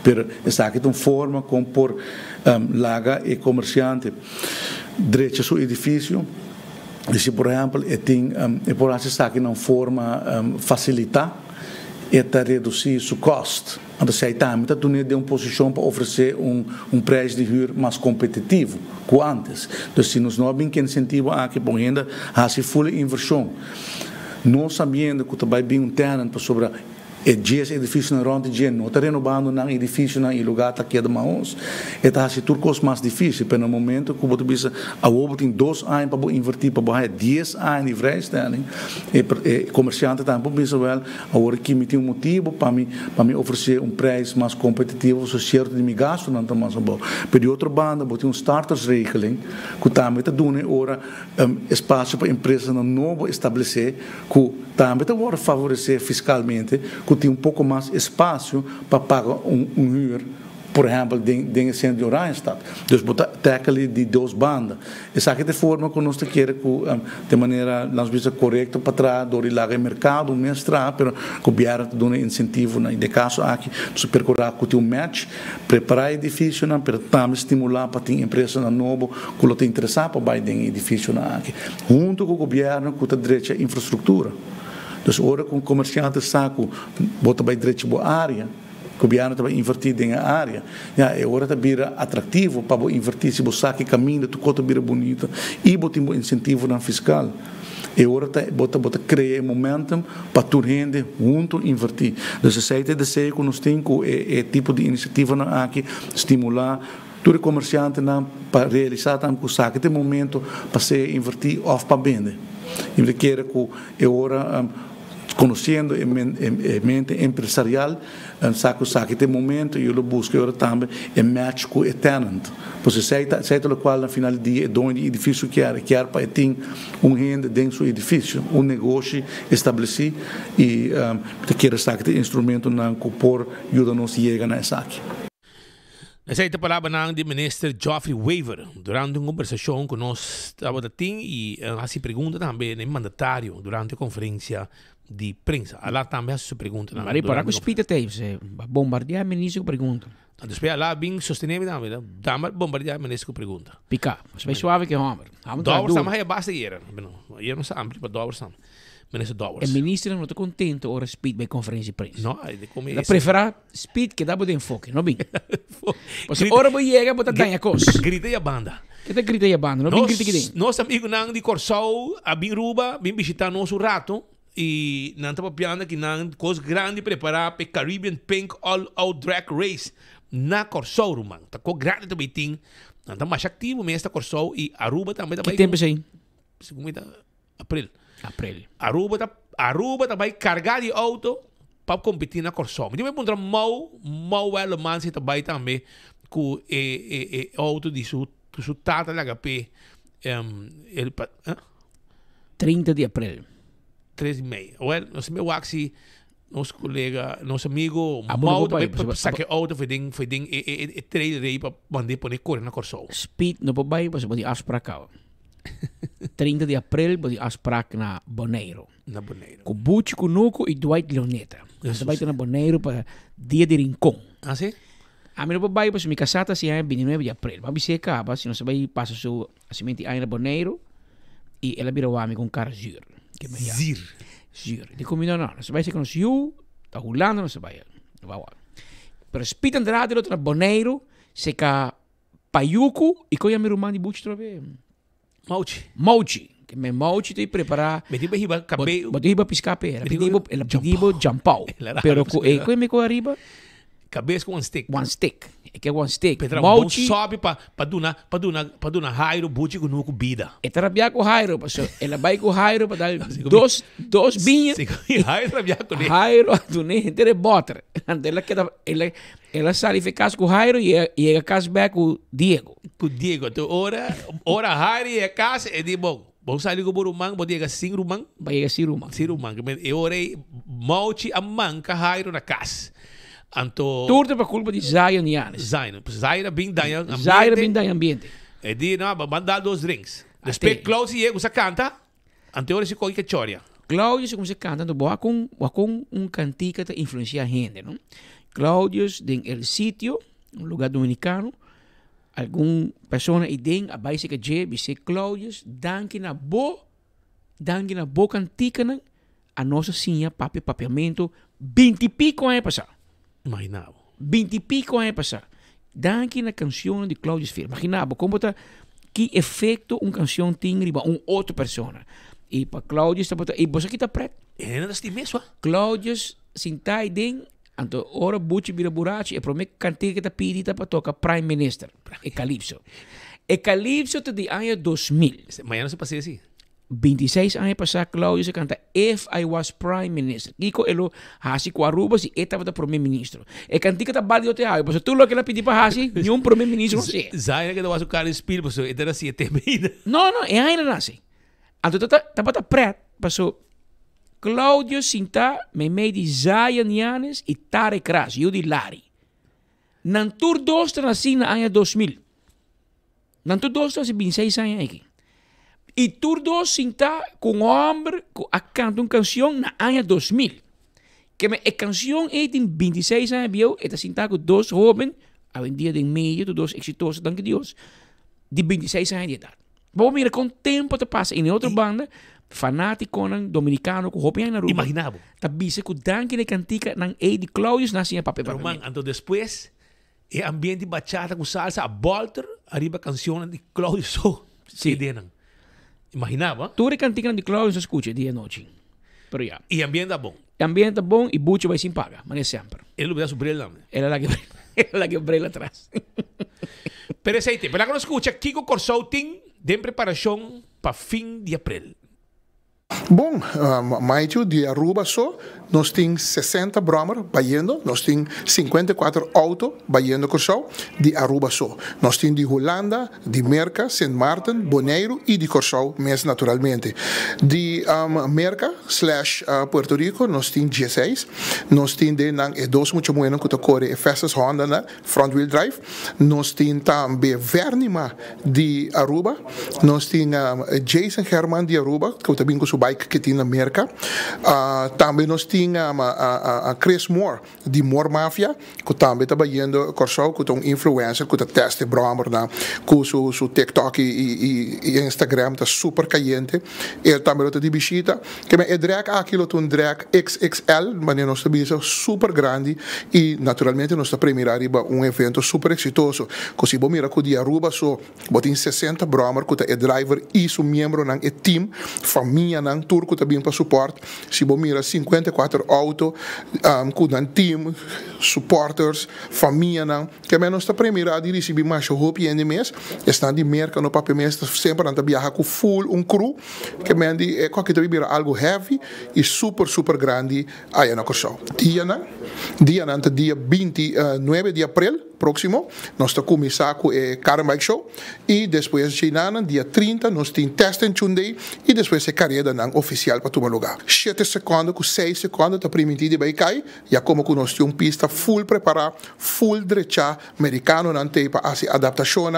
[SPEAKER 6] Mas essa aqui tem forma como por laga e comerciante direito ao edifício. E se, por exemplo, por essa aqui não forma facilitar e reduzir o custo. Então, se aí também está em uma posição para oferecer preço de rua mais competitivo que antes. Então, se nós não temos incentivo aqui para a full inversão, não sabendo que também tem tenant para sobre esse edifício na ronda de não está renovando na edifício na lugar tá queda mais está se turcos mais difícil pero no momento que você bisa a obo tem 2 anos para invertir para botar 10 anos de vrijstelling e comerciante também bisa wel agora que me tem motivo para me oferecer preço mais competitivo so certo de me gasto não tá mais bom pero de outra banda botar starters regeling que também está dando ora espaço para empresas novo estabelecer que também está agora favorecer fiscalmente que tem pouco mais espaço para pagar huur, por exemplo, de centro de Oranjestad. Dus botar tackle de 2 bandas. Essa aqui de forma que nós queremos de maneira nós visa correta para trás do lago mercado mestrar, pero o governo dá incentivo na de caso aqui se percorrer com um match, preparar edifício na, pero também estimular para ter empresa na novo que lo te interessar para baixo de edifício na aqui. Junto com o governo que direito à infraestrutura. Dus ora com comerciantes saco bota para direito boa área, o governo também investir em área, é hora de vir atrativo para investir se você que caminha tu cota vir bonita e botar um incentivo na fiscal. É hora de bota criar momentum para tu rende junto investir. Dus essa é de ser que nós temos tipo de iniciativa na aqui estimular todo comerciante para realizar também o saque de momento para ser investir ou para vender. E quer que é hora conhecendo a mente empresarial, sabe que momento eu busco agora também match com o tenant. Porque sei o qual no final do dia é onde o edifício quer para ter renda dentro do edifício, negócio estabelecido e quer saber que instrumento não por ajuda-nos a chegar nessa aqui.
[SPEAKER 15] Essa é a palavra do ministro Geoffrey Weaver durante uma conversação que nós estávamos tendo e assim pergunta também no mandatário durante a conferência de prensa. Lá também essa pergunta.
[SPEAKER 20] Mas para que os pita teve, bombardear o ministro com pergunta.
[SPEAKER 15] Depois lá bem sustentável também, dá bombardear o ministro com pergunta.
[SPEAKER 20] Pica, mas bem suave que é homem.
[SPEAKER 15] Dólar sama é basta ir, eu não sei amplo para dólar sama. Ministro Dowers.
[SPEAKER 20] O ministro não está contente ora speed bei conferência de prensa.
[SPEAKER 15] Não, é de começo.
[SPEAKER 20] Ele prefere speed que dá para enfoque, não bem? Porque ora vai chegar para dar a coisa.
[SPEAKER 15] Grita a banda.
[SPEAKER 20] Que grita a banda, não bem grita que
[SPEAKER 15] Nosso amigo nang de Corsol, a bem ruba, bem visitar nosso rato e não está papiando que nang coisa grande preparar para Caribbean Pink All Out Drag Race na Corsol, rumang. Tá co grande também tem. Não está mais ativo mesmo Corsol e Aruba também tá.
[SPEAKER 20] Que tempo é aí?
[SPEAKER 15] Segunda April.
[SPEAKER 20] Aruba
[SPEAKER 15] também carregar de auto para competir na Corsol. Mas eu vou mau ela manse também também com auto de su tata da HP
[SPEAKER 20] 30 de abril.
[SPEAKER 15] 3 de maio. Well, nós meu axi nosso colega, nosso amigo mau também saque auto foi ding trade rei para mandar para correr na Corsol.
[SPEAKER 20] Speed no papai, você pode aspracar. 30 de abril pode asprac na Bonaire.
[SPEAKER 15] Na Bonaire.
[SPEAKER 20] Com Butch Kunuko e Dwight Leoneta. Você vai ter na Bonaire para dia de rincón.
[SPEAKER 15] Ah, sim?
[SPEAKER 20] A mim não vai para me casar assim é 29 de abril. Mas se acaba, se não se vai passar seu assimenti aí na Bonaire e ela virou a mim com cara zir. Zir. De comida não. Não se vai ser com o Ziu, tá rolando, não se vai. Não vai. Pero Speed Andrade na Bonaire se ca Payuco e coi a meu irmão de Butch trove. Mauchi. Que me Mauchi te preparar.
[SPEAKER 15] Me tipo riba cabelo.
[SPEAKER 20] Bote riba piscar pera. Ela pediu jampau. Pero coi me co arriba.
[SPEAKER 15] Cabeça com one stick.
[SPEAKER 20] É que é one stick.
[SPEAKER 15] Petra Mauchi sobe para duna Jairo Butch com nuco bida.
[SPEAKER 20] É trabalhar com Jairo, pessoal. Ela vai com Jairo para dar dois binhas.
[SPEAKER 15] Jairo trabalhar com ele.
[SPEAKER 20] Jairo do nem ter botar. Ela sai de casa com Jairo e ela casa back com Diego.
[SPEAKER 15] Com Diego. Então ora Jairo e a casa é de bom. Bom sair com o Rumang, pode chegar sem Rumang.
[SPEAKER 20] Vai chegar sem Rumang.
[SPEAKER 15] Sem Rumang. E ora Mauchi a manca Jairo na casa. Anto
[SPEAKER 20] tudo para culpa de Zion e Yanis.
[SPEAKER 15] Zion bem daí ambiente.
[SPEAKER 20] Zion bem daí ambiente.
[SPEAKER 15] E di não, mandar 2 drinks. Depois Cláudio e você canta. Ante hora se coi que choria.
[SPEAKER 20] Cláudio se começa cantando boa com cantica que influencia a gente, não? Cláudio den el sitio, um lugar dominicano. Algum pessoa e den a base que je bise Cláudio danke na bo cantica a nossa sinha papiamento 20 e pico anos passar.
[SPEAKER 15] Imaginava.
[SPEAKER 20] 20 e pico anos passar. Danke na canção de Cláudio Filho. Imaginava como está que efeito uma canção tem riba outra pessoa. E para Cláudio está e você aqui está preto.
[SPEAKER 15] É nada de mesmo.
[SPEAKER 20] Cláudio sintai ding anto ora buchi bira burachi e prome kanti kita pidita pa toka prime minister e Calypso te di año 2000
[SPEAKER 15] mañana se pasé así
[SPEAKER 20] 26 anos passar Claudio se canta If I Was Prime Minister Kiko elo hasi ko Aruba si eta para primeiro ministro e cantica tá balde te ai mas tu lo que la pedi para hasi nenhum primeiro ministro não sei
[SPEAKER 15] zaina que da wasu cara espil mas era assim até meida
[SPEAKER 20] não é ainda nasce anto tá para pret passou Claudio sinta me di Zayan Yanes e Tare Kras eu di Lari nantur dos nasci na ano 2000 nantur dos nasci 26 anos aqui e turdo sinta com homem a cantar uma canção na ano 2000 que a canção é de 26 anos viu e sinta com dois jovens a um dia de meio dois exitosos danke Deus de 26 anos de idade vamos ver com o tempo que passa em outra banda fanático dominicano com roupa na rua
[SPEAKER 15] imaginava
[SPEAKER 20] tá bisa com danke de cantica na de Claudius nascia papel para
[SPEAKER 15] mim então depois é ambiente bachata com salsa a volta arriba canção de Claudius
[SPEAKER 20] sim
[SPEAKER 15] imaginava
[SPEAKER 20] tu de cantica de Claudius escuta dia e noite pero já
[SPEAKER 15] e ambiente bom
[SPEAKER 20] e bucho vai sem paga mas é sempre
[SPEAKER 15] ele vai subir lá
[SPEAKER 20] ela la que brilla atrás
[SPEAKER 15] pero aceite para que nos escucha Kiko Corsouting de preparação para fim de abril.
[SPEAKER 7] Bom, maio de Aruba só, nós temos 60 bromers baiando, nós temos 54 autos baiando Corsou de Aruba só. Nós temos de Holanda, de Merca, Sint Maarten, Bonaire e de Corsou, mesmo naturalmente. De Merca/Puerto Rico, nós temos 16. Nós temos de dois muito buenos que corre Festas Honda, né? Front wheel drive. Nós temos também Vernima de Aruba. Nós temos Jason Herman de Aruba, que também com sua bike que tem na Merca. Também nós temos Chris Moore de Moore Mafia, que também está baiando Corsou, que é um influencer, que está testando brommer, com seu TikTok e Instagram, está super caliente. Ele também está de visita, que é drag aquilo, um drag XXL, mas nós estamos super grande e naturalmente nós estamos premiando um evento super exitoso. Se você mira que de Aruba, só tem 60 brommer, que é driver e seu membro, é team, família, turco também para suporte. Se você mira 54 autos, com um team, supporters, família, que menos está premiado e receber mais roupa e mês, está de merca no papel mês, sempre anda viajar com full crew, que menos é qualquer também algo heavy e super grande aí na Corsou. Dia 29 de abril próximo, nós estamos começando com o Car Bike Show e depois de dia 30 nós temos Test and Tune Day e depois é carreira oficial para tomar lugar. 7 segundos com 6 segundos está permitido para cair, já como que nós temos pista full preparada, full derecha, americano não tem para fazer adaptação,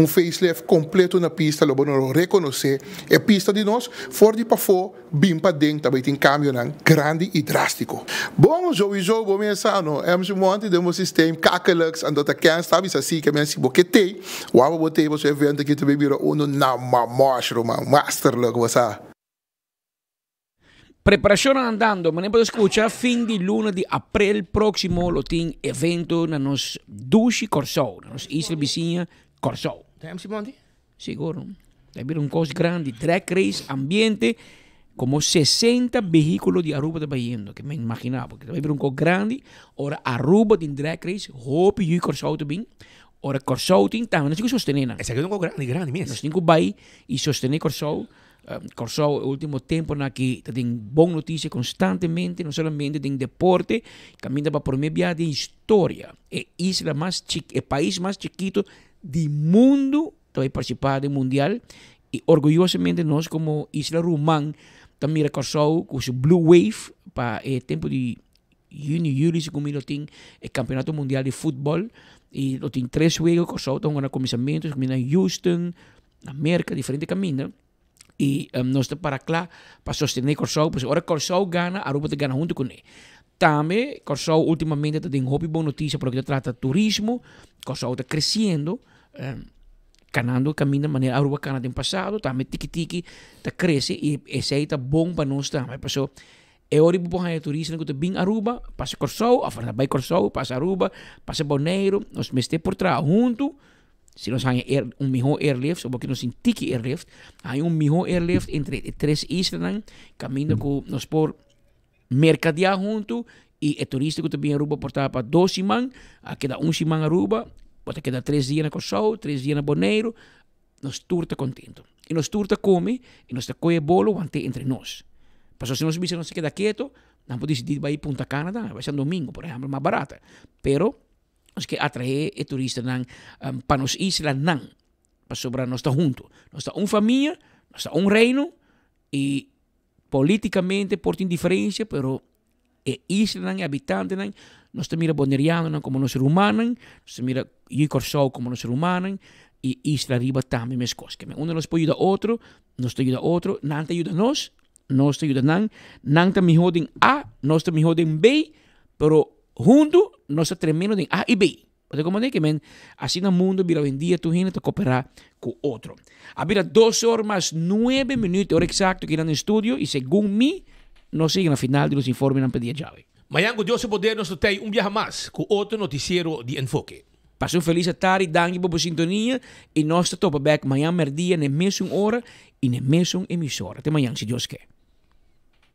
[SPEAKER 7] facelift completo na pista, logo nós reconhecer a pista de nós, fora de para fora, bem para dentro, também tem câmbio grande e drástico. Bom, sowieso, vamos começar, MC Monte, demos sistema, Kakelux, andou quem sabe assim que se boquetei, o abo botei você evento que também virou na mushroom, master logo você.
[SPEAKER 20] Preparação andando, mas nem pode escutar fim de luna de abril próximo lo tem evento na nos Dushi Corsou, na nos isla vizinha Corsou.
[SPEAKER 15] MC Monte?
[SPEAKER 20] Seguro. Deve vir coisa grande, drag race, ambiente, como 60 vehículos de Aruba de baiando, que me imaginava, que deve vir coisa grande, ora Aruba de drag race, hope e Corsou também, ora Corsou tem também, nós temos que sostener.
[SPEAKER 15] Essa aqui é uma coisa grande mesmo.
[SPEAKER 20] Nós temos que bair e sostener Corsou. Corsou, último tempo que tem boa notícia constantemente, não somente tem deporte, caminha para promover de história. É isla mais é país mais chiquito do mundo, vai participar do mundial e orgulhosamente nós como Isla Rumang também Corsou com o Blue Wave para o tempo de junho, julho, segundo tem o campeonato mundial de futebol e tem 3 jogos Corsou, estão no começamento, caminha em Houston, na América, diferente caminho. E nós estamos para lá para sostener Corsou, porque agora Corsou ganha, Aruba te ganha junto com ele. Também, Corsou ultimamente tem uma boa notícia porque trata turismo, Corsou está crescendo, ganhando caminho de maneira Aruba cana tem passado, também tiki-tiki está crescendo e esse aí está bom para nós também. Passou, é hora de botar a turista que está bem Aruba, passa Corsou, a frente vai Corsou, passa Aruba, passa Bonaire, nós mestemos por trás junto. Se nós temos melhor airlift, ou porque nós temos tiki airlift, há melhor airlift entre 3 islas, caminho com nós por mercadear junto e é turista que também Aruba portar para 2 semanas, queda 1 semana Aruba, pode quedar 3 dias na Cossau, 3 dias na Bonaire, nós turta contento. E nós turta come, e nós coe bolo ante entre nós. Mas se nós bisa não se queda quieto, não pode decidir vai Punta Cana, vai ser domingo, por exemplo, mais barata. Pero nós que atrair e turista para nos isla não, para sobrar nós está junto. Nós está família, nós está reino e politicamente por indiferença, pero e isla não, habitante não, nós está mira boneriano como nós ser humano, nós mira Corsou como nós ser humano e isla riba também mes coisas. Um de nós pode ajudar outro, nós te ajuda outro, não te ajuda nós te ajuda não te me jodem A, nós te me jodem B, pero junto nós te tremendo em A e B. Porque como é que assim no mundo vira hoje em dia tu gente te cooperar com outro. Habira 2 horas mais 9 minutos, hora exacto que irá no estúdio e segundo mim, nós seguimos na final de los informes na pedia chave.
[SPEAKER 15] Mayango Dios poder nos tem viaje mais com outro noticiero de Enfoque.
[SPEAKER 20] Passe um feliz tarde, danke por sintonia e nós topa back amanhã merdia na mesma hora e na mesma emissora. Até amanhã, se Deus quer.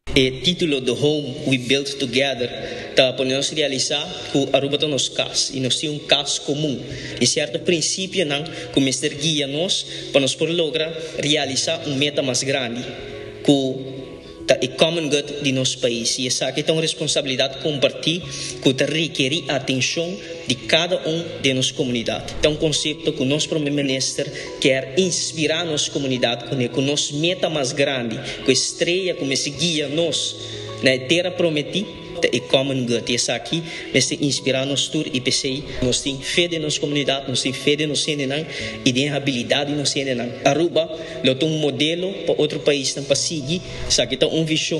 [SPEAKER 4] O título do Home We Build Together está para nós realizar que Aruba está nos cas e nós temos cas comum e certo princípio não começar a guiar nós para nós por lograr realizar meta mais grande que é common good de nosso país e essa aqui é uma responsabilidade compartilhar que requer a atenção de cada de nossa comunidade. É um conceito que o nosso primeiro-ministro quer inspirar a nossa comunidade com nossa meta mais grande, com a estreia, como se guia nós na terra prometida. É common good. E essa aqui vai inspirar nós todos e pensei, nós temos fé de nossa comunidade, nós temos fé de nossa gente e de habilidade de nossa gente. Aruba, é um modelo para outro país para seguir. Essa aqui é uma visão,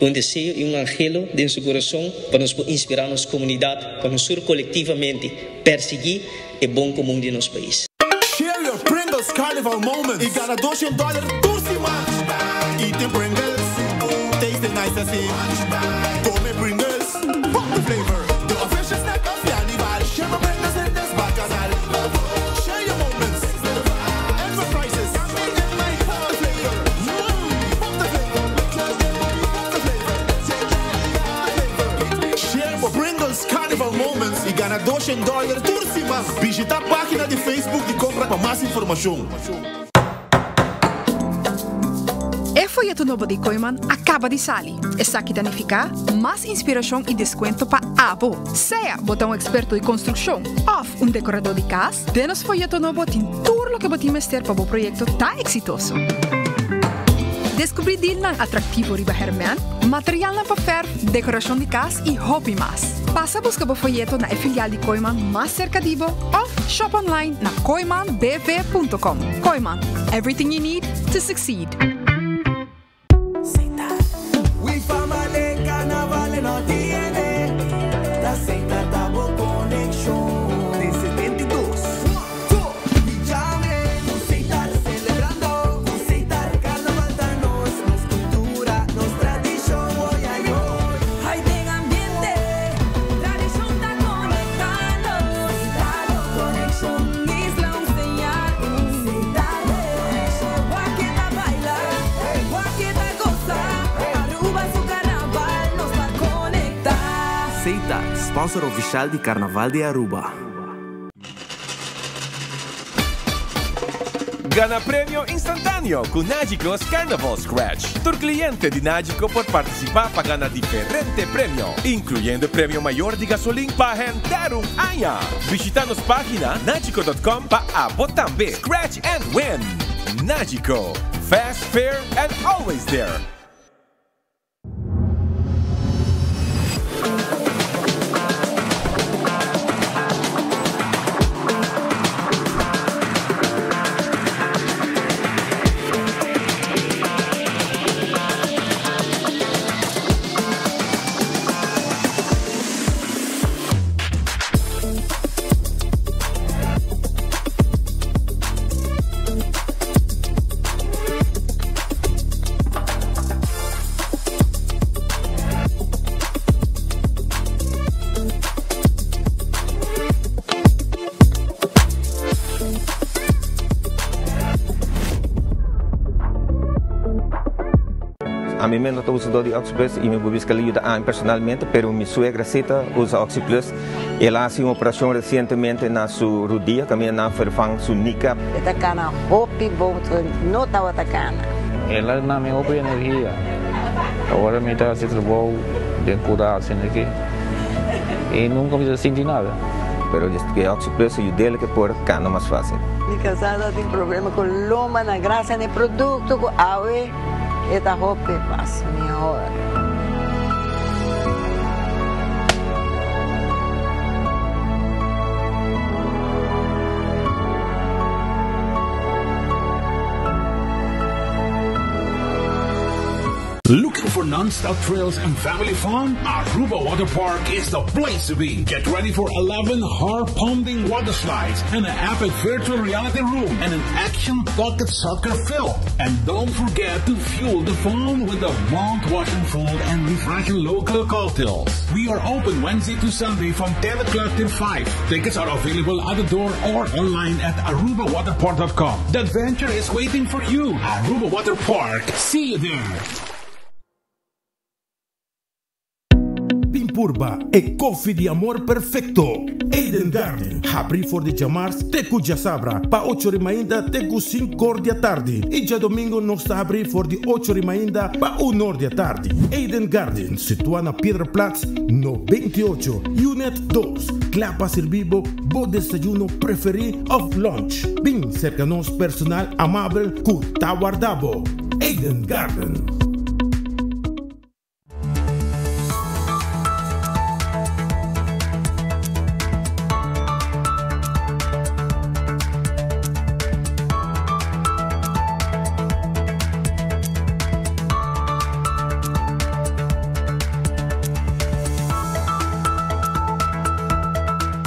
[SPEAKER 4] um desejo e um angelo de nosso coração para nos inspirar nossa comunidade, para nós coletivamente perseguir o bom comum de nosso país.
[SPEAKER 14] Share your Pringles Carnival moments. E gana $200 por semana. E tem Pringles, taste nice assim. Come Pringles, fuck the flavor. The official snack of the animal. Share my Pringles in this bacanal. Share your moments. And for prices. Fuck the flavor. Fuck the flavor. Share my Pringles Carnival moments. E gana $200 por semana. Visita a página de Facebook e compra para mais informação.
[SPEAKER 2] O folheto novo de Koiman acaba de sair. Está aqui danificar mais inspiração e desconto para Abo. Seja botão experto de construção ou um decorador de casa, denos folheto novo tem tudo o que você mestre para o projeto tá exitoso. Descobrir deal na atrativo riba Herman, material na papel, decoração de casa e hobby mais. Passa a buscar o folheto na filial de Koiman mais cerca de você ou shop online na koimanbv.com. Koiman, everything you need to succeed.
[SPEAKER 14] We family carnaval no tiene la Seita Tabo Connection de 72. Llame, Seita celebrando, Seita carnaval da nos cultura, nos tradición hoy a hoy. Hay buen ambiente, tradición está conectando, Seita Connection isla un señal, Seita Connection, guaqueta baila, guaqueta goza.
[SPEAKER 8] Seita, sponsor oficial de Carnaval de Aruba.
[SPEAKER 9] Gana premio instantâneo com Nágicos Carnival Scratch. Tu cliente de Nágico pode participar para ganhar diferente prêmio, incluindo o prêmio maior de gasolina para render año. Visita nossa página nagico.com para botar B. Scratch and win. Nágico. Fast, fair and always there.
[SPEAKER 10] mí me no uso de OxyPlus y me busca ayuda a mí personalmente, pero mi suegra cita usa OxyPlus. Él hace una operación recientemente en su rodilla, también na vervang su kneecap.
[SPEAKER 11] Esta cana hopi bom no estaba atacando.
[SPEAKER 12] Ela na minha hopi energia. Agora me está haciendo bom, bem cuidado sem aqui. E nunca me senti nada.
[SPEAKER 10] Pero que OxyPlus ayuda a que por cana más fácil.
[SPEAKER 11] Mi casada tem problema com loma na graça de produto com awe. Esta hopi passa melhor.
[SPEAKER 13] Looking for non-stop trails and family fun? Aruba Water Park is the place to be. Get ready for 11 heart-pounding water slides and an epic virtual reality room and an action pocket soccer field. And don't forget to fuel the fun with the mouth-watering food and refreshing local cocktails. We are open Wednesday to Sunday from 10 o'clock till 5. Tickets are available at the door or online at arubawaterpark.com. The adventure is waiting for you. Aruba Water Park. See you there.
[SPEAKER 16] Pimpurba e coffee di amor perfecto. Eden Garden. Abri for de chamars teku já sabra. Pa 8 ainda teku 5 da tarde. E já domingo nós está abrir for de 8 ainda pa 1 da tarde. Eden Garden, situado na Piedraplatz, no 28, Unit 2. Clapa servibo, bo desayuno preferi of lunch. Bem cerca nos personal amável ku tawardabo. Eden Garden.